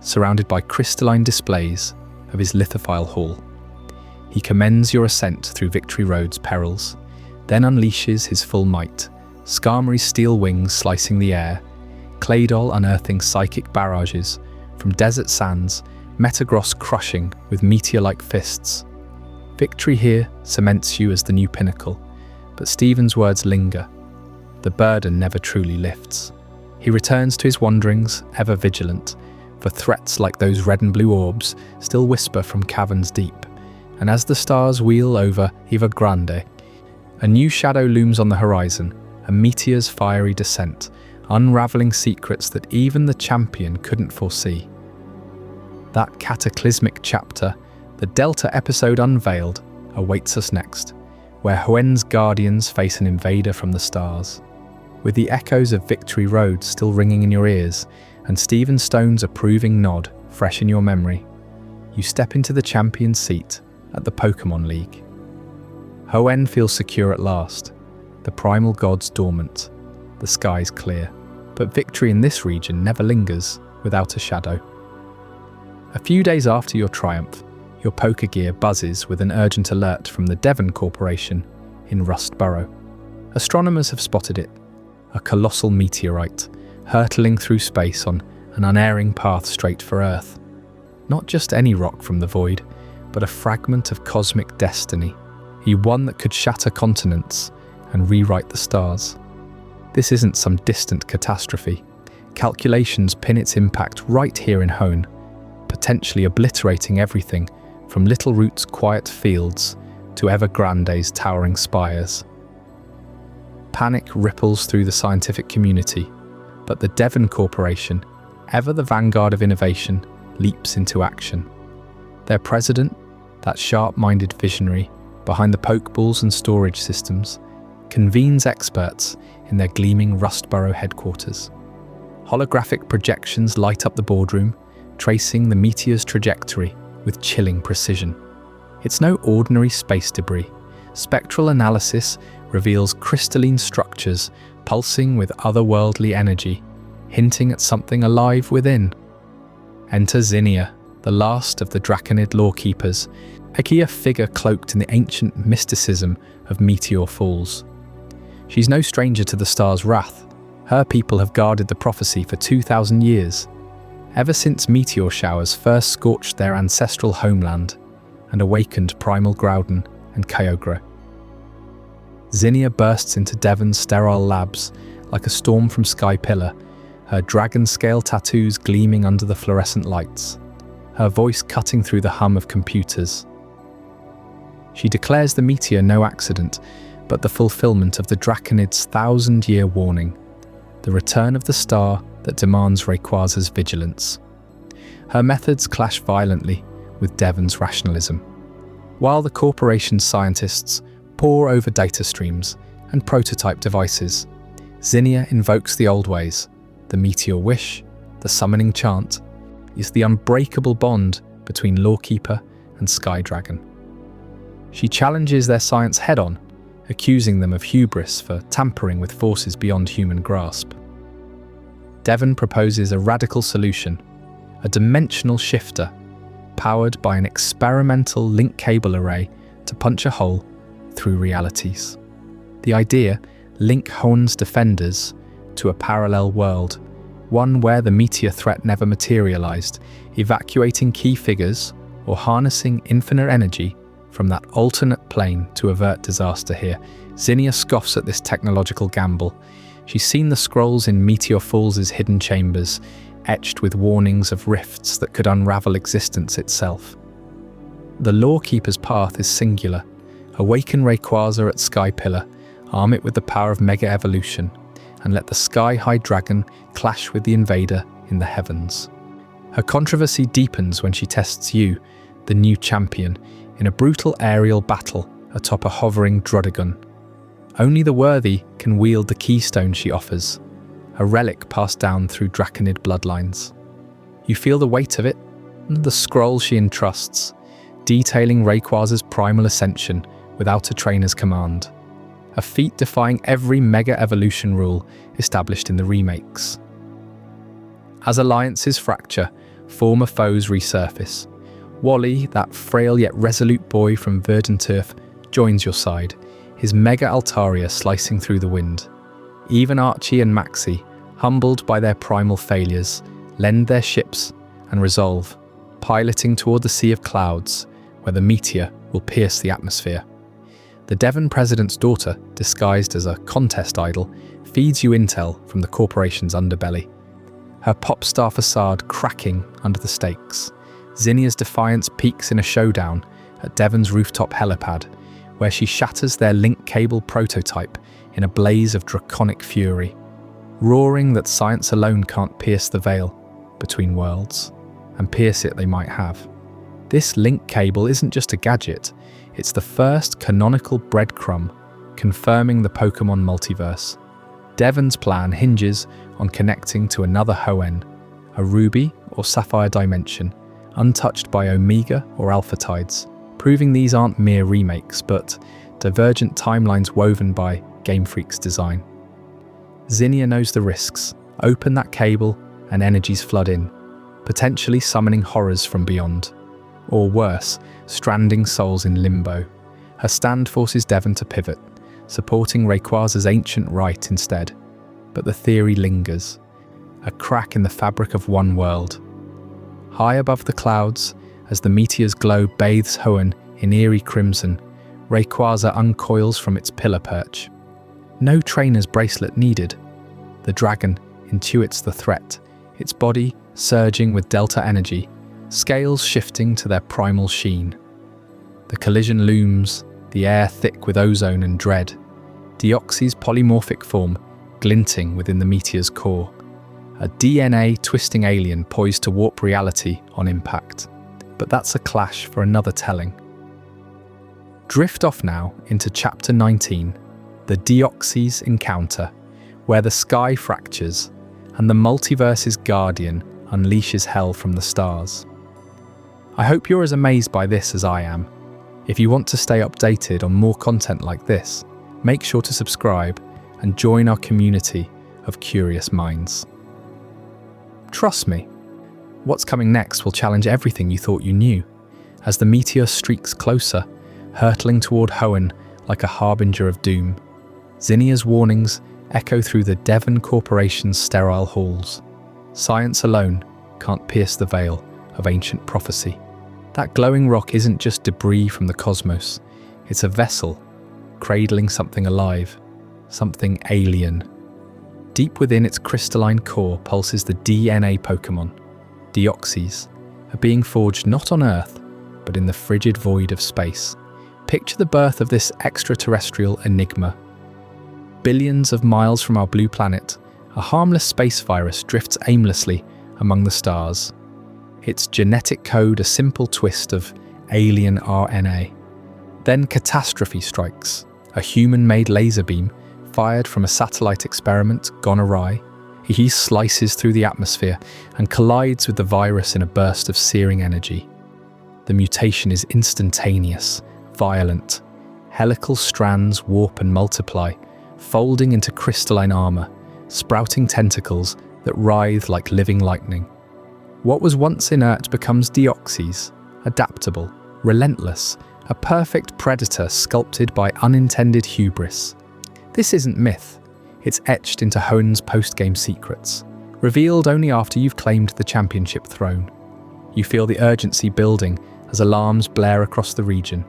surrounded by crystalline displays of his lithophile hall. He commends your ascent through Victory Road's perils, then unleashes his full might, Skarmory's steel wings slicing the air, Claydol unearthing psychic barrages from desert sands, Metagross crushing with meteor-like fists. Victory here cements you as the new pinnacle, but Steven's words linger. The burden never truly lifts. He returns to his wanderings, ever vigilant, for threats like those red and blue orbs still whisper from caverns deep. And as the stars wheel over Evergrande, a new shadow looms on the horizon, a meteor's fiery descent, unraveling secrets that even the champion couldn't foresee. That cataclysmic chapter, the Delta episode Unveiled, awaits us next, where Hoenn's guardians face an invader from the stars. With the echoes of Victory Road still ringing in your ears, and Steven Stone's approving nod fresh in your memory, you step into the champion's seat at the Pokémon League. Hoenn feels secure at last, the primal gods dormant, the skies clear, but victory in this region never lingers without a shadow. A few days after your triumph, your Pokégear buzzes with an urgent alert from the Devon Corporation in Rustboro. Astronomers have spotted it, a colossal meteorite, hurtling through space on an unerring path straight for Earth. Not just any rock from the void, but a fragment of cosmic destiny, one that could shatter continents and rewrite the stars. This isn't some distant catastrophe. Calculations pin its impact right here in Hoenn, potentially obliterating everything from Littleroot's quiet fields to Evergrande's towering spires. Panic ripples through the scientific community, but the Devon Corporation, ever the vanguard of innovation, leaps into action. Their president, that sharp-minded visionary behind the Pokeballs and storage systems, convenes experts in their gleaming Rustboro headquarters. Holographic projections light up the boardroom, tracing the meteor's trajectory with chilling precision. It's no ordinary space debris. Spectral analysis reveals crystalline structures pulsing with otherworldly energy, hinting at something alive within. Enter Zinnia, the last of the Draconid lawkeepers, a figure cloaked in the ancient mysticism of meteor falls. She's no stranger to the star's wrath. Her people have guarded the prophecy for 2,000 years, ever since meteor showers first scorched their ancestral homeland and awakened primal Groudon and Kyogre. Zinnia bursts into Devon's sterile labs like a storm from Sky Pillar, her dragon-scale tattoos gleaming under the fluorescent lights, her voice cutting through the hum of computers. She declares the meteor no accident, but the fulfillment of the Draconid's 1,000-year warning, the return of the star that demands Rayquaza's vigilance. Her methods clash violently with Devon's rationalism. While the corporation's scientists pore over data streams and prototype devices, Zinnia invokes the old ways. The meteor wish, the summoning chant, is the unbreakable bond between Lawkeeper and Sky Dragon. She challenges their science head-on, accusing them of hubris for tampering with forces beyond human grasp. Devon proposes a radical solution, a dimensional shifter, powered by an experimental link cable array to punch a hole through realities. The idea: link Hoenn's defenders to a parallel world, one where the meteor threat never materialized, evacuating key figures or harnessing infinite energy from that alternate plane to avert disaster here. Zinnia scoffs at this technological gamble. She's seen the scrolls in Meteor Falls' hidden chambers, etched with warnings of rifts that could unravel existence itself. The Lawkeeper's path is singular. Awaken Rayquaza at Sky Pillar, arm it with the power of Mega Evolution, and let the Sky-High Dragon clash with the Invader in the heavens. Her controversy deepens when she tests you, the new champion, in a brutal aerial battle atop a hovering Druddigon. Only the worthy can wield the keystone she offers, a relic passed down through Draconid bloodlines. You feel the weight of it, and the scroll she entrusts, detailing Rayquaza's primal ascension without a trainer's command. A feat defying every Mega Evolution rule established in the remakes. As alliances fracture, former foes resurface. Wally, that frail yet resolute boy from Verdant Turf, joins your side, his Mega Altaria slicing through the wind. Even Archie and Maxie, humbled by their primal failures, lend their ships and resolve, piloting toward the Sea of Clouds, where the meteor will pierce the atmosphere. The Devon president's daughter, disguised as a contest idol, feeds you intel from the corporation's underbelly. Her pop star facade cracking under the stakes. Zinnia's defiance peaks in a showdown at Devon's rooftop helipad, where she shatters their link cable prototype in a blaze of draconic fury, roaring that science alone can't pierce the veil between worlds, and pierce it they might have. This link cable isn't just a gadget, it's the first canonical breadcrumb confirming the Pokémon multiverse. Devon's plan hinges on connecting to another Hoenn, a ruby or sapphire dimension, untouched by Omega or Alpha tides, proving these aren't mere remakes, but divergent timelines woven by Game Freak's design. Zinnia knows the risks. Open that cable and energies flood in, potentially summoning horrors from beyond. Or worse, stranding souls in limbo. Her stand forces Devon to pivot, supporting Rayquaza's ancient right instead. But the theory lingers, a crack in the fabric of one world. High above the clouds, as the meteor's glow bathes Hoenn in eerie crimson, Rayquaza uncoils from its pillar perch. No trainer's bracelet needed. The dragon intuits the threat, its body surging with delta energy, scales shifting to their primal sheen. The collision looms, the air thick with ozone and dread, Deoxys' polymorphic form glinting within the meteor's core, a DNA-twisting alien poised to warp reality on impact. But that's a clash for another telling. Drift off now into Chapter 19, the Deoxys encounter, where the sky fractures and the multiverse's guardian unleashes hell from the stars. I hope you're as amazed by this as I am. If you want to stay updated on more content like this, make sure to subscribe and join our community of curious minds. Trust me, what's coming next will challenge everything you thought you knew, as the meteor streaks closer, hurtling toward Hoenn like a harbinger of doom. Zinnia's warnings echo through the Devon Corporation's sterile halls. Science alone can't pierce the veil of ancient prophecy. That glowing rock isn't just debris from the cosmos, it's a vessel, cradling something alive, something alien. Deep within its crystalline core pulses the DNA Pokémon, Deoxys, a being forged not on Earth, but in the frigid void of space. Picture the birth of this extraterrestrial enigma. Billions of miles from our blue planet, a harmless space virus drifts aimlessly among the stars. Its genetic code a simple twist of alien RNA. Then catastrophe strikes. A human-made laser beam fired from a satellite experiment gone awry, he slices through the atmosphere and collides with the virus in a burst of searing energy. The mutation is instantaneous, violent. Helical strands warp and multiply, folding into crystalline armor, sprouting tentacles that writhe like living lightning. What was once inert becomes Deoxys, adaptable, relentless, a perfect predator sculpted by unintended hubris. This isn't myth. It's etched into Hoenn's post-game secrets, revealed only after you've claimed the championship throne. You feel the urgency building as alarms blare across the region.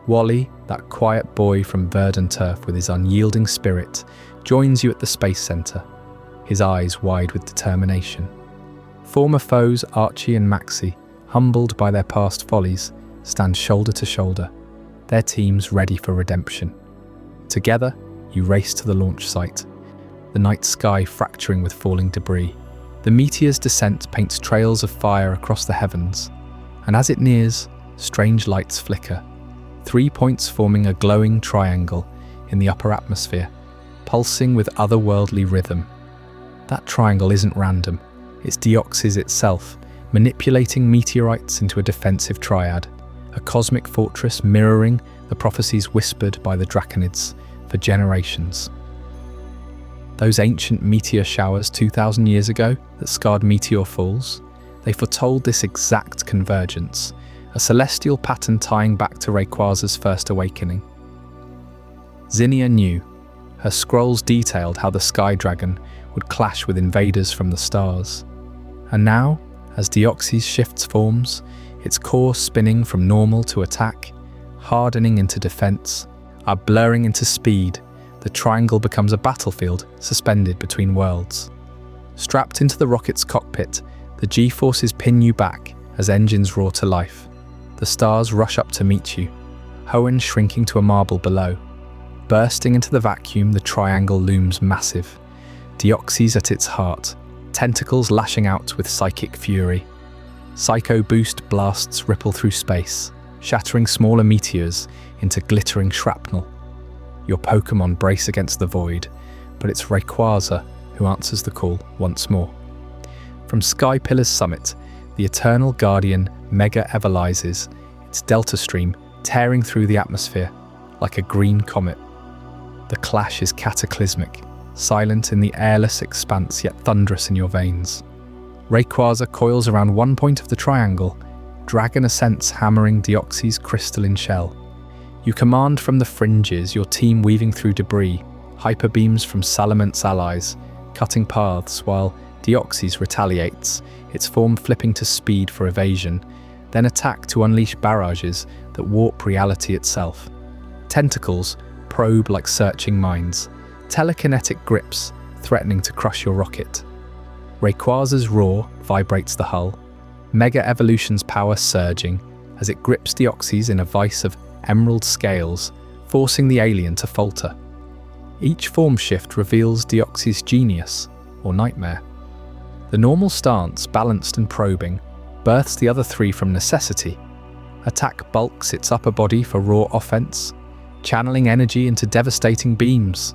Wally, that quiet boy from verdant turf with his unyielding spirit, joins you at the space center, his eyes wide with determination. Former foes Archie and Maxie, humbled by their past follies, stand shoulder to shoulder, their teams ready for redemption. Together, you race to the launch site, the night sky fracturing with falling debris. The meteor's descent paints trails of fire across the heavens, and as it nears, strange lights flicker, 3 points forming a glowing triangle in the upper atmosphere, pulsing with otherworldly rhythm. That triangle isn't random, it's Deoxys itself, manipulating meteorites into a defensive triad, a cosmic fortress mirroring the prophecies whispered by the Draconids for generations. Those ancient meteor showers 2,000 years ago that scarred meteor falls, they foretold this exact convergence, a celestial pattern tying back to Rayquaza's first awakening. Zinnia knew. Her scrolls detailed how the Sky Dragon would clash with invaders from the stars. And now, as Deoxys shifts forms, its core spinning from normal to attack, hardening into defense, blurring into speed, the triangle becomes a battlefield suspended between worlds. Strapped into the rocket's cockpit, the G-forces pin you back as engines roar to life. The stars rush up to meet you, Hoenn shrinking to a marble below. Bursting into the vacuum, the triangle looms massive. Deoxys at its heart, tentacles lashing out with psychic fury. Psycho Boost blasts ripple through space, shattering smaller meteors into glittering shrapnel. Your Pokémon brace against the void, but it's Rayquaza who answers the call once more. From Sky Pillar's summit, the Eternal Guardian mega evolizes, its delta stream tearing through the atmosphere like a green comet. The clash is cataclysmic, silent in the airless expanse yet thunderous in your veins. Rayquaza coils around one point of the triangle, Dragon Ascent's hammering Deoxys' crystalline shell. You command from the fringes, your team weaving through debris, hyper beams from Salament's allies, cutting paths while Deoxys retaliates, its form flipping to speed for evasion, then attack to unleash barrages that warp reality itself. Tentacles probe like searching minds, telekinetic grips threatening to crush your rocket. Rayquaza's roar vibrates the hull, Mega Evolution's power surging as it grips Deoxys in a vice of emerald scales, forcing the alien to falter. Each form shift reveals Deoxys' genius, or nightmare. The normal stance, balanced and probing, births the other three from necessity. Attack bulks its upper body for raw offense, channeling energy into devastating beams.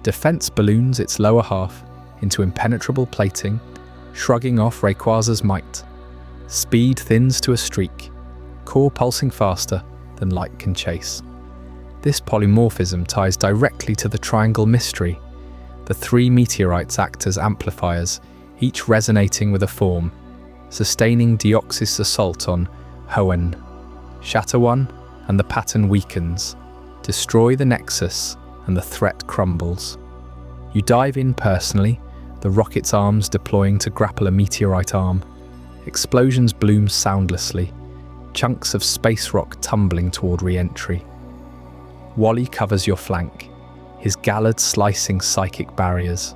Defense balloons its lower half into impenetrable plating, shrugging off Rayquaza's might. Speed thins to a streak, core pulsing faster than light can chase. This polymorphism ties directly to the triangle mystery. The three meteorites act as amplifiers, each resonating with a form, sustaining Deoxys' assault on Hoenn. Shatter one, and the pattern weakens. Destroy the nexus, and the threat crumbles. You dive in personally, the rocket's arms deploying to grapple a meteorite arm. Explosions bloom soundlessly, chunks of space rock tumbling toward re-entry. Wally covers your flank, his Gallard slicing psychic barriers.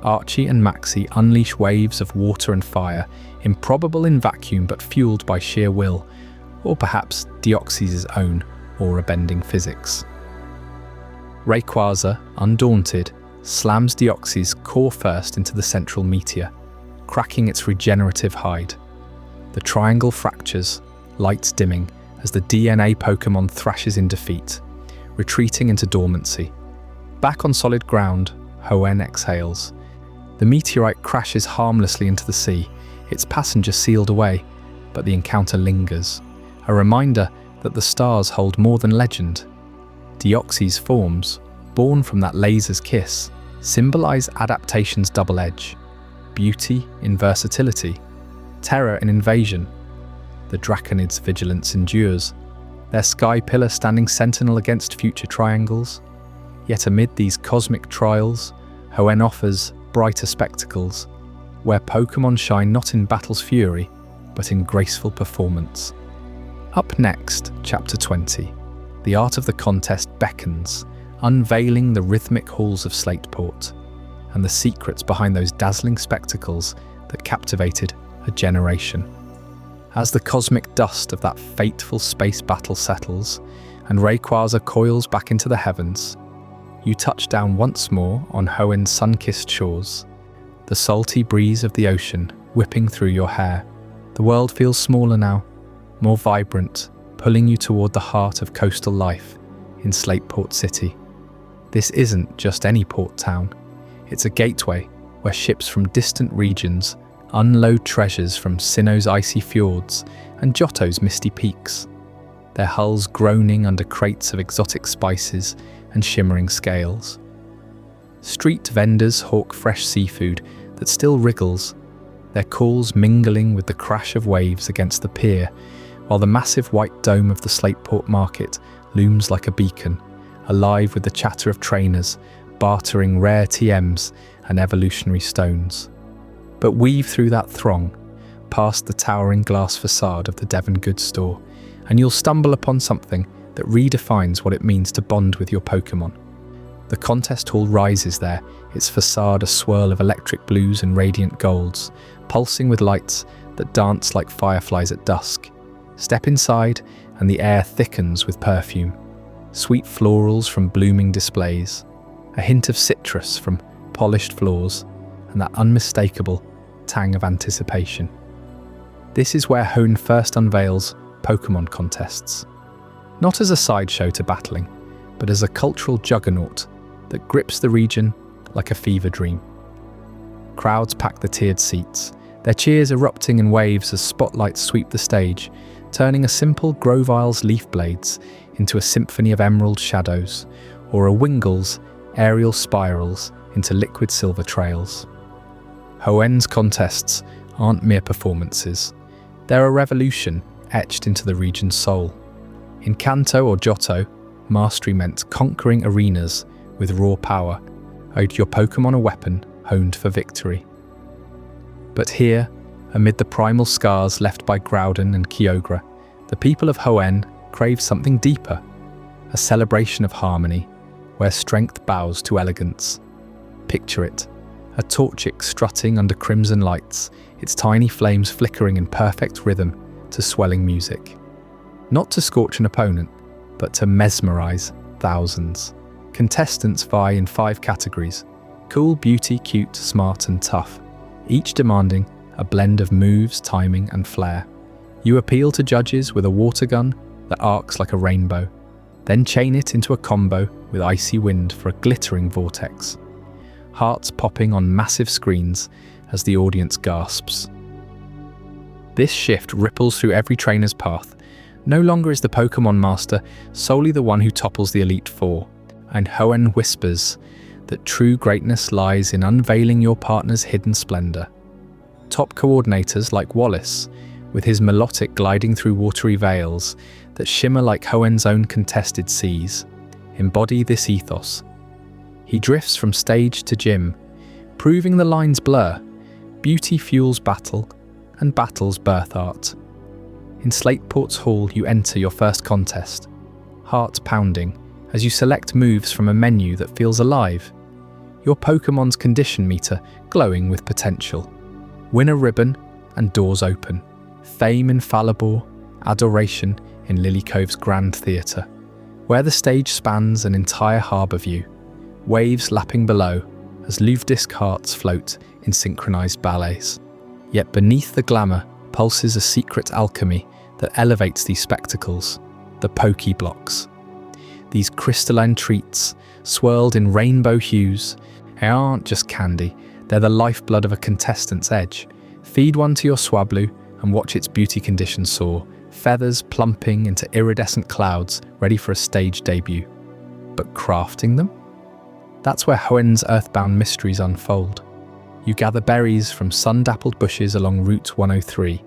Archie and Maxie unleash waves of water and fire, improbable in vacuum but fueled by sheer will, or perhaps Deoxys' own aura-bending physics. Rayquaza, undaunted, slams Deoxys core first into the central meteor, cracking its regenerative hide. The triangle fractures, lights dimming, as the DNA Pokémon thrashes in defeat, retreating into dormancy. Back on solid ground, Hoenn exhales. The meteorite crashes harmlessly into the sea, its passenger sealed away, but the encounter lingers, a reminder that the stars hold more than legend. Deoxys forms, born from that laser's kiss, symbolize adaptation's double edge, beauty in versatility, terror in invasion. The Draconid's vigilance endures, their sky pillar standing sentinel against future triangles. Yet amid these cosmic trials, Hoenn offers brighter spectacles, where Pokémon shine not in battle's fury, but in graceful performance. Up next, Chapter 20. The art of the contest beckons, unveiling the rhythmic halls of Slateport, and the secrets behind those dazzling spectacles that captivated a generation. As the cosmic dust of that fateful space battle settles, and Rayquaza coils back into the heavens, you touch down once more on Hoenn's sun-kissed shores, the salty breeze of the ocean whipping through your hair. The world feels smaller now, more vibrant, pulling you toward the heart of coastal life in Slateport City. This isn't just any port town, it's a gateway where ships from distant regions unload treasures from Sinnoh's icy fjords and Johto's misty peaks, their hulls groaning under crates of exotic spices and shimmering scales. Street vendors hawk fresh seafood that still wriggles, their calls mingling with the crash of waves against the pier, while the massive white dome of the Slateport market looms like a beacon, alive with the chatter of trainers, bartering rare TMs and evolutionary stones. But weave through that throng, past the towering glass facade of the Devon goods store, and you'll stumble upon something that redefines what it means to bond with your Pokémon. The contest hall rises there, its facade a swirl of electric blues and radiant golds, pulsing with lights that dance like fireflies at dusk. Step inside, and the air thickens with perfume. Sweet florals from blooming displays, a hint of citrus from polished floors, and that unmistakable tang of anticipation. This is where Hoenn first unveils Pokémon contests. Not as a sideshow to battling, but as a cultural juggernaut that grips the region like a fever dream. Crowds pack the tiered seats, their cheers erupting in waves as spotlights sweep the stage, turning a simple Grovile's leaf blades into a symphony of emerald shadows, or a Wingle's aerial spirals into liquid silver trails. Hoenn's contests aren't mere performances. They're a revolution etched into the region's soul. In Kanto or Johto, mastery meant conquering arenas with raw power, owed your Pokémon a weapon honed for victory. But here, amid the primal scars left by Groudon and Kyogre, the people of Hoenn crave something deeper, a celebration of harmony, where strength bows to elegance. Picture it, a Torchic strutting under crimson lights, its tiny flames flickering in perfect rhythm to swelling music. Not to scorch an opponent, but to mesmerize thousands. Contestants vie in 5 categories: cool, beauty, cute, smart, and tough, each demanding a blend of moves, timing, and flair. You appeal to judges with a water gun that arcs like a rainbow, then chain it into a combo with icy wind for a glittering vortex. Hearts popping on massive screens as the audience gasps. This shift ripples through every trainer's path. No longer is the Pokémon Master solely the one who topples the Elite Four, and Hoenn whispers that true greatness lies in unveiling your partner's hidden splendor. Top coordinators like Wallace, with his melodic gliding through watery veils that shimmer like Hoenn's own contested seas, embody this ethos. He drifts from stage to gym, proving the lines blur. Beauty fuels battle, and battles birth art. In Slateport's hall, you enter your first contest, heart pounding, as you select moves from a menu that feels alive. Your Pokémon's condition meter glowing with potential. Win a ribbon, and doors open. Fame in Falabor, adoration in Lily Cove's Grand Theatre, where the stage spans an entire harbour view, waves lapping below as Luvedisc hearts float in synchronised ballets. Yet beneath the glamour pulses a secret alchemy that elevates these spectacles, the Poké Blocks. These crystalline treats, swirled in rainbow hues, they aren't just candy, they're the lifeblood of a contestant's edge. Feed one to your Swablu and watch its beauty condition soar, feathers plumping into iridescent clouds ready for a stage debut. But crafting them? That's where Hoenn's earthbound mysteries unfold. You gather berries from sun-dappled bushes along Route 103,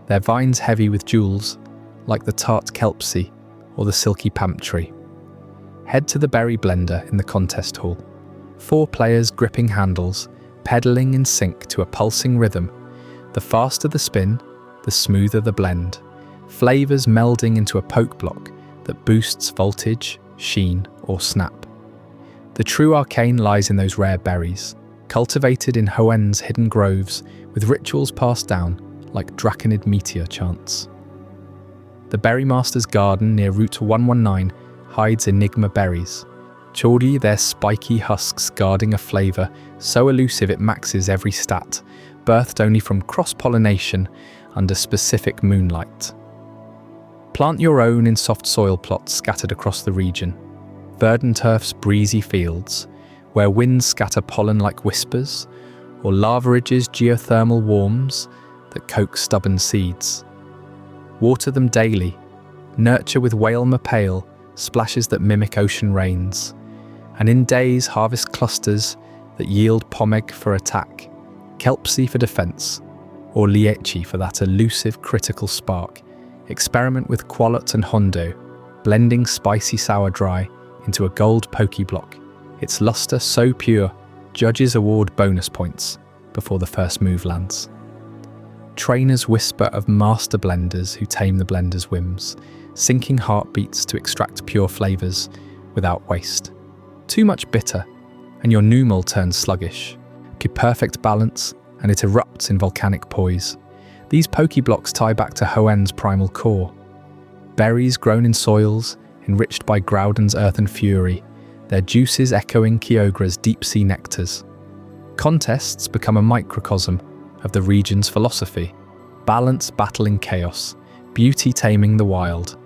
their vines heavy with jewels, like the tart kelpsie or the silky pamp tree. Head to the berry blender in the contest hall. 4 players gripping handles, pedaling in sync to a pulsing rhythm. The faster the spin, the smoother the blend. Flavors melding into a poke block that boosts voltage, sheen, or snap. The true arcane lies in those rare berries, cultivated in Hoenn's hidden groves, with rituals passed down like Draconid meteor chants. The Berry Master's garden near Route 119 hides enigma berries. Chordy, their spiky husks guarding a flavour so elusive it maxes every stat, birthed only from cross-pollination under specific moonlight. Plant your own in soft soil plots scattered across the region. Verdanturf's breezy fields, where winds scatter pollen like whispers, or Lavaridge's geothermal warms that coax stubborn seeds. Water them daily, nurture with whale pale splashes that mimic ocean rains, and in days harvest clusters that yield pomeg for attack, kelpsie for defense, or liechi for that elusive critical spark. Experiment with qualot and hondo, blending spicy sour dry into a gold pokeblock. Its luster so pure, judges award bonus points before the first move lands. Trainers whisper of master blenders who tame the blender's whims, sinking heartbeats to extract pure flavors without waste. Too much bitter, and your numal turns sluggish. Perfect balance, and it erupts in volcanic poise. These Pokeblocks tie back to Hoenn's primal core. Berries grown in soils, enriched by Groudon's earthen fury, their juices echoing Kyogre's deep-sea nectars. Contests become a microcosm of the region's philosophy, balance battling chaos, beauty taming the wild.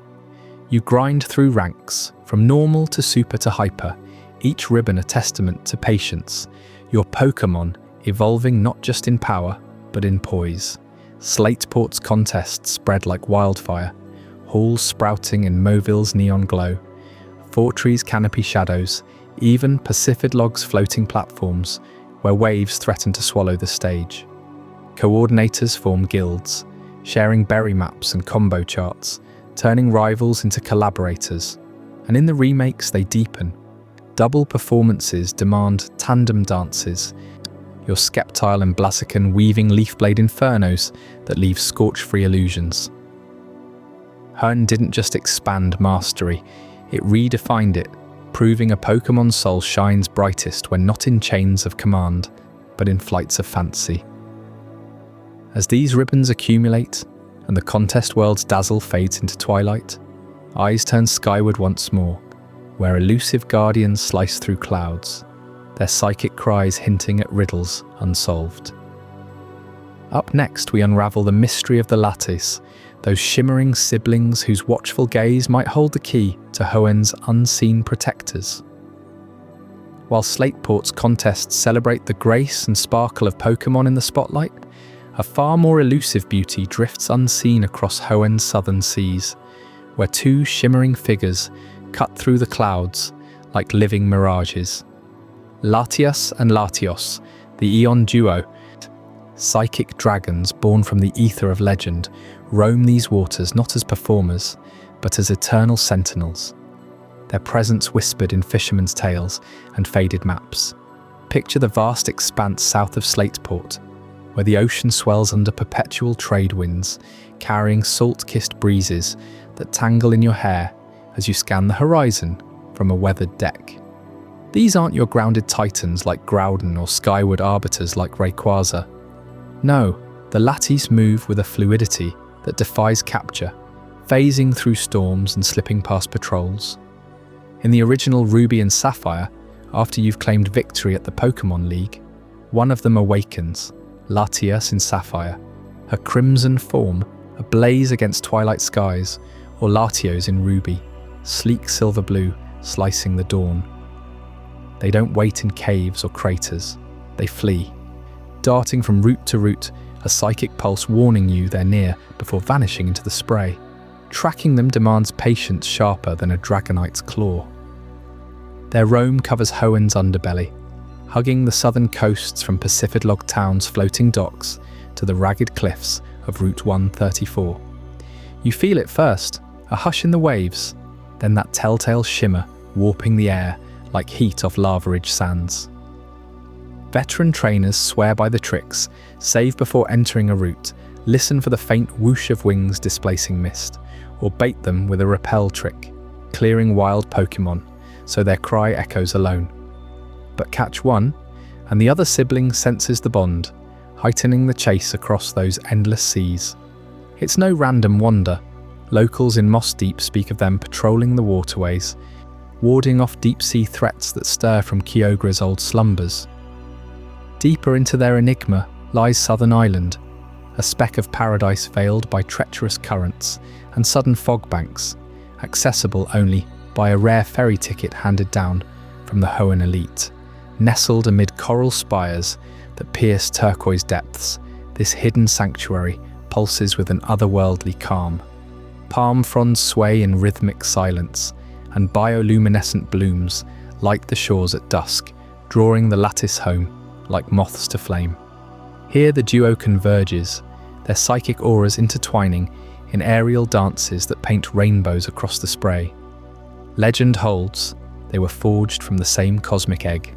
You grind through ranks, from normal to super to hyper, each ribbon a testament to patience, your Pokémon evolving not just in power, but in poise. Slateport's contests spread like wildfire, halls sprouting in Mauville's neon glow, Fortree's canopy shadows, even Pacifidlog's floating platforms, where waves threaten to swallow the stage. Coordinators form guilds, sharing berry maps and combo charts, turning rivals into collaborators. And in the remakes they deepen. Double performances demand tandem dances, your Sceptile and Blaziken weaving Leafblade infernos that leave scorch-free illusions. Hoenn didn't just expand mastery, it redefined it, proving a Pokémon's soul shines brightest when not in chains of command, but in flights of fancy. As these ribbons accumulate, and the contest world's dazzle fades into twilight, eyes turn skyward once more, where elusive guardians slice through clouds, their psychic cries hinting at riddles unsolved. Up next, we unravel the mystery of the Lattice, those shimmering siblings whose watchful gaze might hold the key to Hoenn's unseen protectors. While Slateport's contests celebrate the grace and sparkle of Pokémon in the spotlight, a far more elusive beauty drifts unseen across Hoenn's southern seas, where 2 shimmering figures cut through the clouds like living mirages. Latias and Latios, the Eon duo, psychic dragons born from the ether of legend, roam these waters not as performers, but as eternal sentinels. Their presence whispered in fishermen's tales and faded maps. Picture the vast expanse south of Slateport, where the ocean swells under perpetual trade winds, carrying salt-kissed breezes that tangle in your hair as you scan the horizon from a weathered deck. These aren't your grounded titans like Groudon or skyward arbiters like Rayquaza. No, the Lattice move with a fluidity that defies capture, phasing through storms and slipping past patrols. In the original Ruby and Sapphire, after you've claimed victory at the Pokémon League, one of them awakens, Latias in Sapphire, her crimson form ablaze against twilight skies, or Latios in Ruby, sleek silver blue, slicing the dawn. They don't wait in caves or craters. They flee, darting from root to root, a psychic pulse warning you they're near before vanishing into the spray. Tracking them demands patience sharper than a dragonite's claw. Their roam covers Hoenn's underbelly, hugging the southern coasts from Pacifidlog Town's floating docks to the ragged cliffs of Route 134. You feel it first, a hush in the waves, then that telltale shimmer warping the air like heat off Lavaridge sands. Veteran trainers swear by the tricks, save before entering a route, listen for the faint whoosh of wings displacing mist, or bait them with a repel trick, clearing wild Pokémon so their cry echoes alone. But catch one, and the other sibling senses the bond, heightening the chase across those endless seas. It's no random wander. Locals in Moss Deep speak of them patrolling the waterways, warding off deep-sea threats that stir from Kyogre's old slumbers. Deeper into their enigma lies Southern Island, a speck of paradise veiled by treacherous currents and sudden fog banks, accessible only by a rare ferry ticket handed down from the Hoenn elite. Nestled amid coral spires that pierce turquoise depths, this hidden sanctuary pulses with an otherworldly calm. Palm fronds sway in rhythmic silence, and bioluminescent blooms light the shores at dusk, drawing the lattice home like moths to flame. Here the duo converges, their psychic auras intertwining in aerial dances that paint rainbows across the spray. Legend holds they were forged from the same cosmic egg,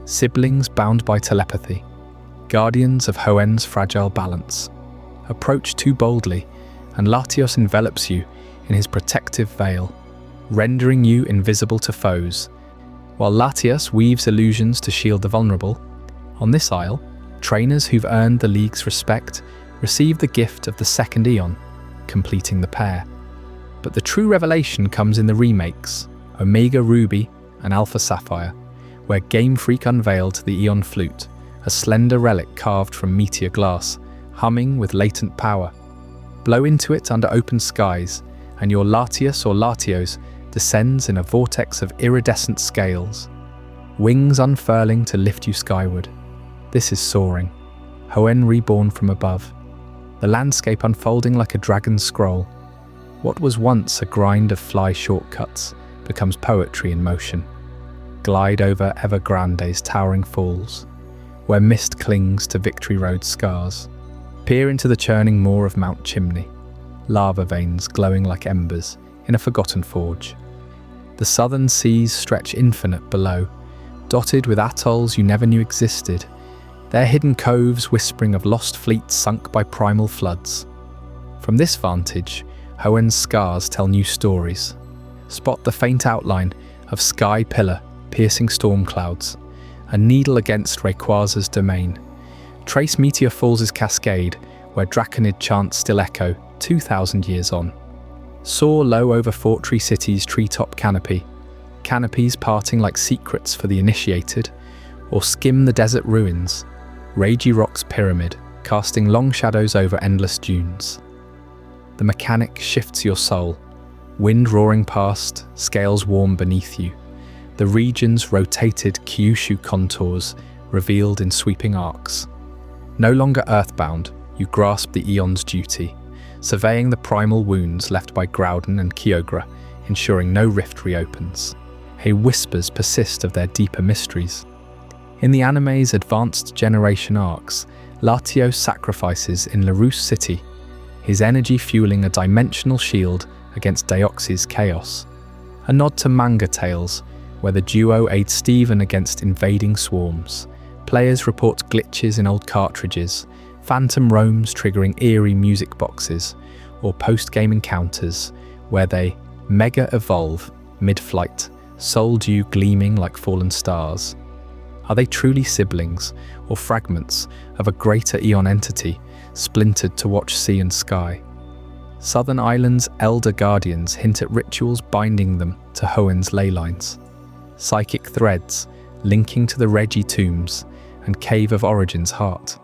siblings bound by telepathy, guardians of Hoenn's fragile balance. Approach too boldly, and Latios envelops you in his protective veil, rendering you invisible to foes. While Latios weaves illusions to shield the vulnerable, on this isle, trainers who've earned the League's respect receive the gift of the second Eon, completing the pair. But the true revelation comes in the remakes, Omega Ruby and Alpha Sapphire, where Game Freak unveiled the Eon Flute, a slender relic carved from meteor glass, humming with latent power. Blow into it under open skies, and your Latios or Latios descends in a vortex of iridescent scales, wings unfurling to lift you skyward. This is soaring, Hoenn reborn from above, the landscape unfolding like a dragon's scroll. What was once a grind of fly shortcuts becomes poetry in motion. Glide over Evergrande's towering falls, where mist clings to Victory Road's scars. Peer into the churning maw of Mount Chimney, lava veins glowing like embers in a forgotten forge. The southern seas stretch infinite below, dotted with atolls you never knew existed, their hidden coves whispering of lost fleets sunk by primal floods. From this vantage, Hoenn's scars tell new stories. Spot the faint outline of Sky Pillar piercing storm clouds, a needle against Rayquaza's domain. Trace Meteor Falls' cascade, where Draconid chants still echo 2,000 years on. Soar low over Fortree City's treetop canopy, canopies parting like secrets for the initiated, or skim the desert ruins, Regi Rock's pyramid, casting long shadows over endless dunes. The mechanic shifts your soul, wind roaring past, scales warm beneath you, the region's rotated Kyushu contours revealed in sweeping arcs. No longer earthbound, you grasp the Eon's duty, surveying the primal wounds left by Groudon and Kyogre, ensuring no rift reopens. Whispers persist of their deeper mysteries. In the anime's advanced generation arcs, Latios sacrifices in Larousse City, his energy fueling a dimensional shield against Deoxys' chaos. A nod to manga tales, where the duo aids Steven against invading swarms. Players report glitches in old cartridges, phantom roams triggering eerie music boxes, or post-game encounters where they mega evolve mid-flight, soul dew gleaming like fallen stars. Are they truly siblings, or fragments of a greater Eon entity, splintered to watch sea and sky? Southern Island's elder guardians hint at rituals binding them to Hoenn's ley lines. Psychic threads linking to the Regi tombs and Cave of Origin's heart.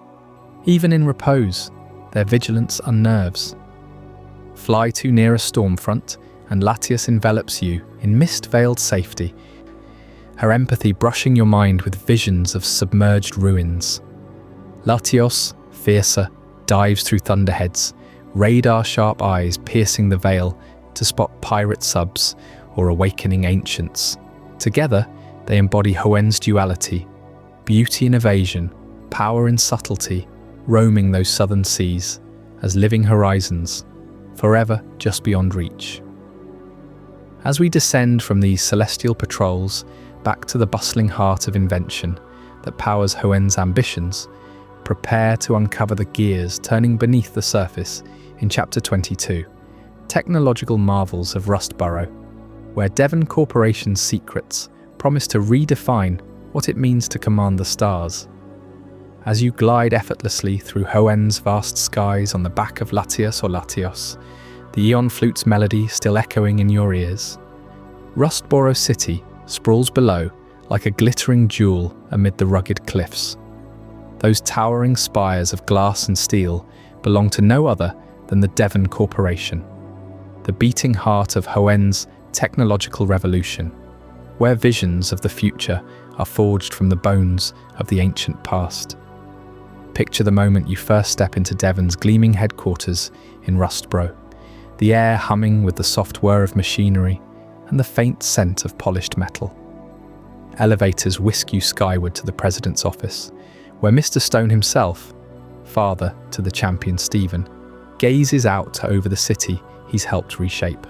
Even in repose, their vigilance unnerves. Fly too near a storm front, and Latios envelops you in mist-veiled safety, her empathy brushing your mind with visions of submerged ruins. Latios, fiercer, dives through thunderheads, radar-sharp eyes piercing the veil to spot pirate subs or awakening ancients. Together, they embody Hoenn's duality, beauty in evasion, power in subtlety, roaming those southern seas as living horizons, forever just beyond reach. As we descend from these celestial patrols back to the bustling heart of invention that powers Hoenn's ambitions, prepare to uncover the gears turning beneath the surface in Chapter 22, Technological Marvels of Rustboro, where Devon Corporation's secrets promise to redefine what it means to command the stars. As you glide effortlessly through Hoenn's vast skies on the back of Latios, the Eon Flute's melody still echoing in your ears, Rustboro City sprawls below like a glittering jewel amid the rugged cliffs. Those towering spires of glass and steel belong to no other than the Devon Corporation, the beating heart of Hoenn's technological revolution, where visions of the future are forged from the bones of the ancient past. Picture the moment you first step into Devon's gleaming headquarters in Rustboro, the air humming with the soft whir of machinery and the faint scent of polished metal. Elevators whisk you skyward to the president's office, where Mr. Stone himself, father to the champion Stephen, gazes out over the city he's helped reshape.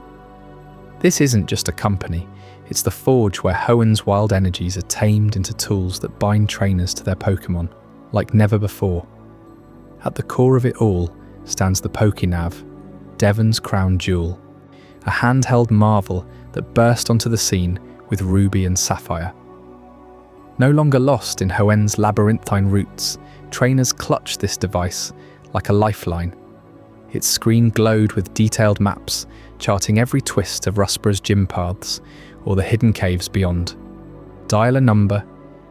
This isn't just a company, it's the forge where Hoenn's wild energies are tamed into tools that bind trainers to their Pokémon like never before. At the core of it all stands the Pokénav, Devon's crown jewel, a handheld marvel that burst onto the scene with ruby and sapphire. No longer lost in Hoenn's labyrinthine roots, trainers clutch this device like a lifeline. Its screen glowed with detailed maps, charting every twist of Rustboro's gym paths or the hidden caves beyond. Dial a number,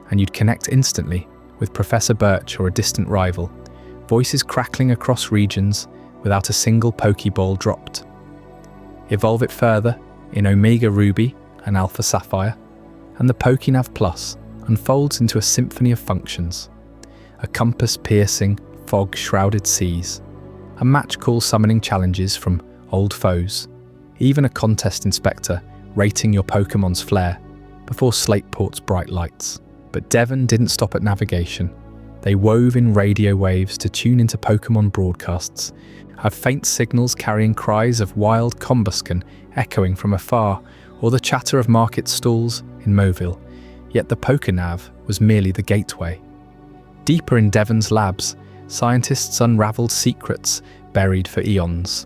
and you'd connect instantly with Professor Birch or a distant rival, voices crackling across regions without a single Pokeball dropped. Evolve it further in Omega Ruby and Alpha Sapphire, and the Pokénav Plus unfolds into a symphony of functions. A compass-piercing, fog-shrouded seas, a match call summoning challenges from old foes, even a contest inspector rating your Pokemon's flair before Slateport's bright lights. But Devon didn't stop at navigation. They wove in radio waves to tune into Pokemon broadcasts, have faint signals carrying cries of wild Combusken echoing from afar, or the chatter of market stalls in Mobile. Yet the Pokénav was merely the gateway. Deeper in Devon's labs, scientists unraveled secrets buried for eons.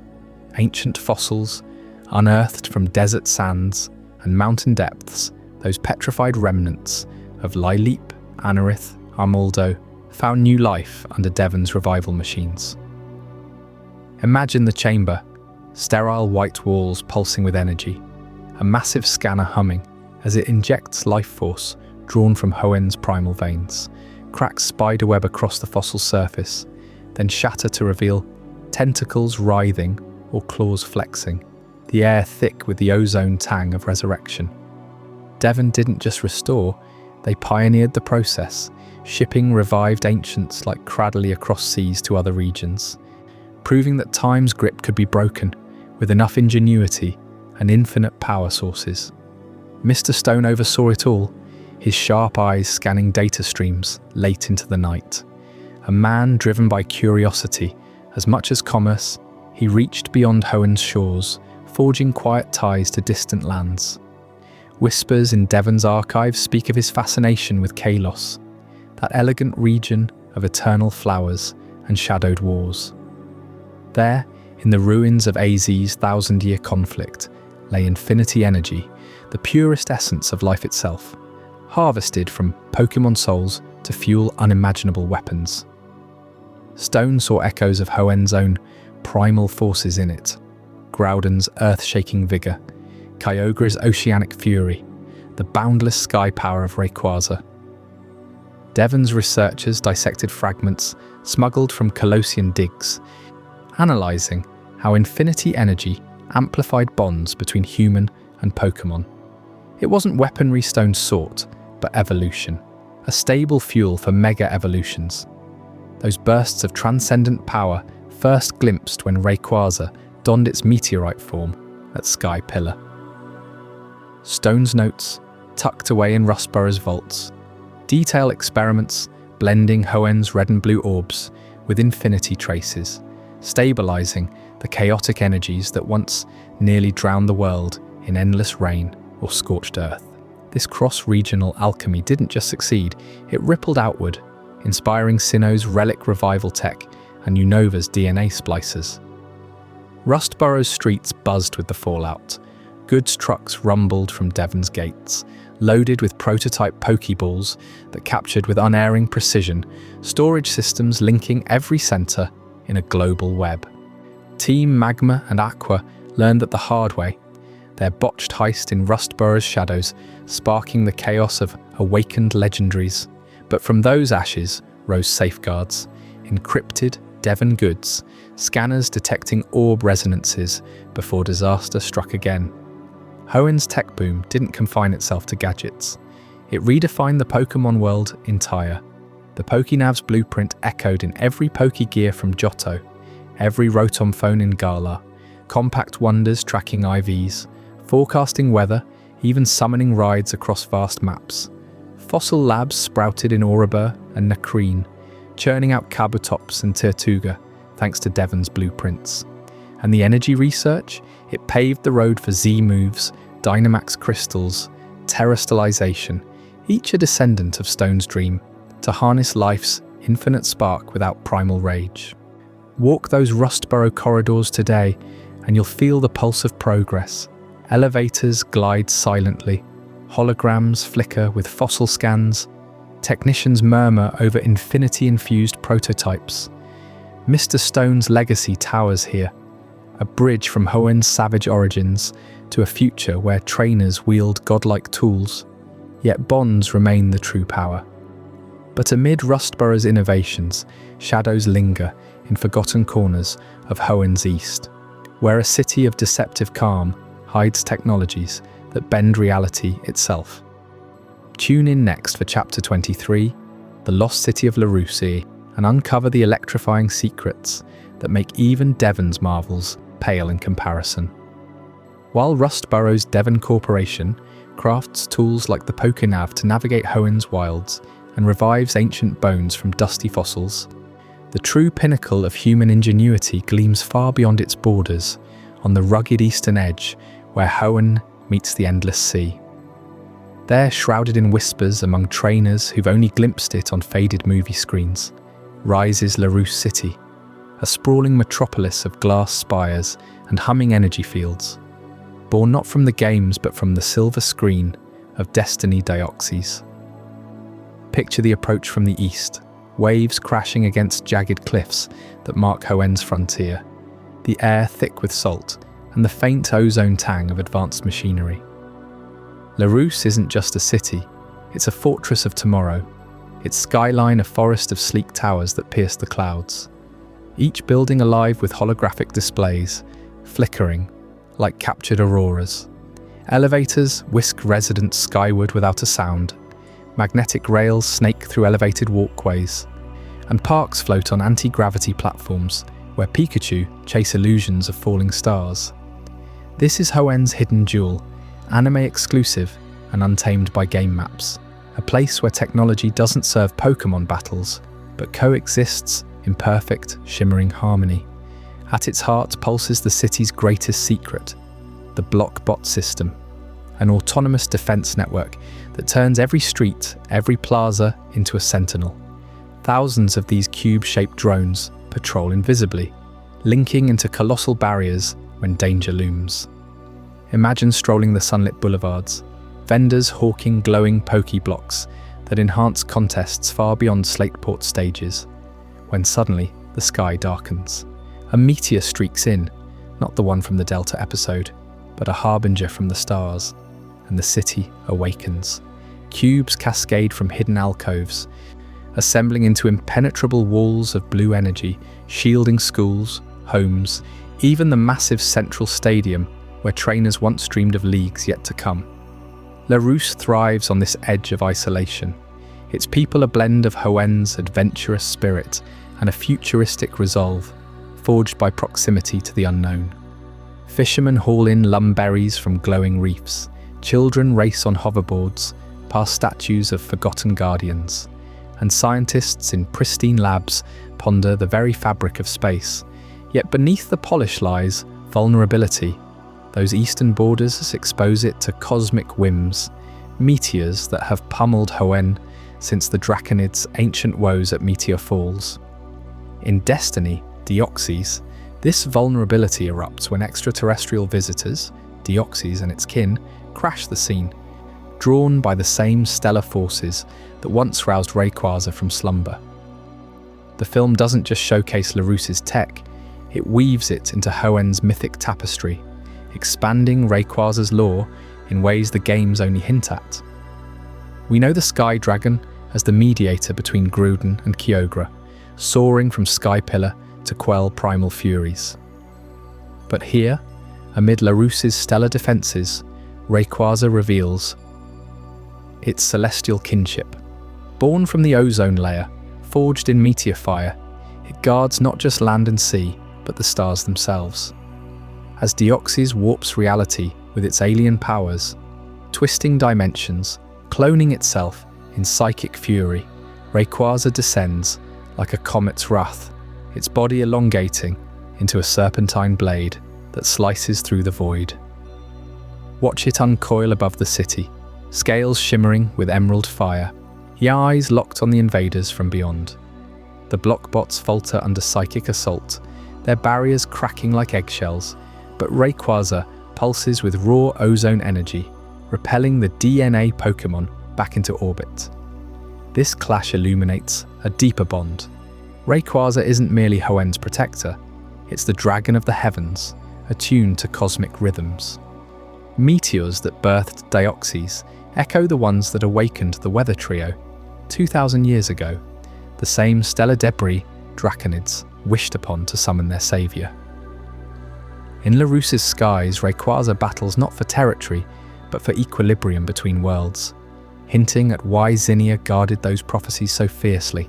Ancient fossils, unearthed from desert sands and mountain depths, those petrified remnants of Lileep, Anorith, Armaldo, found new life under Devon's revival machines. Imagine the chamber, sterile white walls pulsing with energy, a massive scanner humming as it injects life force drawn from Hoenn's primal veins, cracks spiderweb across the fossil surface, then shatter to reveal tentacles writhing or claws flexing, the air thick with the ozone tang of resurrection. Devon didn't just restore, they pioneered the process, shipping revived ancients like Cradley across seas to other regions, proving that time's grip could be broken with enough ingenuity and infinite power sources. Mr. Stone oversaw it all, his sharp eyes scanning data streams late into the night. A man driven by curiosity as much as commerce, he reached beyond Hoenn's shores, forging quiet ties to distant lands. Whispers in Devon's archives speak of his fascination with Kalos, that elegant region of eternal flowers and shadowed wars. There, in the ruins of AZ's thousand-year conflict, lay infinity energy, the purest essence of life itself, harvested from Pokémon souls to fuel unimaginable weapons. Stone saw echoes of Hoenn's own primal forces in it, Groudon's earth-shaking vigour, Kyogre's oceanic fury, the boundless sky power of Rayquaza. Devon's researchers dissected fragments smuggled from Colossian digs, analysing how infinity energy amplified bonds between human and Pokémon. It wasn't weaponry Stone sought, but evolution, a stable fuel for mega evolutions. Those bursts of transcendent power first glimpsed when Rayquaza donned its meteorite form at Sky Pillar. Stone's notes, tucked away in Rustboro's vaults, detail experiments blending Hoenn's red and blue orbs with infinity traces, stabilizing the chaotic energies that once nearly drowned the world in endless rain or scorched earth. This cross-regional alchemy didn't just succeed, it rippled outward, inspiring Sinnoh's relic revival tech and Unova's DNA splicers. Rustboro's streets buzzed with the fallout. Goods trucks rumbled from Devon's gates, loaded with prototype Pokeballs that captured with unerring precision storage systems linking every center in a global web. Team Magma and Aqua learned that the hard way, their botched heist in Rustboro's shadows sparking the chaos of awakened legendaries. But from those ashes rose safeguards, encrypted Devon goods, scanners detecting orb resonances before disaster struck again. Hoenn's tech boom didn't confine itself to gadgets. It redefined the Pokémon world entire. The Pokénav's blueprint echoed in every Pokégear from Johto, every Rotom phone in Galar, compact wonders tracking IVs, forecasting weather, even summoning rides across vast maps. Fossil labs sprouted in Oribur and Nakreen, churning out Kabutops and Tirtuga thanks to Devon's blueprints. And the energy research? It paved the road for Z-moves, Dynamax crystals, terrestrialization, each a descendant of Stone's dream, to harness life's infinite spark without primal rage. Walk those Rustboro corridors today and you'll feel the pulse of progress. Elevators glide silently, holograms flicker with fossil scans, technicians murmur over infinity-infused prototypes. Mr. Stone's legacy towers here, a bridge from Hoenn's savage origins to a future where trainers wield godlike tools, yet bonds remain the true power. But amid Rustboro's innovations, shadows linger in forgotten corners of Hoenn's east, where a city of deceptive calm hides technologies that bend reality itself. Tune in next for Chapter 23, The Lost City of Larousse, and uncover the electrifying secrets that make even Devon's marvels pale in comparison. While Rustboro's Devon Corporation crafts tools like the Pokénav to navigate Hoenn's wilds and revives ancient bones from dusty fossils, the true pinnacle of human ingenuity gleams far beyond its borders, on the rugged eastern edge where Hoenn meets the endless sea. There, shrouded in whispers among trainers who've only glimpsed it on faded movie screens, rises Larousse City, a sprawling metropolis of glass spires and humming energy fields, born not from the games but from the silver screen of Destiny Deoxys. Picture the approach from the east, waves crashing against jagged cliffs that mark Hoenn's frontier, the air thick with salt and the faint ozone tang of advanced machinery. Larousse isn't just a city, it's a fortress of tomorrow, its skyline a forest of sleek towers that pierce the clouds, each building alive with holographic displays, flickering like captured auroras. Elevators whisk residents skyward without a sound, magnetic rails snake through elevated walkways, and parks float on anti-gravity platforms where Pikachu chase illusions of falling stars. This is Hoenn's hidden jewel, anime exclusive and untamed by game maps, a place where technology doesn't serve Pokémon battles, but coexists in perfect, shimmering harmony. At its heart pulses the city's greatest secret, the Blockbot system, an autonomous defense network that turns every street, every plaza into a sentinel. Thousands of these cube-shaped drones patrol invisibly, linking into colossal barriers when danger looms. Imagine strolling the sunlit boulevards, vendors hawking glowing Pokeblocks that enhance contests far beyond Slateport stages, when suddenly the sky darkens. A meteor streaks in, not the one from the Delta episode, but a harbinger from the stars, and the city awakens. Cubes cascade from hidden alcoves, assembling into impenetrable walls of blue energy, shielding schools, homes, even the massive central stadium where trainers once dreamed of leagues yet to come. Larousse thrives on this edge of isolation. Its people a blend of Hoenn's adventurous spirit and a futuristic resolve, forged by proximity to the unknown. Fishermen haul in lumberries from glowing reefs. Children race on hoverboards, past statues of forgotten guardians. And scientists in pristine labs ponder the very fabric of space. Yet beneath the polish lies vulnerability. Those eastern borders expose it to cosmic whims, meteors that have pummeled Hoenn since the Draconid's ancient woes at Meteor Falls. In Destiny, Deoxys, this vulnerability erupts when extraterrestrial visitors, Deoxys and its kin, crash the scene, drawn by the same stellar forces that once roused Rayquaza from slumber. The film doesn't just showcase Larousse's tech, it weaves it into Hoenn's mythic tapestry, expanding Rayquaza's lore in ways the games only hint at. We know the Sky Dragon as the mediator between Gruden and Kyogre, soaring from Sky Pillar to quell primal furies. But here, amid Larousse's stellar defences, Rayquaza reveals its celestial kinship. Born from the ozone layer, forged in meteor fire, it guards not just land and sea, but the stars themselves. As Deoxys warps reality with its alien powers, twisting dimensions, cloning itself in psychic fury, Rayquaza descends like a comet's wrath, its body elongating into a serpentine blade that slices through the void. Watch it uncoil above the city, scales shimmering with emerald fire, the eyes locked on the invaders from beyond. The blockbots falter under psychic assault, their barriers cracking like eggshells, but Rayquaza pulses with raw ozone energy, repelling the DNA Pokémon back into orbit. This clash illuminates a deeper bond. Rayquaza isn't merely Hoenn's protector, it's the dragon of the heavens, attuned to cosmic rhythms. Meteors that birthed Deoxys echo the ones that awakened the Weather Trio 2,000 years ago, the same stellar debris Draconids wished upon to summon their saviour. In Larousse's skies, Rayquaza battles not for territory, but for equilibrium between worlds, hinting at why Zinnia guarded those prophecies so fiercely,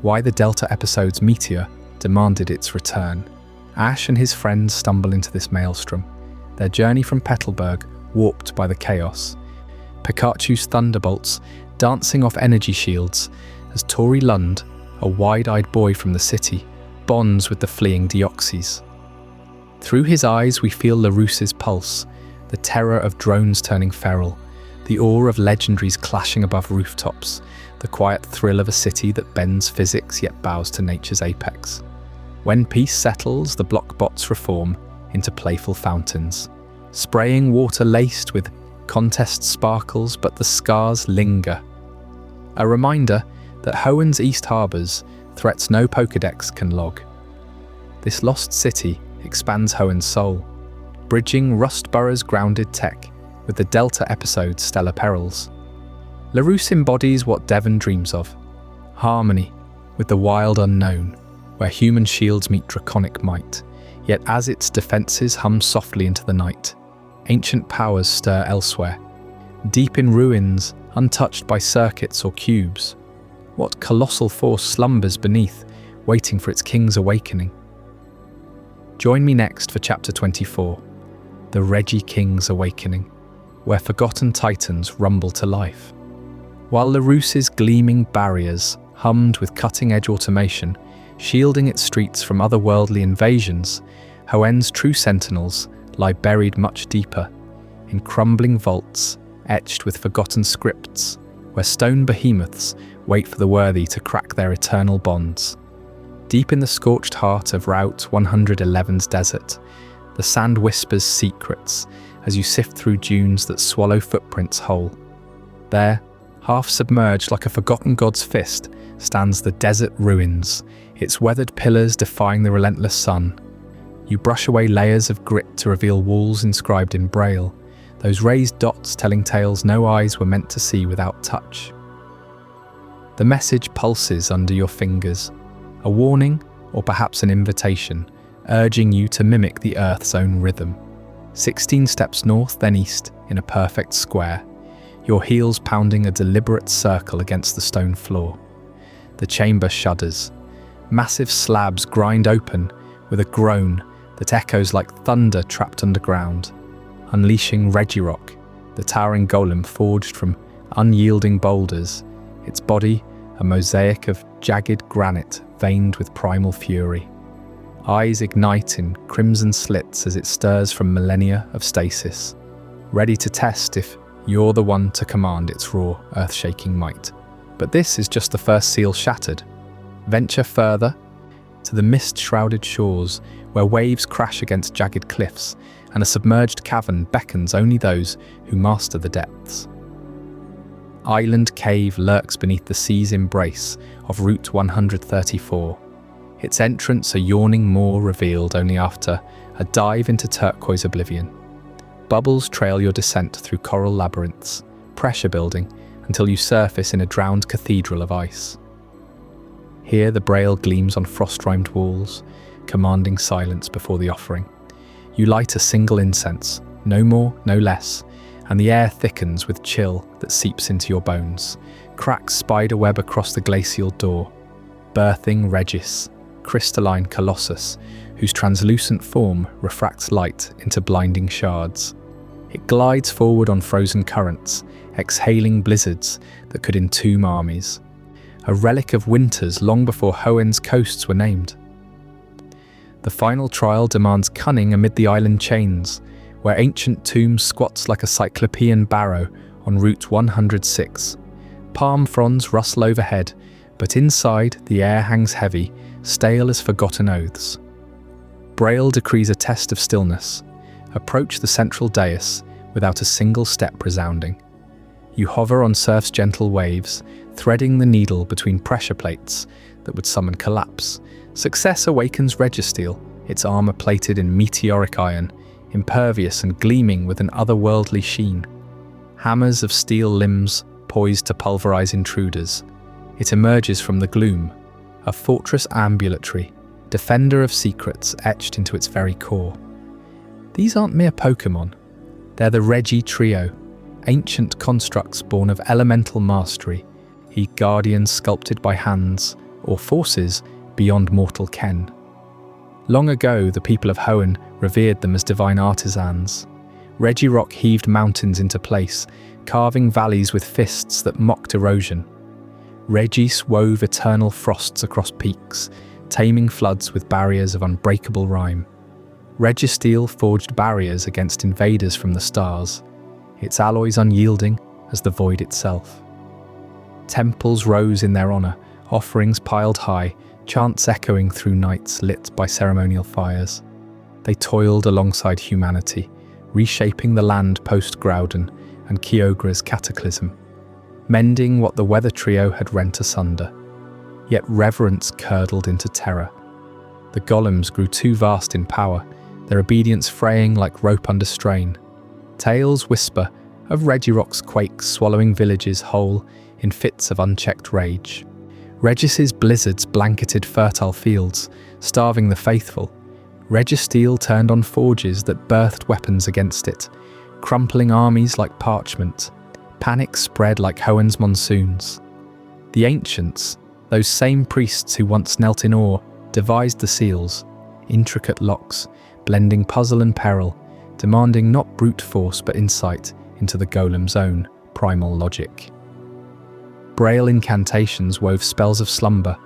why the Delta episode's Meteor demanded its return. Ash and his friends stumble into this maelstrom, their journey from Petalburg warped by the chaos. Pikachu's thunderbolts dancing off energy shields as Tori Lund, a wide-eyed boy from the city, bonds with the fleeing Deoxys. Through his eyes we feel Larousse's pulse, the terror of drones turning feral, the awe of legendaries clashing above rooftops, the quiet thrill of a city that bends physics yet bows to nature's apex. When peace settles, the blockbots reform into playful fountains, spraying water laced with contest sparkles, but the scars linger. A reminder that Hoenn's East Harbours threats no Pokédex can log. This lost city expands Hoenn's soul, bridging Rustboro's grounded tech with the Delta episode's stellar perils. Larousse embodies what Devon dreams of, harmony with the wild unknown, where human shields meet draconic might, yet as its defences hum softly into the night, ancient powers stir elsewhere, deep in ruins, untouched by circuits or cubes. What colossal force slumbers beneath, waiting for its king's awakening? Join me next for Chapter 24, the Regi King's Awakening, where forgotten titans rumble to life. While Larousse's gleaming barriers hummed with cutting-edge automation, shielding its streets from otherworldly invasions, Hoenn's true sentinels lie buried much deeper, in crumbling vaults etched with forgotten scripts, where stone behemoths wait for the worthy to crack their eternal bonds. Deep in the scorched heart of Route 111's desert, the sand whispers secrets as you sift through dunes that swallow footprints whole. There, half submerged like a forgotten god's fist, stands the desert ruins, its weathered pillars defying the relentless sun. You brush away layers of grit to reveal walls inscribed in braille, those raised dots telling tales no eyes were meant to see without touch. The message pulses under your fingers, a warning or perhaps an invitation, urging you to mimic the Earth's own rhythm. 16 steps north, then east, in a perfect square, your heels pounding a deliberate circle against the stone floor. The chamber shudders. Massive slabs grind open with a groan that echoes like thunder trapped underground, unleashing Regi Rock, the towering golem forged from unyielding boulders, its body a mosaic of jagged granite veined with primal fury. Eyes ignite in crimson slits as it stirs from millennia of stasis, ready to test if you're the one to command its raw, earth-shaking might. But this is just the first seal shattered. Venture further to the mist-shrouded shores where waves crash against jagged cliffs and a submerged cavern beckons only those who master the depths. Island Cave lurks beneath the sea's embrace of Route 134. Its entrance a yawning maw revealed only after a dive into turquoise oblivion. Bubbles trail your descent through coral labyrinths, pressure building until you surface in a drowned cathedral of ice. Here the braille gleams on frost-rimed walls, commanding silence before the offering. You light a single incense, no more, no less, and the air thickens with chill that seeps into your bones, cracks spiderweb across the glacial door, birthing Regis, crystalline colossus, whose translucent form refracts light into blinding shards. It glides forward on frozen currents, exhaling blizzards that could entomb armies. A relic of winters long before Hoenn's coasts were named. The final trial demands cunning amid the island chains, where ancient tomb squats like a cyclopean barrow on Route 106. Palm fronds rustle overhead, but inside the air hangs heavy, stale as forgotten oaths. Braille decrees a test of stillness. Approach the central dais without a single step resounding. You hover on surf's gentle waves, threading the needle between pressure plates that would summon collapse. Success awakens Registeel, its armor plated in meteoric iron, impervious and gleaming with an otherworldly sheen. Hammers of steel limbs poised to pulverize intruders. It emerges from the gloom, a fortress ambulatory, defender of secrets etched into its very core. These aren't mere Pokémon. They're the Regi trio, ancient constructs born of elemental mastery, guardians sculpted by hands, or forces beyond mortal ken. Long ago, the people of Hoenn revered them as divine artisans. Regi Rock heaved mountains into place, carving valleys with fists that mocked erosion. Regis wove eternal frosts across peaks, taming floods with barriers of unbreakable rime. Registeel forged barriers against invaders from the stars, its alloys unyielding as the void itself. Temples rose in their honor, offerings piled high, chants echoing through nights lit by ceremonial fires. They toiled alongside humanity, reshaping the land post-Groudon and Kyogre's cataclysm, mending what the weather trio had rent asunder. Yet reverence curdled into terror. The golems grew too vast in power, their obedience fraying like rope under strain. Tales whisper of Regirock's quakes swallowing villages whole in fits of unchecked rage. Regis's blizzards blanketed fertile fields, starving the faithful. Registeel turned on forges that birthed weapons against it, crumpling armies like parchment. Panic spread like Hoenn's monsoons. The ancients, those same priests who once knelt in awe, devised the seals, intricate locks, blending puzzle and peril, demanding not brute force but insight into the golem's own primal logic. Braille incantations wove spells of slumber,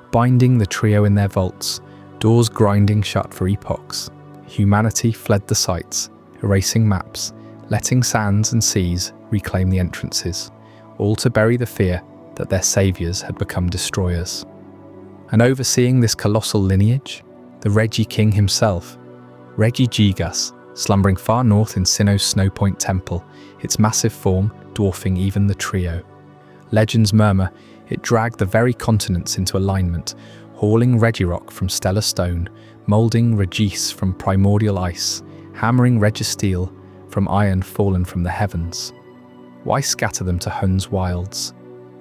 binding the trio in their vaults, doors grinding shut for epochs. Humanity fled the sites, erasing maps, letting sands and seas reclaim the entrances, all to bury the fear that their saviors had become destroyers. And overseeing this colossal lineage, the Regi King himself, Regigigas, slumbering far north in Sinnoh's Snow Point Temple, its massive form dwarfing even the trio. Legends murmur it dragged the very continents into alignment, hauling Regirock from stellar stone, moulding Regis from primordial ice, hammering Registeel from iron fallen from the heavens. Why scatter them to Hoenn's wilds?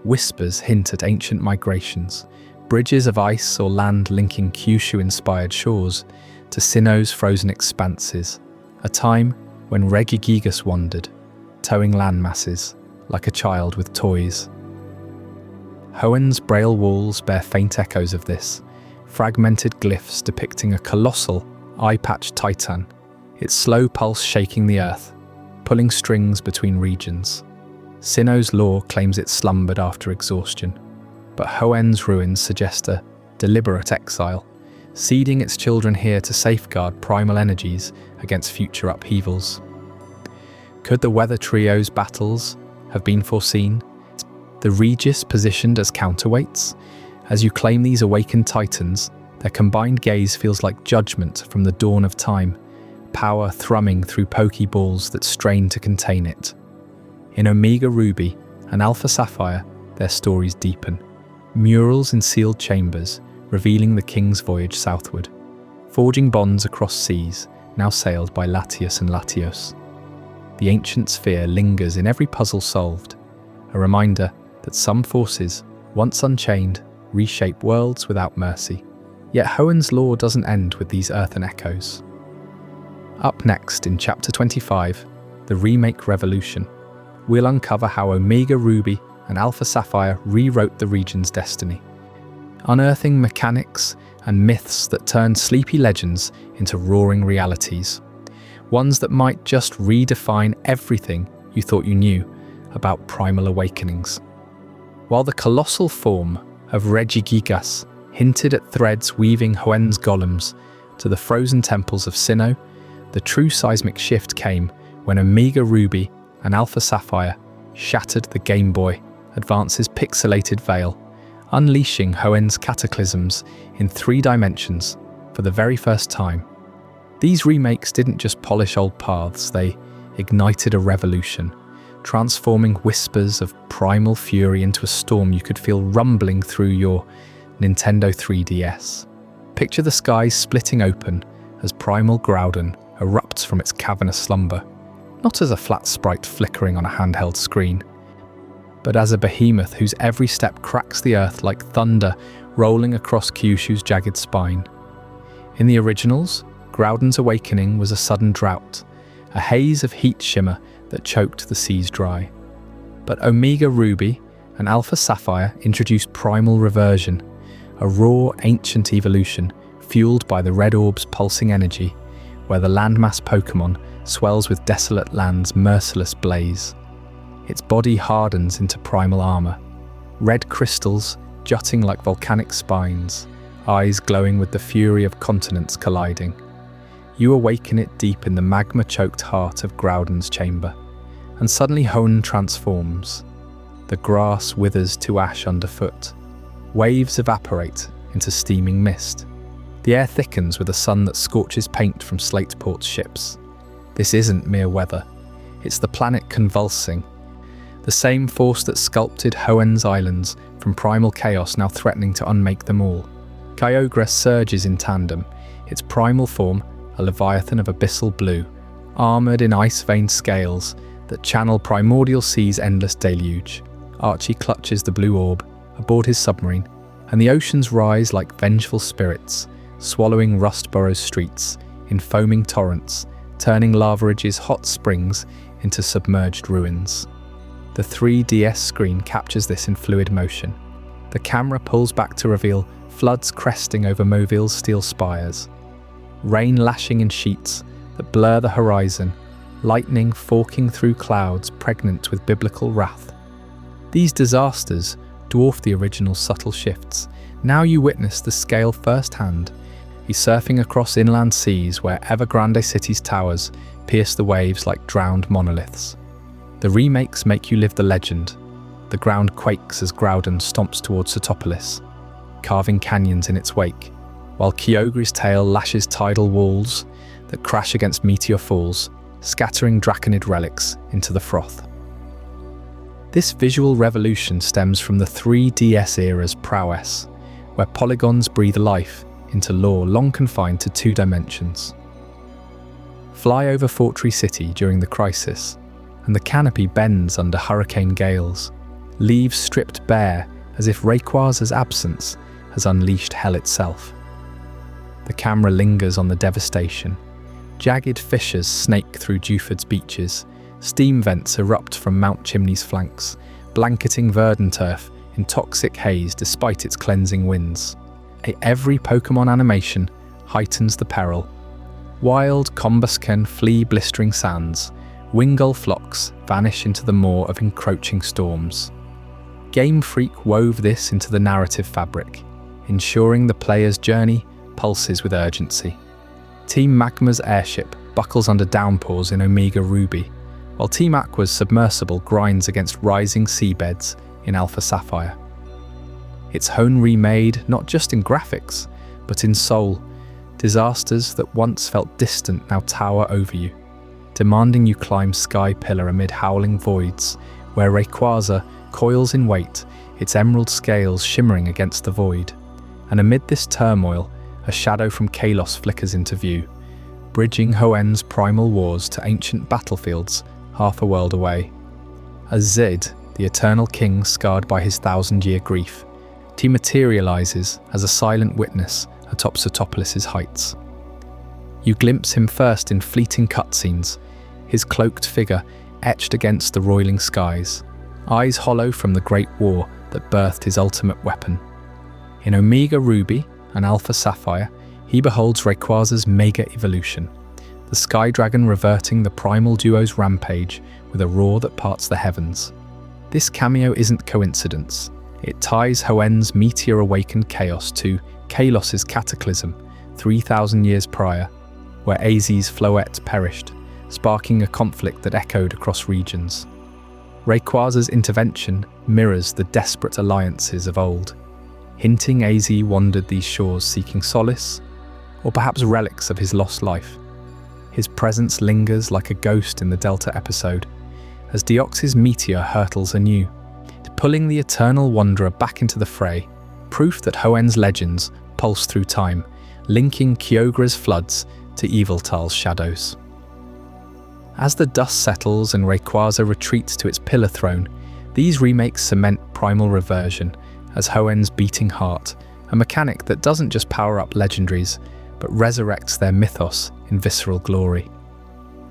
Whispers hint at ancient migrations, bridges of ice or land linking Kyushu-inspired shores to Sinnoh's frozen expanses, a time when Regi King wandered, towing landmasses like a child with toys. Hoenn's braille walls bear faint echoes of this, fragmented glyphs depicting a colossal, eye-patched titan, its slow pulse shaking the earth, pulling strings between regions. Sinnoh's lore claims it slumbered after exhaustion, but Hoenn's ruins suggest a deliberate exile, seeding its children here to safeguard primal energies against future upheavals. Could the Weather Trio's battles have been foreseen? The Regis positioned as counterweights? As you claim these awakened titans, their combined gaze feels like judgment from the dawn of time, power thrumming through Pokeballs that strain to contain it. In Omega Ruby and Alpha Sapphire, their stories deepen. Murals in sealed chambers, revealing the King's voyage southward, forging bonds across seas, now sailed by Latios and Latios. The ancient sphere lingers in every puzzle solved, a reminder that some forces, once unchained, reshape worlds without mercy. Yet Hoenn's lore doesn't end with these earthen echoes. Up next in Chapter 25, the Remake Revolution, we'll uncover how Omega Ruby and Alpha Sapphire rewrote the region's destiny, unearthing mechanics and myths that turned sleepy legends into roaring realities, ones that might just redefine everything you thought you knew about primal awakenings. While the colossal form of Regi King hinted at threads weaving Hoenn's golems to the frozen temples of Sinnoh, the true seismic shift came when Omega Ruby and Alpha Sapphire shattered the Game Boy Advance's pixelated veil, unleashing Hoenn's cataclysms in 3 dimensions for the very first time. These remakes didn't just polish old paths, they ignited a revolution, transforming whispers of primal fury into a storm you could feel rumbling through your Nintendo 3DS. Picture the skies splitting open as primal Groudon erupts from its cavernous slumber, not as a flat sprite flickering on a handheld screen, but as a behemoth whose every step cracks the earth like thunder rolling across Kyushu's jagged spine. In the originals, Groudon's awakening was a sudden drought, a haze of heat shimmer that choked the seas dry. But Omega Ruby and Alpha Sapphire introduced primal reversion, a raw, ancient evolution fueled by the red orb's pulsing energy, where the landmass Pokémon swells with desolate land's merciless blaze. Its body hardens into primal armor, red crystals jutting like volcanic spines, eyes glowing with the fury of continents colliding. You awaken it deep in the magma-choked heart of Groudon's chamber, and suddenly Hoenn transforms. The grass withers to ash underfoot. Waves evaporate into steaming mist. The air thickens with a sun that scorches paint from Slateport's ships. This isn't mere weather. It's the planet convulsing. The same force that sculpted Hoenn's islands from primal chaos now threatening to unmake them all. Kyogre surges in tandem, its primal form a leviathan of abyssal blue, armoured in ice-veined scales that channel primordial sea's endless deluge. Archie clutches the blue orb aboard his submarine, and the oceans rise like vengeful spirits, swallowing Rustboro's streets in foaming torrents, turning Lavaridge's hot springs into submerged ruins. The 3DS screen captures this in fluid motion. The camera pulls back to reveal floods cresting over Moville's steel spires, rain lashing in sheets that blur the horizon, lightning forking through clouds pregnant with biblical wrath. These disasters dwarf the original subtle shifts. Now you witness the scale firsthand. You're surfing across inland seas where Evergrande City's towers pierce the waves like drowned monoliths. The remakes make you live the legend. The ground quakes as Groudon stomps towards Sootopolis, carving canyons in its wake, while Kyogre's tail lashes tidal walls that crash against meteor falls, scattering Draconid relics into the froth. This visual revolution stems from the 3DS era's prowess, where polygons breathe life into lore long confined to 2 dimensions. Fly over Fortree City during the crisis, and the canopy bends under hurricane gales, leaves stripped bare as if Rayquaza's absence has unleashed hell itself. The camera lingers on the devastation. Jagged fissures snake through Dewford's beaches. Steam vents erupt from Mount Chimney's flanks, blanketing verdant turf in toxic haze despite its cleansing winds. Every Pokémon animation heightens the peril. Wild Combusken flee blistering sands. Wingull flocks vanish into the maw of encroaching storms. Game Freak wove this into the narrative fabric, ensuring the player's journey pulses with urgency. Team Magma's airship buckles under downpours in Omega Ruby, while Team Aqua's submersible grinds against rising seabeds in Alpha Sapphire. It's Hoenn remade not just in graphics, but in soul. Disasters that once felt distant now tower over you, demanding you climb Sky Pillar amid howling voids, where Rayquaza coils in wait, its emerald scales shimmering against the void. And amid this turmoil, a shadow from Kalos flickers into view, bridging Hoenn's primal wars to ancient battlefields half a world away. As Zid, the eternal king scarred by his 1,000-year grief, dematerializes as a silent witness atop Sootopolis' heights. You glimpse him first in fleeting cutscenes, his cloaked figure etched against the roiling skies, eyes hollow from the great war that birthed his ultimate weapon. In Omega Ruby and Alpha Sapphire, he beholds Rayquaza's mega evolution, the Sky Dragon reverting the primal duo's rampage with a roar that parts the heavens. This cameo isn't coincidence. It ties Hoenn's meteor-awakened chaos to Kalos' cataclysm 3,000 years prior, where AZ's Floette perished, sparking a conflict that echoed across regions. Rayquaza's intervention mirrors the desperate alliances of old, hinting AZ wandered these shores seeking solace, or perhaps relics of his lost life. His presence lingers like a ghost in the Delta episode, as Deoxys' meteor hurtles anew, pulling the eternal wanderer back into the fray, proof that Hoenn's legends pulse through time, linking Kyogre's floods to Yveltal's shadows. As the dust settles and Rayquaza retreats to its pillar throne, these remakes cement primal reversion as Hoenn's beating heart, a mechanic that doesn't just power up legendaries, but resurrects their mythos in visceral glory.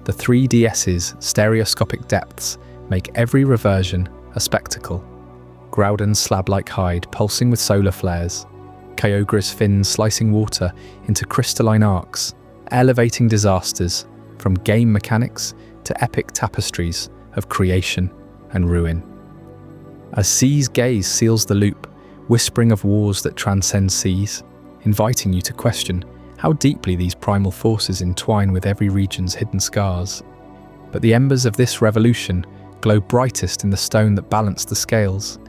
The 3DS's stereoscopic depths make every reversion a spectacle. Groudon's slab-like hide pulsing with solar flares, Kyogre's fins slicing water into crystalline arcs, elevating disasters from game mechanics to epic tapestries of creation and ruin. As Sea's gaze seals the loop, whispering of wars that transcend seas, inviting you to question how deeply these primal forces entwine with every region's hidden scars. But the embers of this revolution glow brightest in the stone that balanced the scales,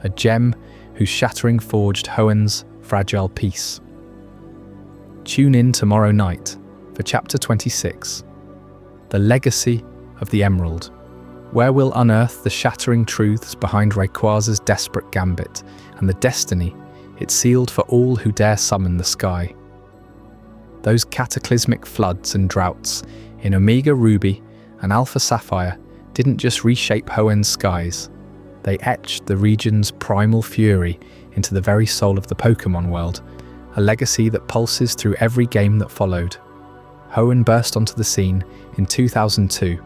a gem whose shattering forged Hoenn's fragile peace. Tune in tomorrow night for Chapter 26, The Legacy of the Emerald, where we'll unearth the shattering truths behind Rayquaza's desperate gambit and the destiny it sealed for all who dare summon the sky. Those cataclysmic floods and droughts in Omega Ruby and Alpha Sapphire didn't just reshape Hoenn's skies, they etched the region's primal fury into the very soul of the Pokémon world, a legacy that pulses through every game that followed. Hoenn burst onto the scene in 2002,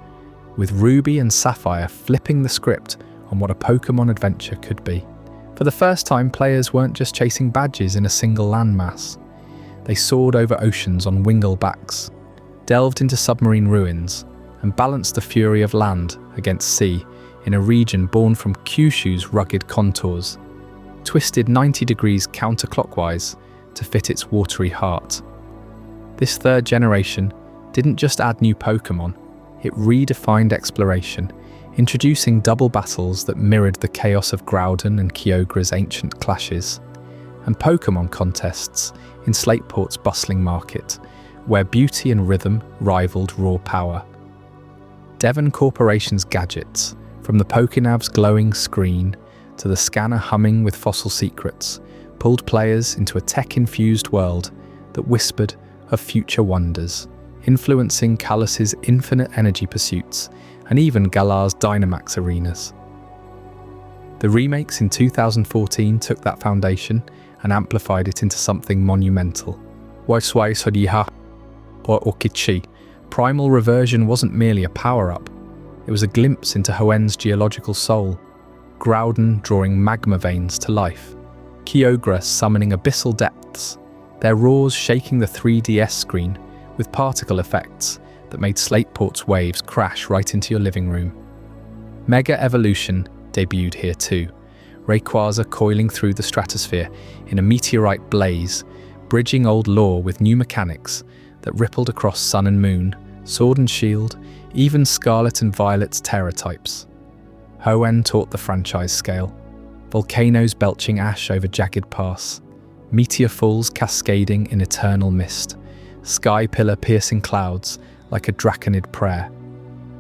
with Ruby and Sapphire flipping the script on what a Pokémon adventure could be. For the first time, players weren't just chasing badges in a single landmass. They soared over oceans on Wingull backs, delved into submarine ruins, and balanced the fury of land against sea in a region born from Kyushu's rugged contours, twisted 90 degrees counterclockwise to fit its watery heart. This third generation didn't just add new Pokémon, it redefined exploration, introducing double battles that mirrored the chaos of Groudon and Kyogre's ancient clashes, and Pokémon contests in Slateport's bustling market, where beauty and rhythm rivaled raw power. Devon Corporation's gadgets, from the Pokénav's glowing screen to the scanner humming with fossil secrets, pulled players into a tech-infused world that whispered of future wonders, influencing Kalos' infinite energy pursuits and even Galar's Dynamax arenas. The remakes in 2014 took that foundation and amplified it into something monumental. Waiswai Sodiha or Okichi, primal reversion wasn't merely a power-up. It was a glimpse into Hoenn's geological soul, Groudon drawing magma veins to life, Kyogre summoning abyssal depths, their roars shaking the 3DS screen with particle effects that made Slateport's waves crash right into your living room. Mega Evolution debuted here too, Rayquaza coiling through the stratosphere in a meteorite blaze, bridging old lore with new mechanics that rippled across Sun and Moon, Sword and Shield, even Scarlet and Violet's terror types. Hoenn taught the franchise scale, volcanoes belching ash over jagged pass, meteor falls cascading in eternal mist, sky pillar piercing clouds like a Draconid prayer.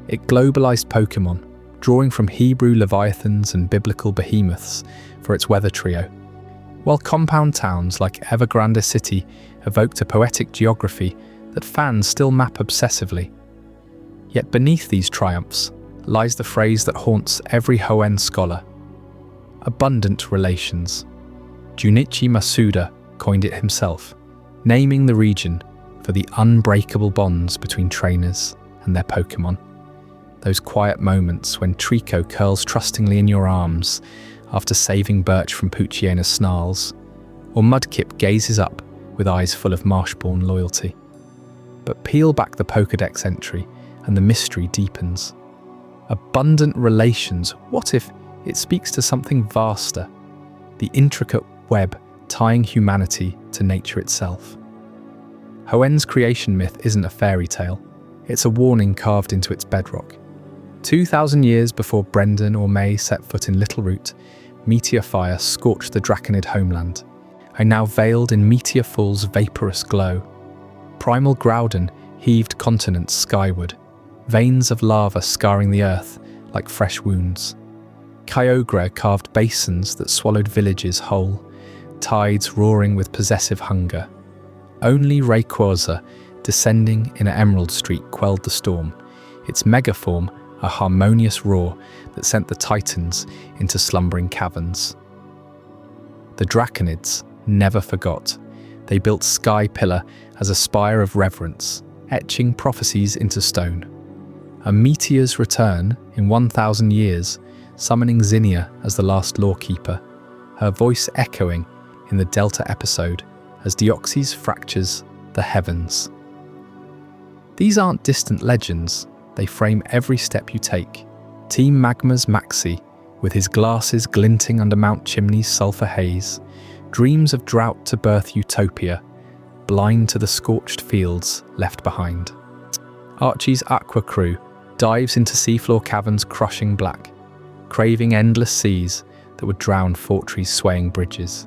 It globalized Pokémon, drawing from Hebrew leviathans and biblical behemoths for its weather trio, while compound towns like Evergrande City evoked a poetic geography that fans still map obsessively. Yet beneath these triumphs lies the phrase that haunts every Hoenn scholar: abundant relations. Junichi Masuda coined it himself, naming the region for the unbreakable bonds between trainers and their Pokémon. Those quiet moments when Trico curls trustingly in your arms after saving Birch from Poochyena's snarls, or Mudkip gazes up with eyes full of Marshborn loyalty. But peel back the Pokédex entry and the mystery deepens. Abundant relations, what if it speaks to something vaster, the intricate web tying humanity to nature itself? Hoenn's creation myth isn't a fairy tale, it's a warning carved into its bedrock. 2,000 years before Brendan or May set foot in Littleroot, meteor fire scorched the Draconid homeland, and now veiled in Meteor Fall's vaporous glow. Primal Groudon heaved continents skyward, veins of lava scarring the earth like fresh wounds. Kyogre carved basins that swallowed villages whole, tides roaring with possessive hunger. Only Rayquaza, descending in an emerald streak, quelled the storm, its megaform a harmonious roar that sent the Titans into slumbering caverns. The Draconids never forgot. They built Sky Pillar as a spire of reverence, etching prophecies into stone. A meteor's return in 1,000 years, summoning Zinnia as the last lawkeeper, her voice echoing in the Delta episode as Deoxys fractures the heavens. These aren't distant legends, they frame every step you take. Team Magma's Maxi, with his glasses glinting under Mount Chimney's sulphur haze, dreams of drought to birth utopia, blind to the scorched fields left behind. Archie's Aqua crew dives into seafloor caverns crushing black, craving endless seas that would drown Fortree's swaying bridges.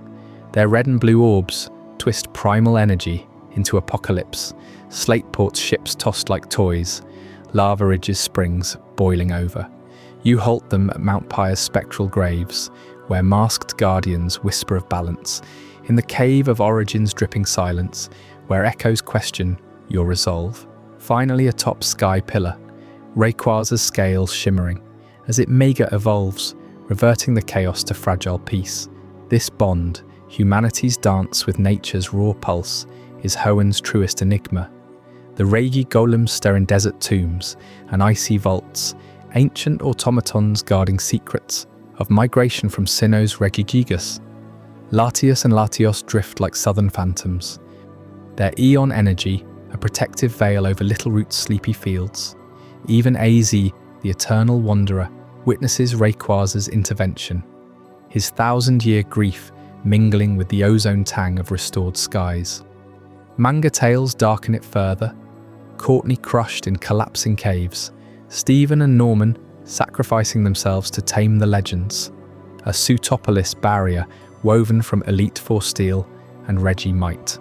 Their red and blue orbs twist primal energy into apocalypse, Slateport's ships tossed like toys, Lavaridge's springs boiling over. You halt them at Mount Pyre's spectral graves, where masked guardians whisper of balance, in the cave of Origin's dripping silence, where echoes question your resolve. Finally atop Sky Pillar, Rayquaza's scales shimmering, as it mega evolves, reverting the chaos to fragile peace. This bond, humanity's dance with nature's raw pulse, is Hoenn's truest enigma. The Regi golems stir in desert tombs and icy vaults, ancient automatons guarding secrets of migration from Sinnoh's Regigigas. Latios and Latios drift like southern phantoms, their eon energy a protective veil over Littleroot's sleepy fields. Even AZ, the eternal wanderer, witnesses Rayquaza's intervention, his 1,000-year grief mingling with the ozone tang of restored skies. Manga tales darken it further, Courtney crushed in collapsing caves, Stephen and Norman sacrificing themselves to tame the legends, a Sootopolis barrier woven from Elite Four steel and Regi might.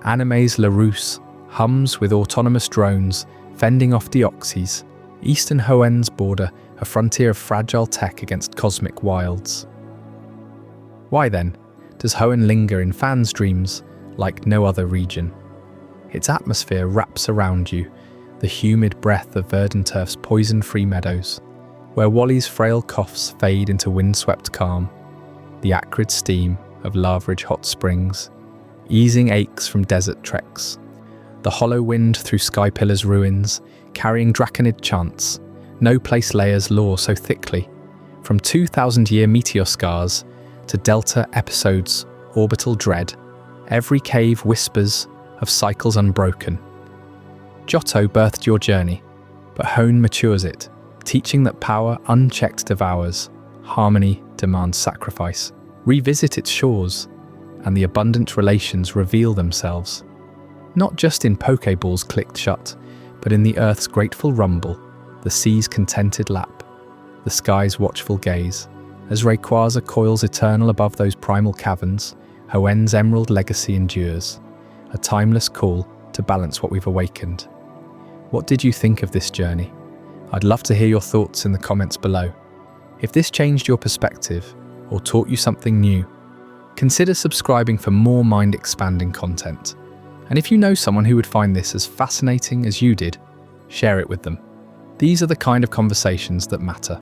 Anime's Larousse hums with autonomous drones fending off Deoxys, Eastern Hoenn's border a frontier of fragile tech against cosmic wilds. Why then does Hoenn linger in fans' dreams like no other region? Its atmosphere wraps around you, the humid breath of Verdanturf's poison-free meadows, where Wally's frail coughs fade into windswept calm, the acrid steam of Lavaridge hot springs, easing aches from desert treks. The hollow wind through Skypillar's ruins, carrying Draconid chants. No place layers lore so thickly. From 2,000-year meteor scars to Delta episodes' orbital dread, every cave whispers of cycles unbroken. Giotto birthed your journey, but Hoenn matures it, teaching that power unchecked devours, harmony demands sacrifice. Revisit its shores, and the abundant relations reveal themselves. Not just in Pokeballs clicked shut, but in the Earth's grateful rumble, the sea's contented lap, the sky's watchful gaze. As Rayquaza coils eternal above those primal caverns, Hoenn's emerald legacy endures, a timeless call to balance what we've awakened. What did you think of this journey? I'd love to hear your thoughts in the comments below. If this changed your perspective or taught you something new, consider subscribing for more mind-expanding content. And if you know someone who would find this as fascinating as you did, share it with them. These are the kind of conversations that matter.